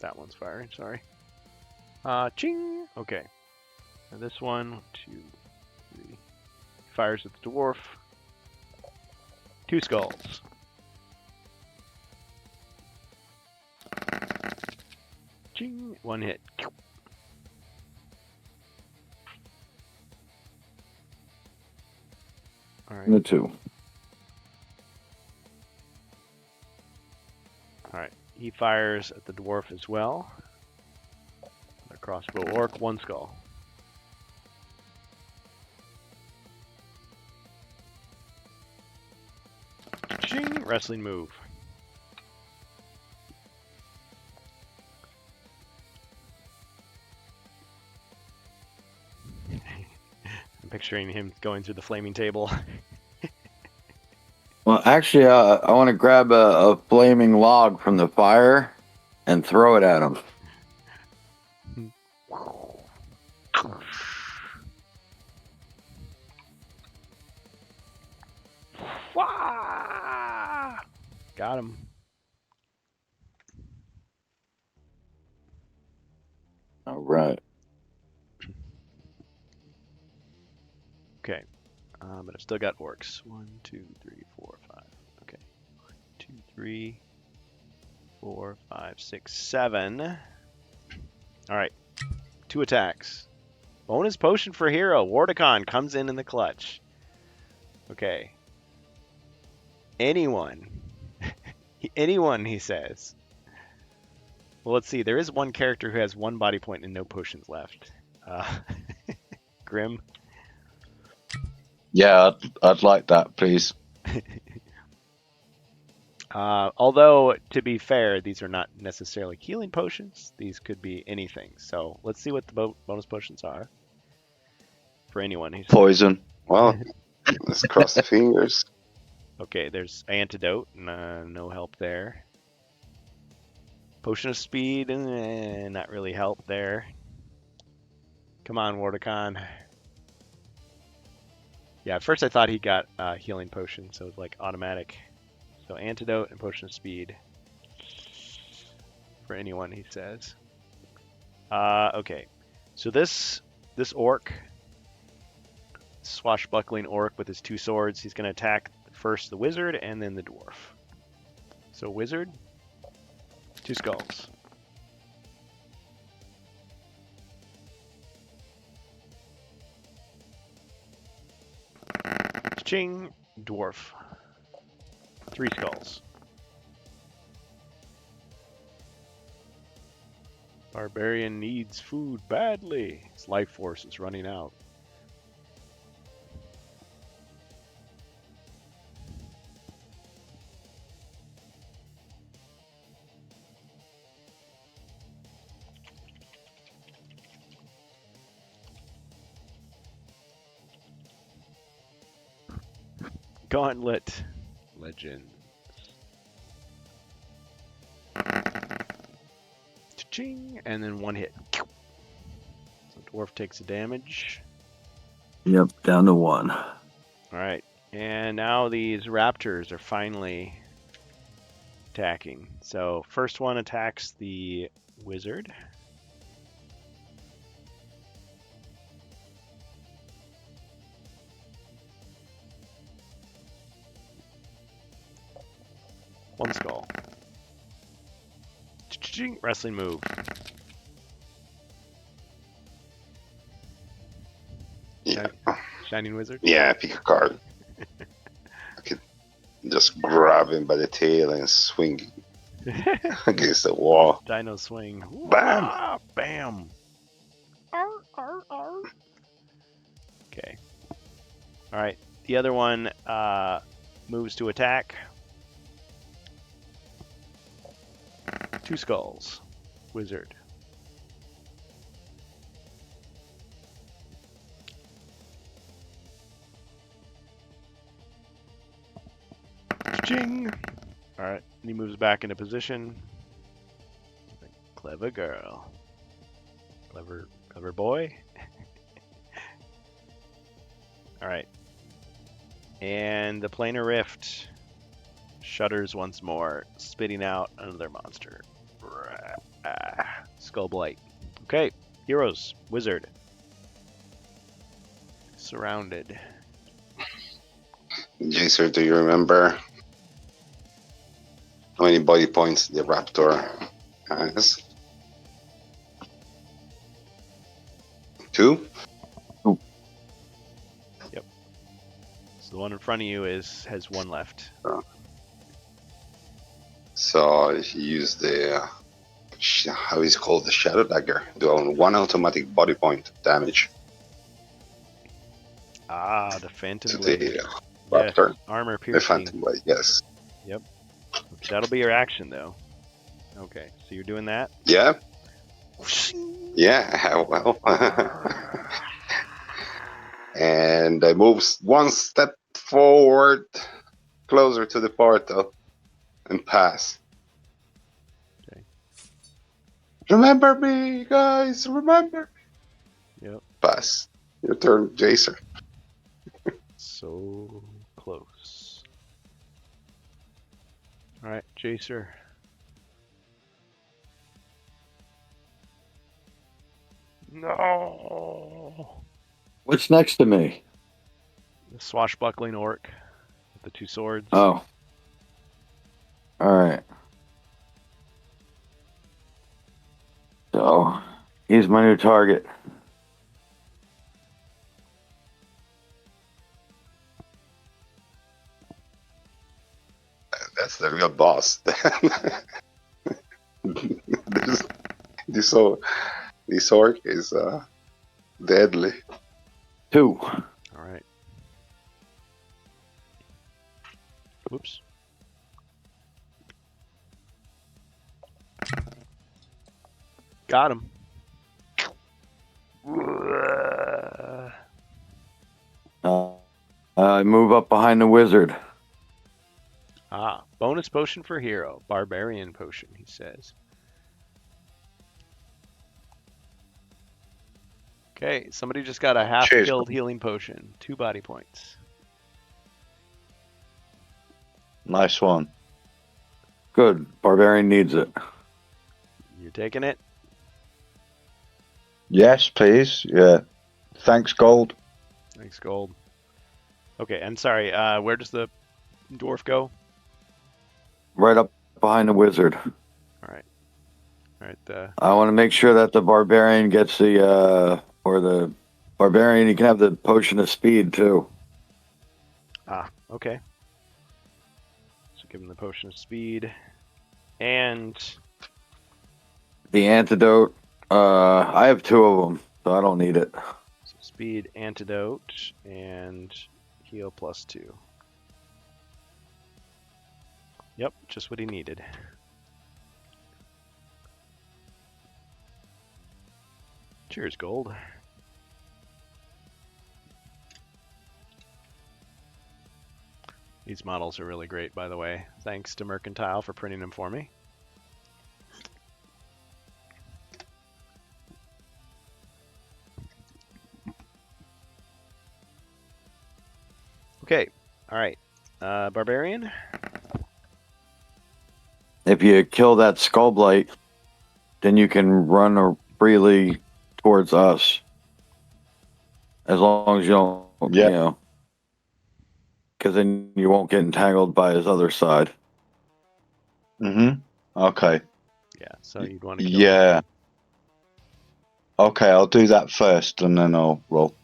That one's firing, sorry. Ching! Okay. Now this one, 1, 2, 3. Fires at the dwarf. 2 skulls. Ching! 1 hit. Alright. The 2. Alright. He fires at the dwarf as well. A crossbow orc, 1 skull. Ching! Wrestling move. I'm picturing him going through the flaming table. Well, actually, I want to grab a flaming log from the fire and throw it at him. Got him. All right. Okay. But I've still got orcs. 1, 2, 3, 4, 5. Okay. 1, 2, 3, 4, 5, 6, 7. All right. 2 attacks. Bonus potion for hero. Wardicon comes in the clutch. Okay. Anyone, he says. Well, let's see. There is one character who has 1 body point and no potions left. Grim. Yeah, I'd like that, please. Although, to be fair, these are not necessarily healing potions. These could be anything. So let's see what the bonus potions are for anyone. Poison. Well, let's cross the fingers. Okay, there's antidote. No help there. Potion of speed. Not really help there. Come on, Wardicon. Yeah, at first I thought he got healing potion, so it's like automatic. So antidote and potion of speed for anyone, he says. Okay, so this orc, swashbuckling orc with his 2 swords, he's going to attack first the wizard and then the dwarf. So wizard, 2 skulls. Ching, dwarf. 3 skulls. Barbarian needs food badly. His life force is running out. Gauntlet. Legend. Cha-ching, and then one hit. So dwarf takes a damage. Yep, down to 1. All right, and now these raptors are finally attacking. So first one attacks the wizard. One skull. Cha-ching, wrestling move. Yeah. Shining wizard. Yeah, pick a card. I could just grab him by the tail and swing against the wall. Dino swing. Bam! Wah, bam. Arr, arr, arr. Okay. All right. The other one moves to attack. 2 skulls. Wizard. Ching. All right. And he moves back into position. Clever girl. Clever boy. All right. And the planar rift shudders once more, spitting out another monster. Skull Blight. Okay, heroes, wizard. Surrounded. Jacer, do you remember how many body points the raptor has? 2? Yep. So the one in front of you has 1 left. So if you use the how is it called, the Shadow Dagger, do 1 automatic body point damage Ah, the Phantom to Blade. the Yes, raptor. armor The piercing. Phantom Blade, yes. Yep. That'll be your action though. Okay, so you're doing that. Yeah. Yeah. Well. And I move 1 step forward, closer to the portal, and pass. Okay. Remember me, guys. Remember. Yep. Pass. Your turn, Jacer. So close. All right, Jacer. No. What's next to me? The swashbuckling orc with the 2 swords. Oh. Alright. So, he's my new target. That's the real boss. This orc is deadly. 2. All right. Whoops. Got him. I move up behind the wizard. Ah, bonus potion for hero. Barbarian potion, he says. Okay, somebody just got a half-killed healing potion. 2 body points. Nice one. Good. Barbarian needs it. You're taking it? Yes, please. Yeah. Thanks, Gold. Thanks, Gold. Okay, I'm sorry. Where does the dwarf go? Right up behind the wizard. All right. I want to make sure that the barbarian gets the barbarian, he can have the potion of speed too. Okay. So give him the potion of speed. And The antidote, I have 2 of them, so I don't need it. so speed, antidote, and heal +2. Yep, just what he needed. Cheers, Gold. These models are really great, by the way. Thanks to Mercantile for printing them for me. Okay, all right. Barbarian. If you kill that Skull Blight, then you can run freely towards us. As long as you don't, Yeah. you know, because then you won't get entangled by his other side. Okay. Yeah, so you'd want to kill him. Yeah. Okay, I'll do that first, and then I'll roll.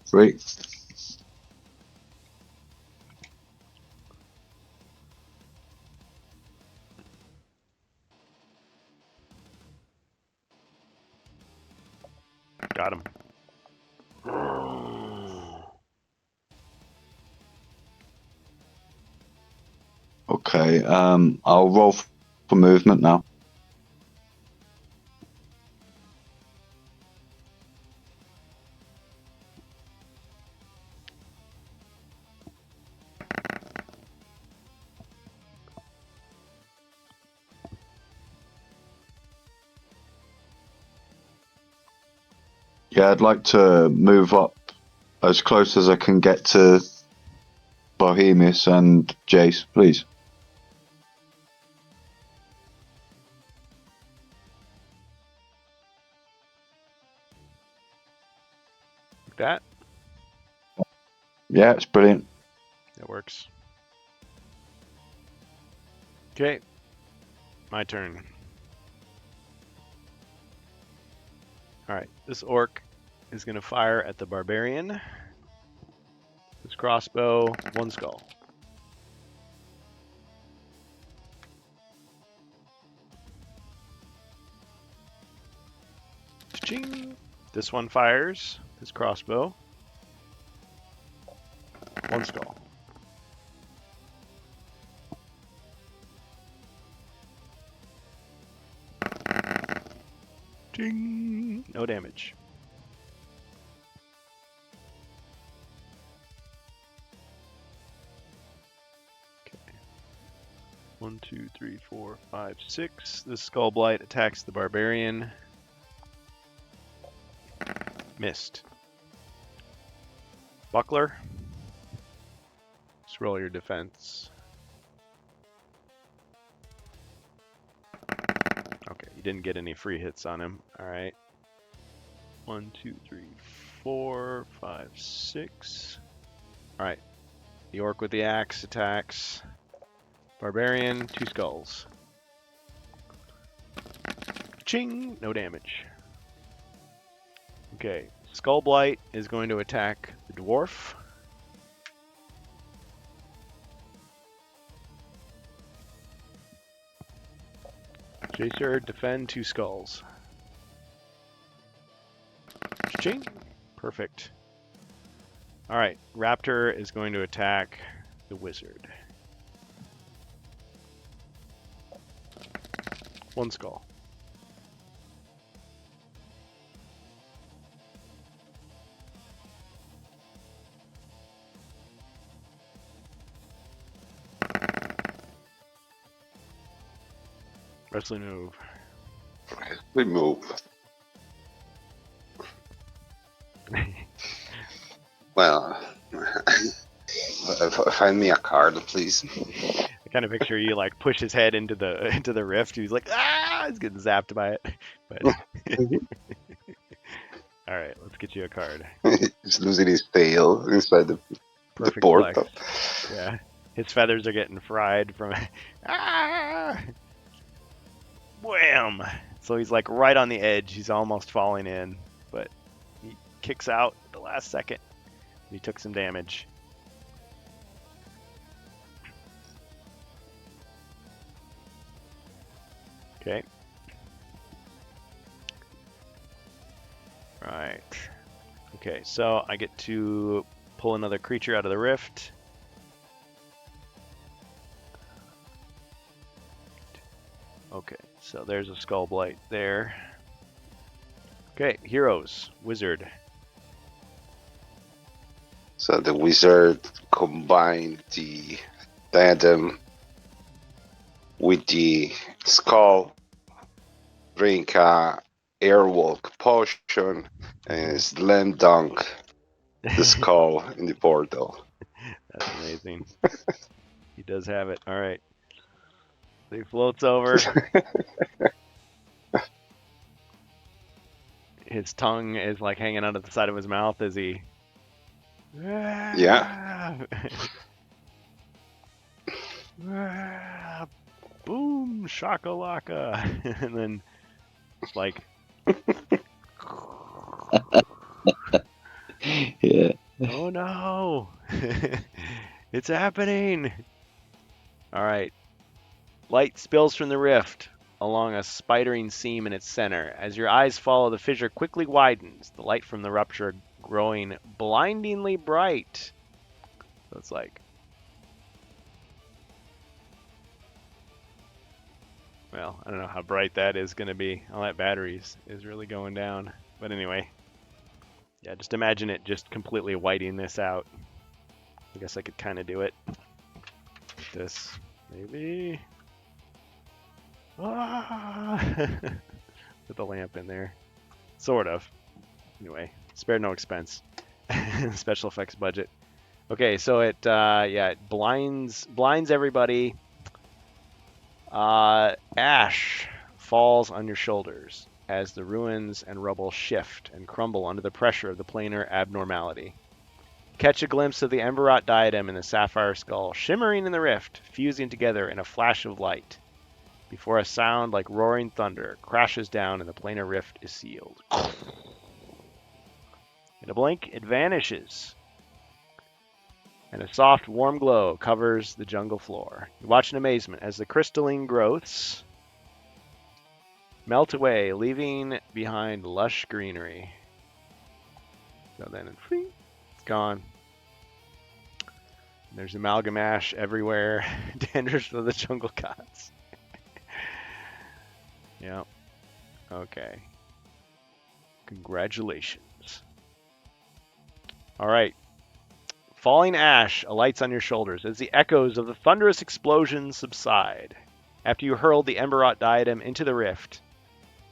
Three. Got him. Okay. I'll roll for movement now. Yeah, I'd like to move up as close as I can get to Bohemius and Jace, please. Like that. Yeah, it's brilliant. That works. Okay. My turn. Alright, this orc is going to fire at the barbarian. This crossbow, 1 skull. Ching! This one fires. This crossbow, 1 skull. Ching! No damage. Okay. 1, 2, 3, 4, 5, 6. This skull blight attacks the barbarian. Missed. Buckler. Just roll your defense. Okay, you didn't get any free hits on him. Alright. 1, 2, 3, 4, 5, 6. Alright. The orc with the axe attacks. Barbarian, 2 skulls. Ching! No damage. Okay. Skull Blight is going to attack the dwarf. Jacer, defend 2 skulls. Ching! Perfect. Alright, Raptor is going to attack the wizard. 1 skull. Wrestling move. We move. Well, find me a card, please. I kind of picture you like push his head into the rift. He's like, ah, he's getting zapped by it. But all right, let's get you a card. He's losing his tail inside the portal. Flex. Yeah, his feathers are getting fried from. Ah! Wham! So he's like right on the edge. He's almost falling in, but he kicks out at the last second. He took some damage. Okay. Right. Okay, so I get to pull another creature out of the rift. Okay, so there's a Skull Blight there. Okay, heroes, wizard. So the wizard combined the diadem with the skull, drink a airwalk potion, and slam dunk the skull in the portal. That's amazing. He does have it. All right. So he floats over. His tongue is like hanging out of the side of his mouth as he. Yeah. Boom, shakalaka, and then it's like. Yeah. Oh no! It's happening! Alright. Light spills from the rift along a spidering seam in its center. As your eyes follow, the fissure quickly widens, the light from the rupture growing blindingly bright. So it's like... Well, I don't know how bright that is going to be. All that batteries is really going down. But anyway... Yeah, just imagine it just completely whiting this out. I guess I could kind of do it. Like this, maybe. Ah! Put the lamp in there. Sort of. Anyway, spared no expense. Special effects budget. Okay, so it blinds everybody. Ash falls on your shoulders as the ruins and rubble shift and crumble under the pressure of the planar abnormality. Catch a glimpse of the Emberrot diadem and the sapphire skull shimmering in the rift, fusing together in a flash of light, before a sound like roaring thunder crashes down and the planar rift is sealed. In a blink, it vanishes, and a soft, warm glow covers the jungle floor. You watch in amazement as the crystalline growths melt away, leaving behind lush greenery. So then it's gone. And there's amalgam ash everywhere. Dandruff for the jungle gods. Yep. Okay. Congratulations. Alright. Falling ash alights on your shoulders as the echoes of the thunderous explosion subside. After you hurled the Emberrot diadem into the rift,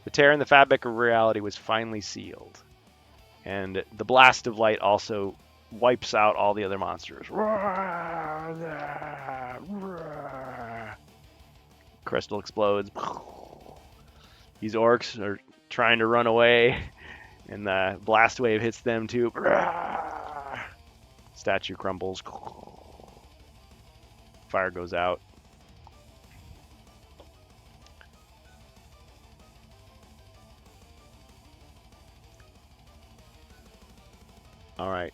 the tear in the fabric of reality was finally sealed. And the blast of light also wipes out all the other monsters. Crystal explodes. These orcs are trying to run away, and the blast wave hits them too. Statue crumbles. Fire goes out. Alright.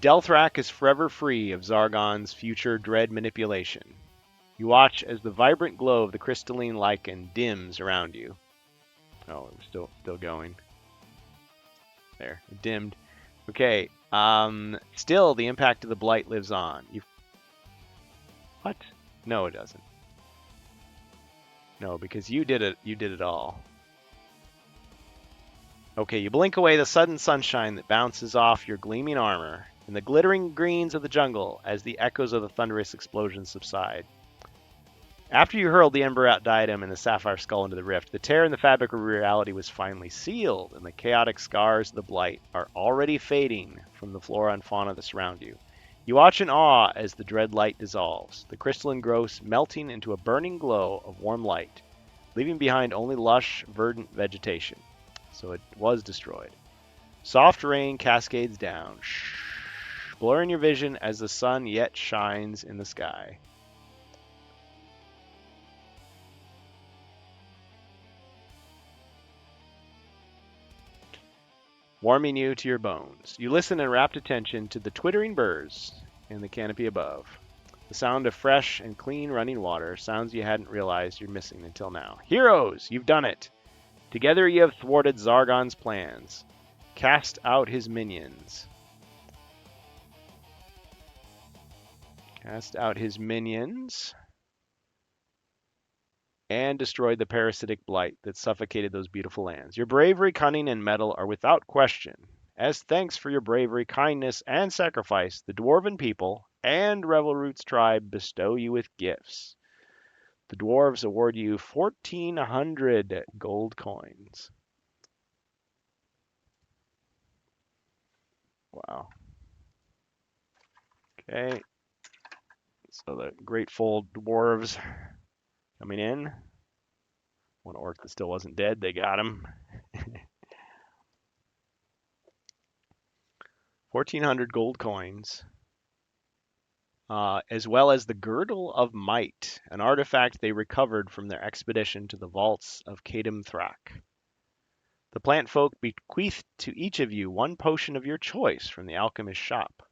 Delthrak is forever free of Zargon's future dread manipulation. You watch as the vibrant glow of the crystalline lichen dims around you. Oh, it's still going. There, it dimmed. Okay, still the impact of the blight lives on. What? No, it doesn't. No, because you did it all. Okay, you blink away the sudden sunshine that bounces off your gleaming armor and the glittering greens of the jungle as the echoes of the thunderous explosion subside. After you hurled the Emberrot diadem and the sapphire skull into the rift, the tear in the fabric of reality was finally sealed, and the chaotic scars of the blight are already fading from the flora and fauna that surround you. You watch in awe as the dread light dissolves, the crystalline growths melting into a burning glow of warm light, leaving behind only lush, verdant vegetation. So it was destroyed. Soft rain cascades down, blurring your vision as the sun yet shines in the sky. Warming you to your bones. You listen in rapt attention to the twittering birds in the canopy above. The sound of fresh and clean running water, sounds you hadn't realized you're missing until now. Heroes, you've done it! Together you have thwarted Zargon's plans. cast out his minions. Cast out his minions. And destroyed the parasitic blight that suffocated those beautiful lands. Your bravery, cunning, and mettle are without question. As thanks for your bravery, kindness, and sacrifice, the Dwarven people and Revelroot's tribe bestow you with gifts. The dwarves award you 1,400 gold coins. Wow. Okay. So the grateful dwarves coming in. One orc that still wasn't dead, they got him. 1,400 gold coins. As well as the Girdle of Might, an artifact they recovered from their expedition to the vaults of Cadem Thrak. The plant folk bequeathed to each of you one potion of your choice from the alchemist's shop.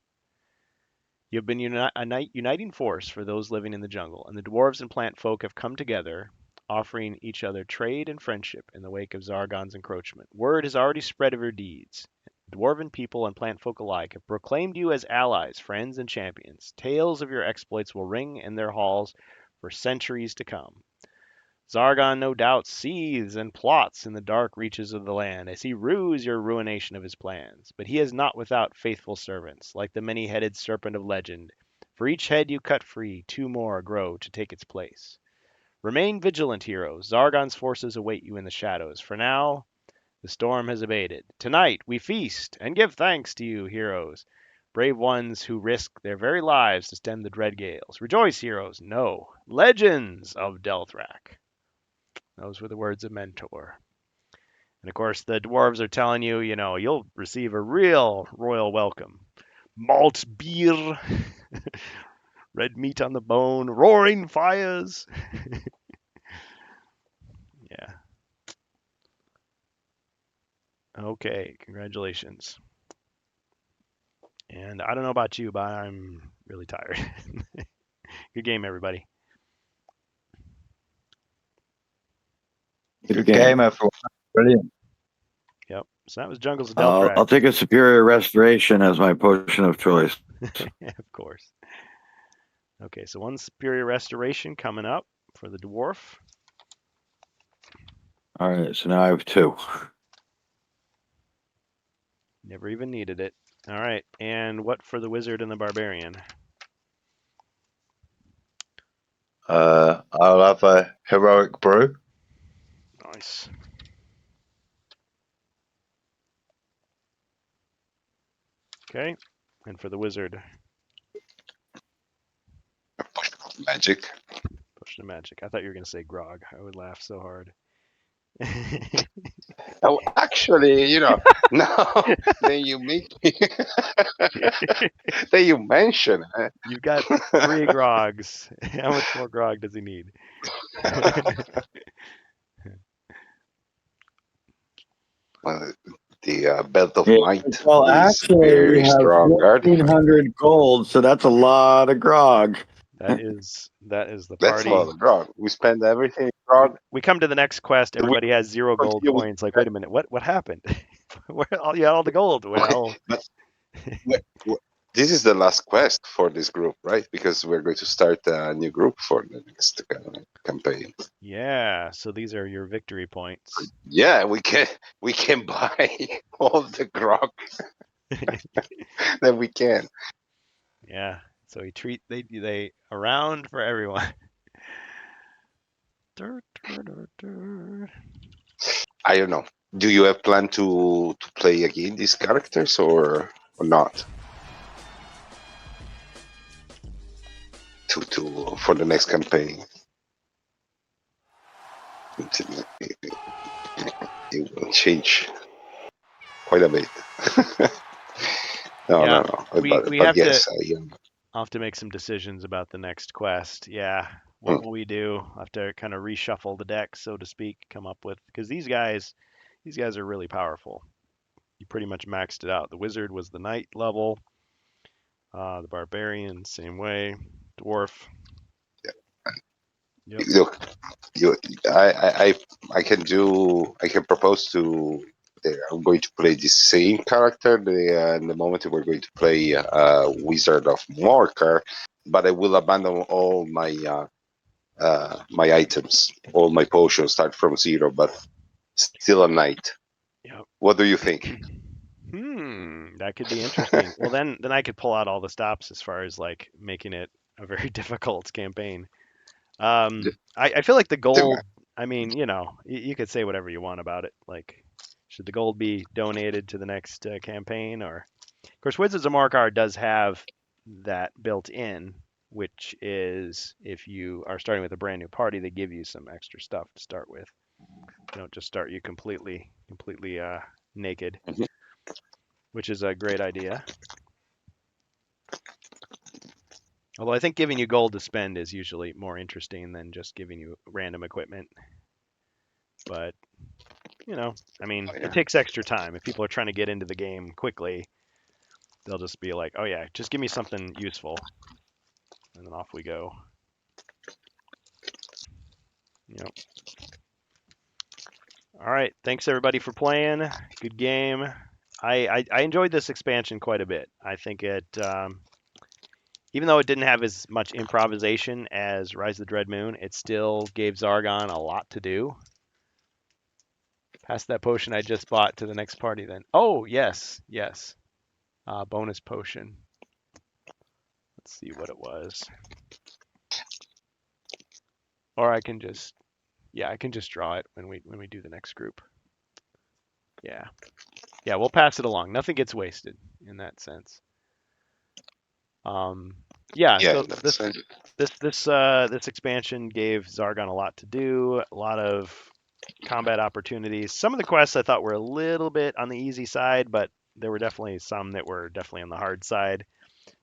You have been a uniting force for those living in the jungle, and the dwarves and plant folk have come together, offering each other trade and friendship in the wake of Zargon's encroachment. Word has already spread of your deeds. Dwarven people and plant folk alike have proclaimed you as allies, friends, and champions. Tales of your exploits will ring in their halls for centuries to come. Zargon no doubt seethes and plots in the dark reaches of the land as he rues your ruination of his plans. But he is not without faithful servants, like the many-headed serpent of legend. For each head you cut free, two more grow to take its place. Remain vigilant, heroes. Zargon's forces await you in the shadows. For now, the storm has abated. Tonight we feast and give thanks to you, heroes, brave ones who risk their very lives to stem the dread gales. Rejoice, heroes. Know, legends of Delthrak. Those were the words of Mentor. And of course, the dwarves are telling you, you'll receive a real royal welcome. Malt beer, red meat on the bone, roaring fires. Yeah. Okay, congratulations. And I don't know about you, but I'm really tired. Good game, everybody. Good game, everyone. Brilliant. Yep. So that was Jungles of Delthrak. I'll take a Superior Restoration as my potion of choice. Of course. Okay, so one Superior Restoration coming up for the dwarf. All right, so now I have 2. Never even needed it. All right, and what for the wizard and the barbarian? I'll have a heroic brew. Nice. Okay, and for the wizard? Magic. Potion of magic. I thought you were going to say grog. I would laugh so hard. Oh, actually, no. Then you make me. Then you mention. You've got 3 grogs. How much more grog does he need? Well, the belt of Yeah, might well, is actually, very we have strong. 1,400 gold, so that's a lot of grog. That is the That's party. a lot of grog. We spend everything in grog. We come to the next quest. Everybody has 0 gold continue with coins. Like, wait a minute, what happened? Where all you had all the gold? Well, But this is the last quest for this group, right? Because we're going to start a new group for the next campaign. yeah. So these are your victory points. Yeah, we can buy all the grog that we can. Yeah. So they around for everyone. I don't know. Do you have plan to play again these characters or not? To for the next campaign. It will change quite a bit. Yeah, no. we But have yes, I'll have to make some decisions about the next quest. Yeah. What will we do? I'll have to kind of reshuffle the deck, so to speak, come up with, because these guys are really powerful. You pretty much maxed it out. The wizard was the knight level. The barbarian, same way. Dwarf. Yep. Look, I can propose to I'm going to play the same character in the moment we're going to play Wizard of Morcar, but I will abandon all my my items, all my potions start from 0, but still a knight. Yep. What do you think? That could be interesting. Well, then I could pull out all the stops as far as like making it a very difficult campaign. I feel like the gold. I mean, you could say whatever you want about it. Like, should the gold be donated to the next campaign, or of course, Wizards of Morcar does have that built in, which is if you are starting with a brand new party, they give you some extra stuff to start with. They don't just start you completely naked, Mhm. which is a great idea. Although I think giving you gold to spend is usually more interesting than just giving you random equipment. But, I mean, Oh, yeah. it takes extra time. If people are trying to get into the game quickly, they'll just be like, oh, yeah, just give me something useful. And then off we go. Yep. All right. Thanks, everybody, for playing. Good game. I enjoyed this expansion quite a bit. I think it, even though it didn't have as much improvisation as Rise of the Dread Moon, it still gave Zargon a lot to do. Pass that potion I just bought to the next party then. Oh, yes. Bonus potion. Let's see what it was. Or I can just draw it when we do the next group. Yeah, we'll pass it along. Nothing gets wasted in that sense. Yeah, So that's it. this expansion gave Zargon a lot to do, a lot of combat opportunities. Some of the quests I thought were a little bit on the easy side, but there were definitely some that were definitely on the hard side.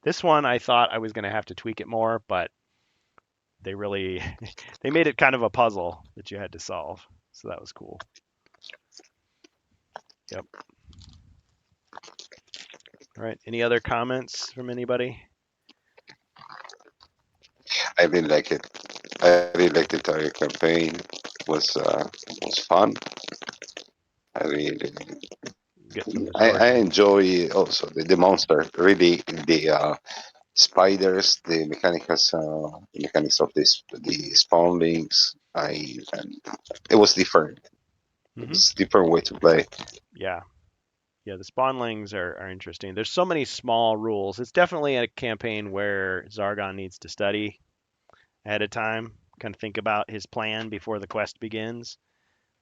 This one I thought I was going to have to tweak it more, but they really they made it kind of a puzzle that you had to solve. So that was cool. Yep. All right. Any other comments from anybody? I really like it. I really like the entire campaign. Was fun. I really, Get some I distortion. enjoy also the monster. Really, the spiders, the mechanics of this, the spawnlings. It was different. It Hmm. was a different way to play. Yeah. The spawnlings are interesting. There's so many small rules. It's definitely a campaign where Zargon needs to study ahead of time, kind of think about his plan before the quest begins,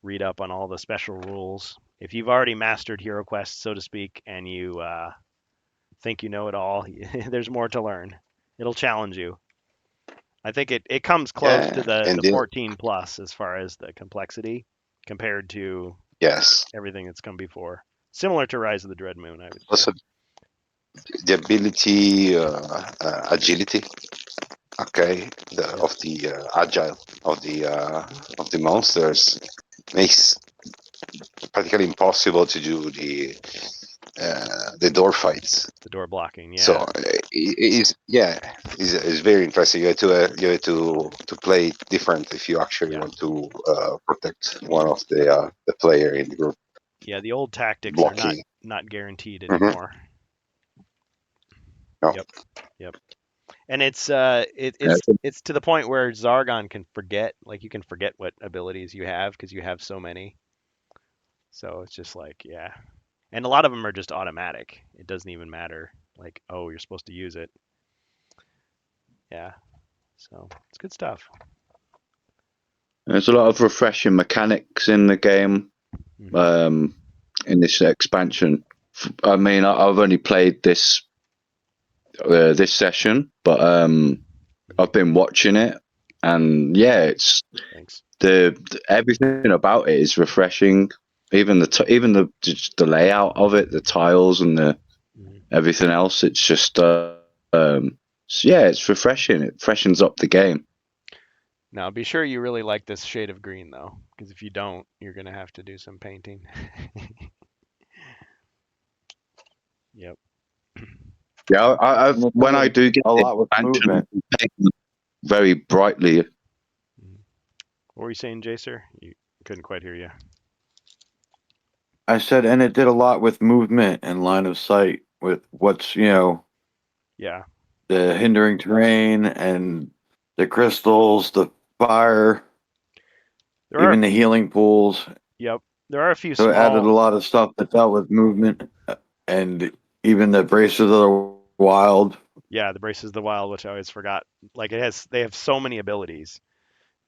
read up on all the special rules. If you've already mastered Hero Quest, so to speak, and you think you know it all, there's more to learn. It'll challenge you. I think it comes close to Yeah, the and then 14 plus as far as the complexity compared to yes, everything that's come before. Similar to Rise of the Dread Moon, I would say. also the ability, agility. Okay, of the agile of the monsters makes practically impossible to do the door fights. The door blocking, yeah. So it's very interesting. You have to play different if you actually want to protect one of the player in the group. Yeah, the old tactics Blocking. are not guaranteed Mhm. anymore. No. Yep. And it's to the point where Zargon can forget, like you can forget what abilities you have because you have so many. So it's just like, yeah. And a lot of them are just automatic. It doesn't even matter. Like, oh, you're supposed to use it. Yeah. So it's good stuff. There's a lot of refreshing mechanics in the game, Mhm. in this expansion. I mean, I've only played this session, but I've been watching it, and yeah, it's Thanks. the everything about it is refreshing. Even the layout of it, the tiles and the Mhm. everything else. It's just yeah, it's refreshing. It freshens up the game. Now, be sure you really like this shade of green, though, because if you don't, you're going to have to do some painting. Yep. Yeah, I when I do get a the lot with expansion, movement. I paint them very brightly. What were you saying, Jacer? You couldn't quite hear you. I said, and it did a lot with movement and line of sight with what's, Yeah. the hindering terrain and the crystals, the fire, There are, even the healing pools. yep. There are a few So it added a small, lot of stuff that dealt with movement and even the Braces of the Wild. yeah, the Braces of the Wild, which I always forgot. Like they have so many abilities.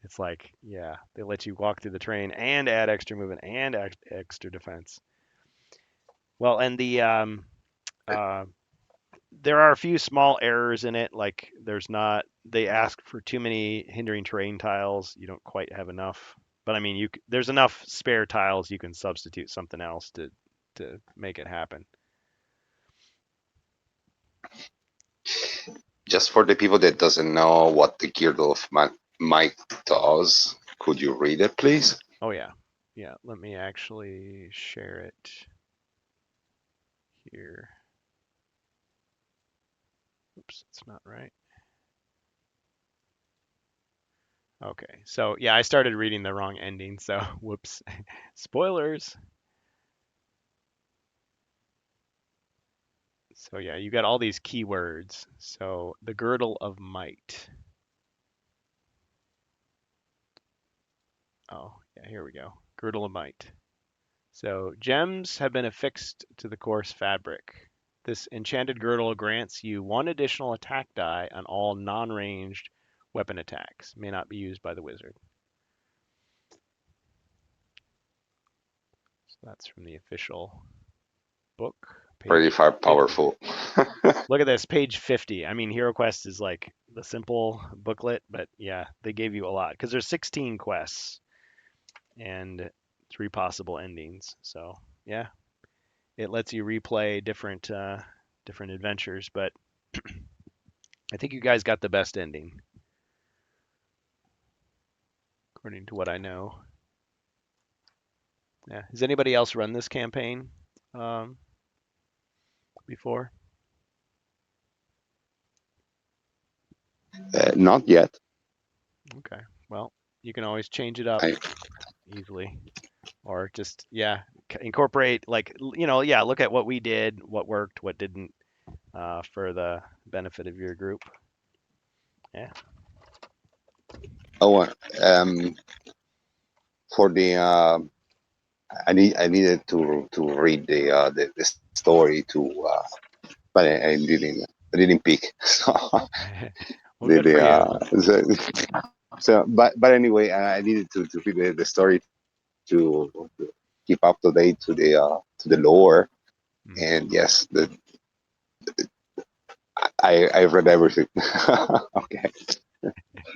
It's like, yeah, they let you walk through the terrain and add extra movement and extra defense. Well, and uh, there are a few small errors in it. Like they ask for too many hindering terrain tiles. You don't quite have enough. But I mean, there's enough spare tiles you can substitute something else to make it happen. Just for the people that doesn't know what the Girdle of Might does, could you read it, please? Oh yeah, yeah. Let me actually share it here. Oops, it's not right. Okay, so yeah, I started reading the wrong ending, so whoops. Spoilers. So yeah, you got all these keywords. So the Girdle of Might. Oh, yeah, here we go. Girdle of Might. So gems have been affixed to the course fabric. This enchanted girdle grants you one additional attack die on all non-ranged weapon attacks. May not be used by the wizard. So that's from the official book. Pretty Page far 50. powerful. Look at this, page 50. I mean, Hero Quest is like the simple booklet, but yeah, they gave you a lot because there's 16 quests and 3 possible endings. So yeah, it lets you replay different adventures, but I think you guys got the best ending, according to what I know. Yeah. Has anybody else run this campaign um, before? Not yet. Okay. Well, you can always change it up I, easily, or just yeah, incorporate like yeah, look at what we did, what worked, what didn't, for the benefit of your group. Yeah. oh, for the I needed to read the story to but I didn't pick. So Well, good for you. but anyway, I needed to read the story to keep up to date to the lore. Mhm. And yes, I read everything. Okay,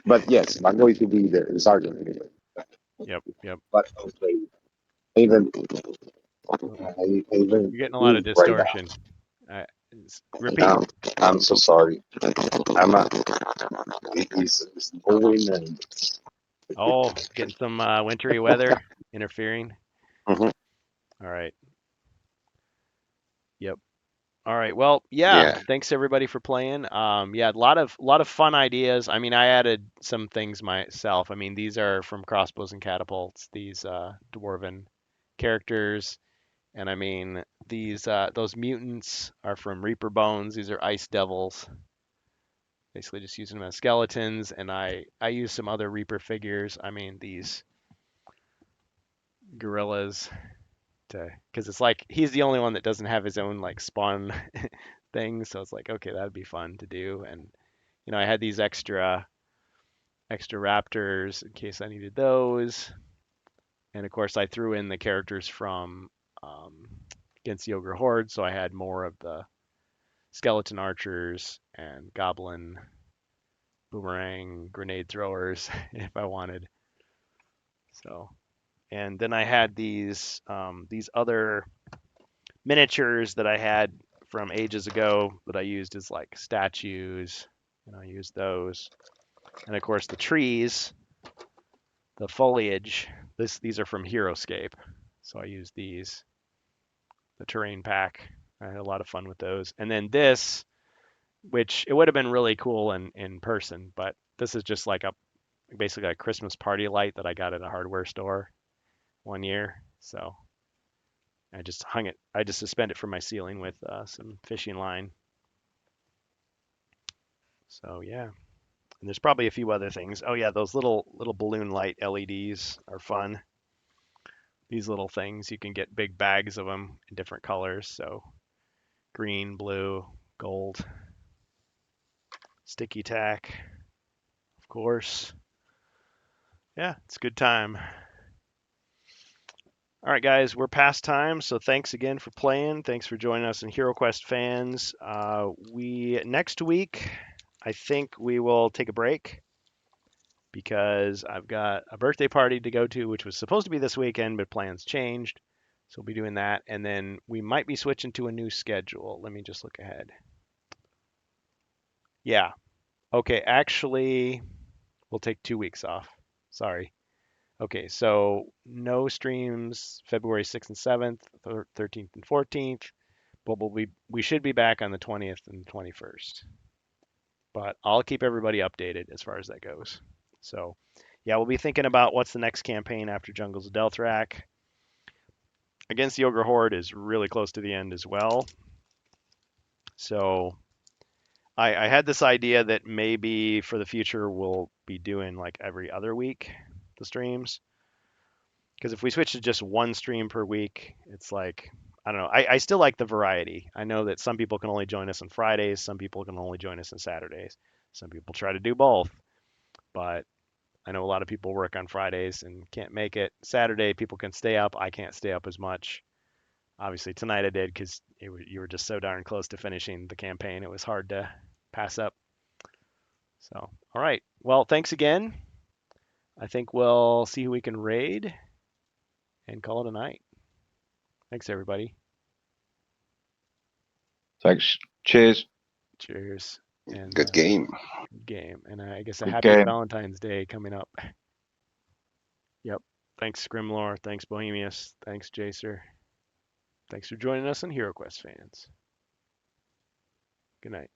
but yes, I'm going to be the sergeant anyway. Yep. Yep. But even Uh-oh. I even You're getting a lot of moved right now. distortion. Uh, Repeat. I'm so sorry. I'm it's snowing and Oh, getting some wintry weather interfering. Mhm. All right. Yep. All right. Well, yeah. Yeah. Thanks everybody for playing. Yeah, a lot of fun ideas. I mean, I added some things myself. I mean, these are from Crossbows and Catapults. These dwarven characters, and I mean those mutants are from Reaper Bones. These are Ice Devils. Basically, just using them as skeletons, and I use some other Reaper figures. I mean, these gorillas to because it's like he's the only one that doesn't have his own like spawn thing, so it's like okay, that'd be fun to do. And I had these extra raptors in case I needed those, and of course I threw in the characters from against the ogre horde, so I had more of the skeleton archers and goblin boomerang grenade throwers if I wanted. So, and then I had these other miniatures that I had from ages ago that I used as like statues, and I used those. And of course the trees, the foliage. These are from Heroscape, so I used these. The terrain pack. I had a lot of fun with those. And then this, which it would have been really cool in person, but this is just like basically a Christmas party light that I got at a hardware store one year. So I just hung it. I just suspend it from my ceiling with some fishing line. So yeah, and there's probably a few other things. Oh yeah, those little balloon light LEDs are fun. These little things, you can get big bags of them in different colors. So green, blue, gold, sticky tack, of course. Yeah, it's a good time. All right, guys, we're past time, so thanks again for playing. Thanks for joining us in HeroQuest fans. Next week, I think we will take a break because I've got a birthday party to go to, which was supposed to be this weekend, but plans changed. So we'll be doing that, and then we might be switching to a new schedule. Let me just look ahead. Yeah. Okay, actually, we'll take 2 weeks off. Sorry. Okay, so no streams February 6th and 7th, 13th and 14th, but we should be back on the 20th and 21st. But I'll keep everybody updated as far as that goes. So, yeah, we'll be thinking about what's the next campaign after Jungles of Delthrak. Against the Ogre Horde is really close to the end as well. So, I had this idea that maybe for the future we'll be doing like every other week the streams. Because if we switch to just one stream per week, it's like, I don't know. I still like the variety. I know that some people can only join us on Fridays, some people can only join us on Saturdays. Some people try to do both, but I know a lot of people work on Fridays and can't make it. Saturday, people can stay up. I can't stay up as much. Obviously, tonight I did because you were just so darn close to finishing the campaign. It was hard to pass up. So, all right. Well, thanks again. I think we'll see who we can raid and call it a night. Thanks, everybody. Thanks. Cheers. Cheers. And Good game. game. And I guess a Good happy game. Valentine's Day coming up. Yep. Thanks, Grimlore. Thanks, Bohemius. Thanks, Jacer. Thanks for joining us on HeroQuest fans. Good night.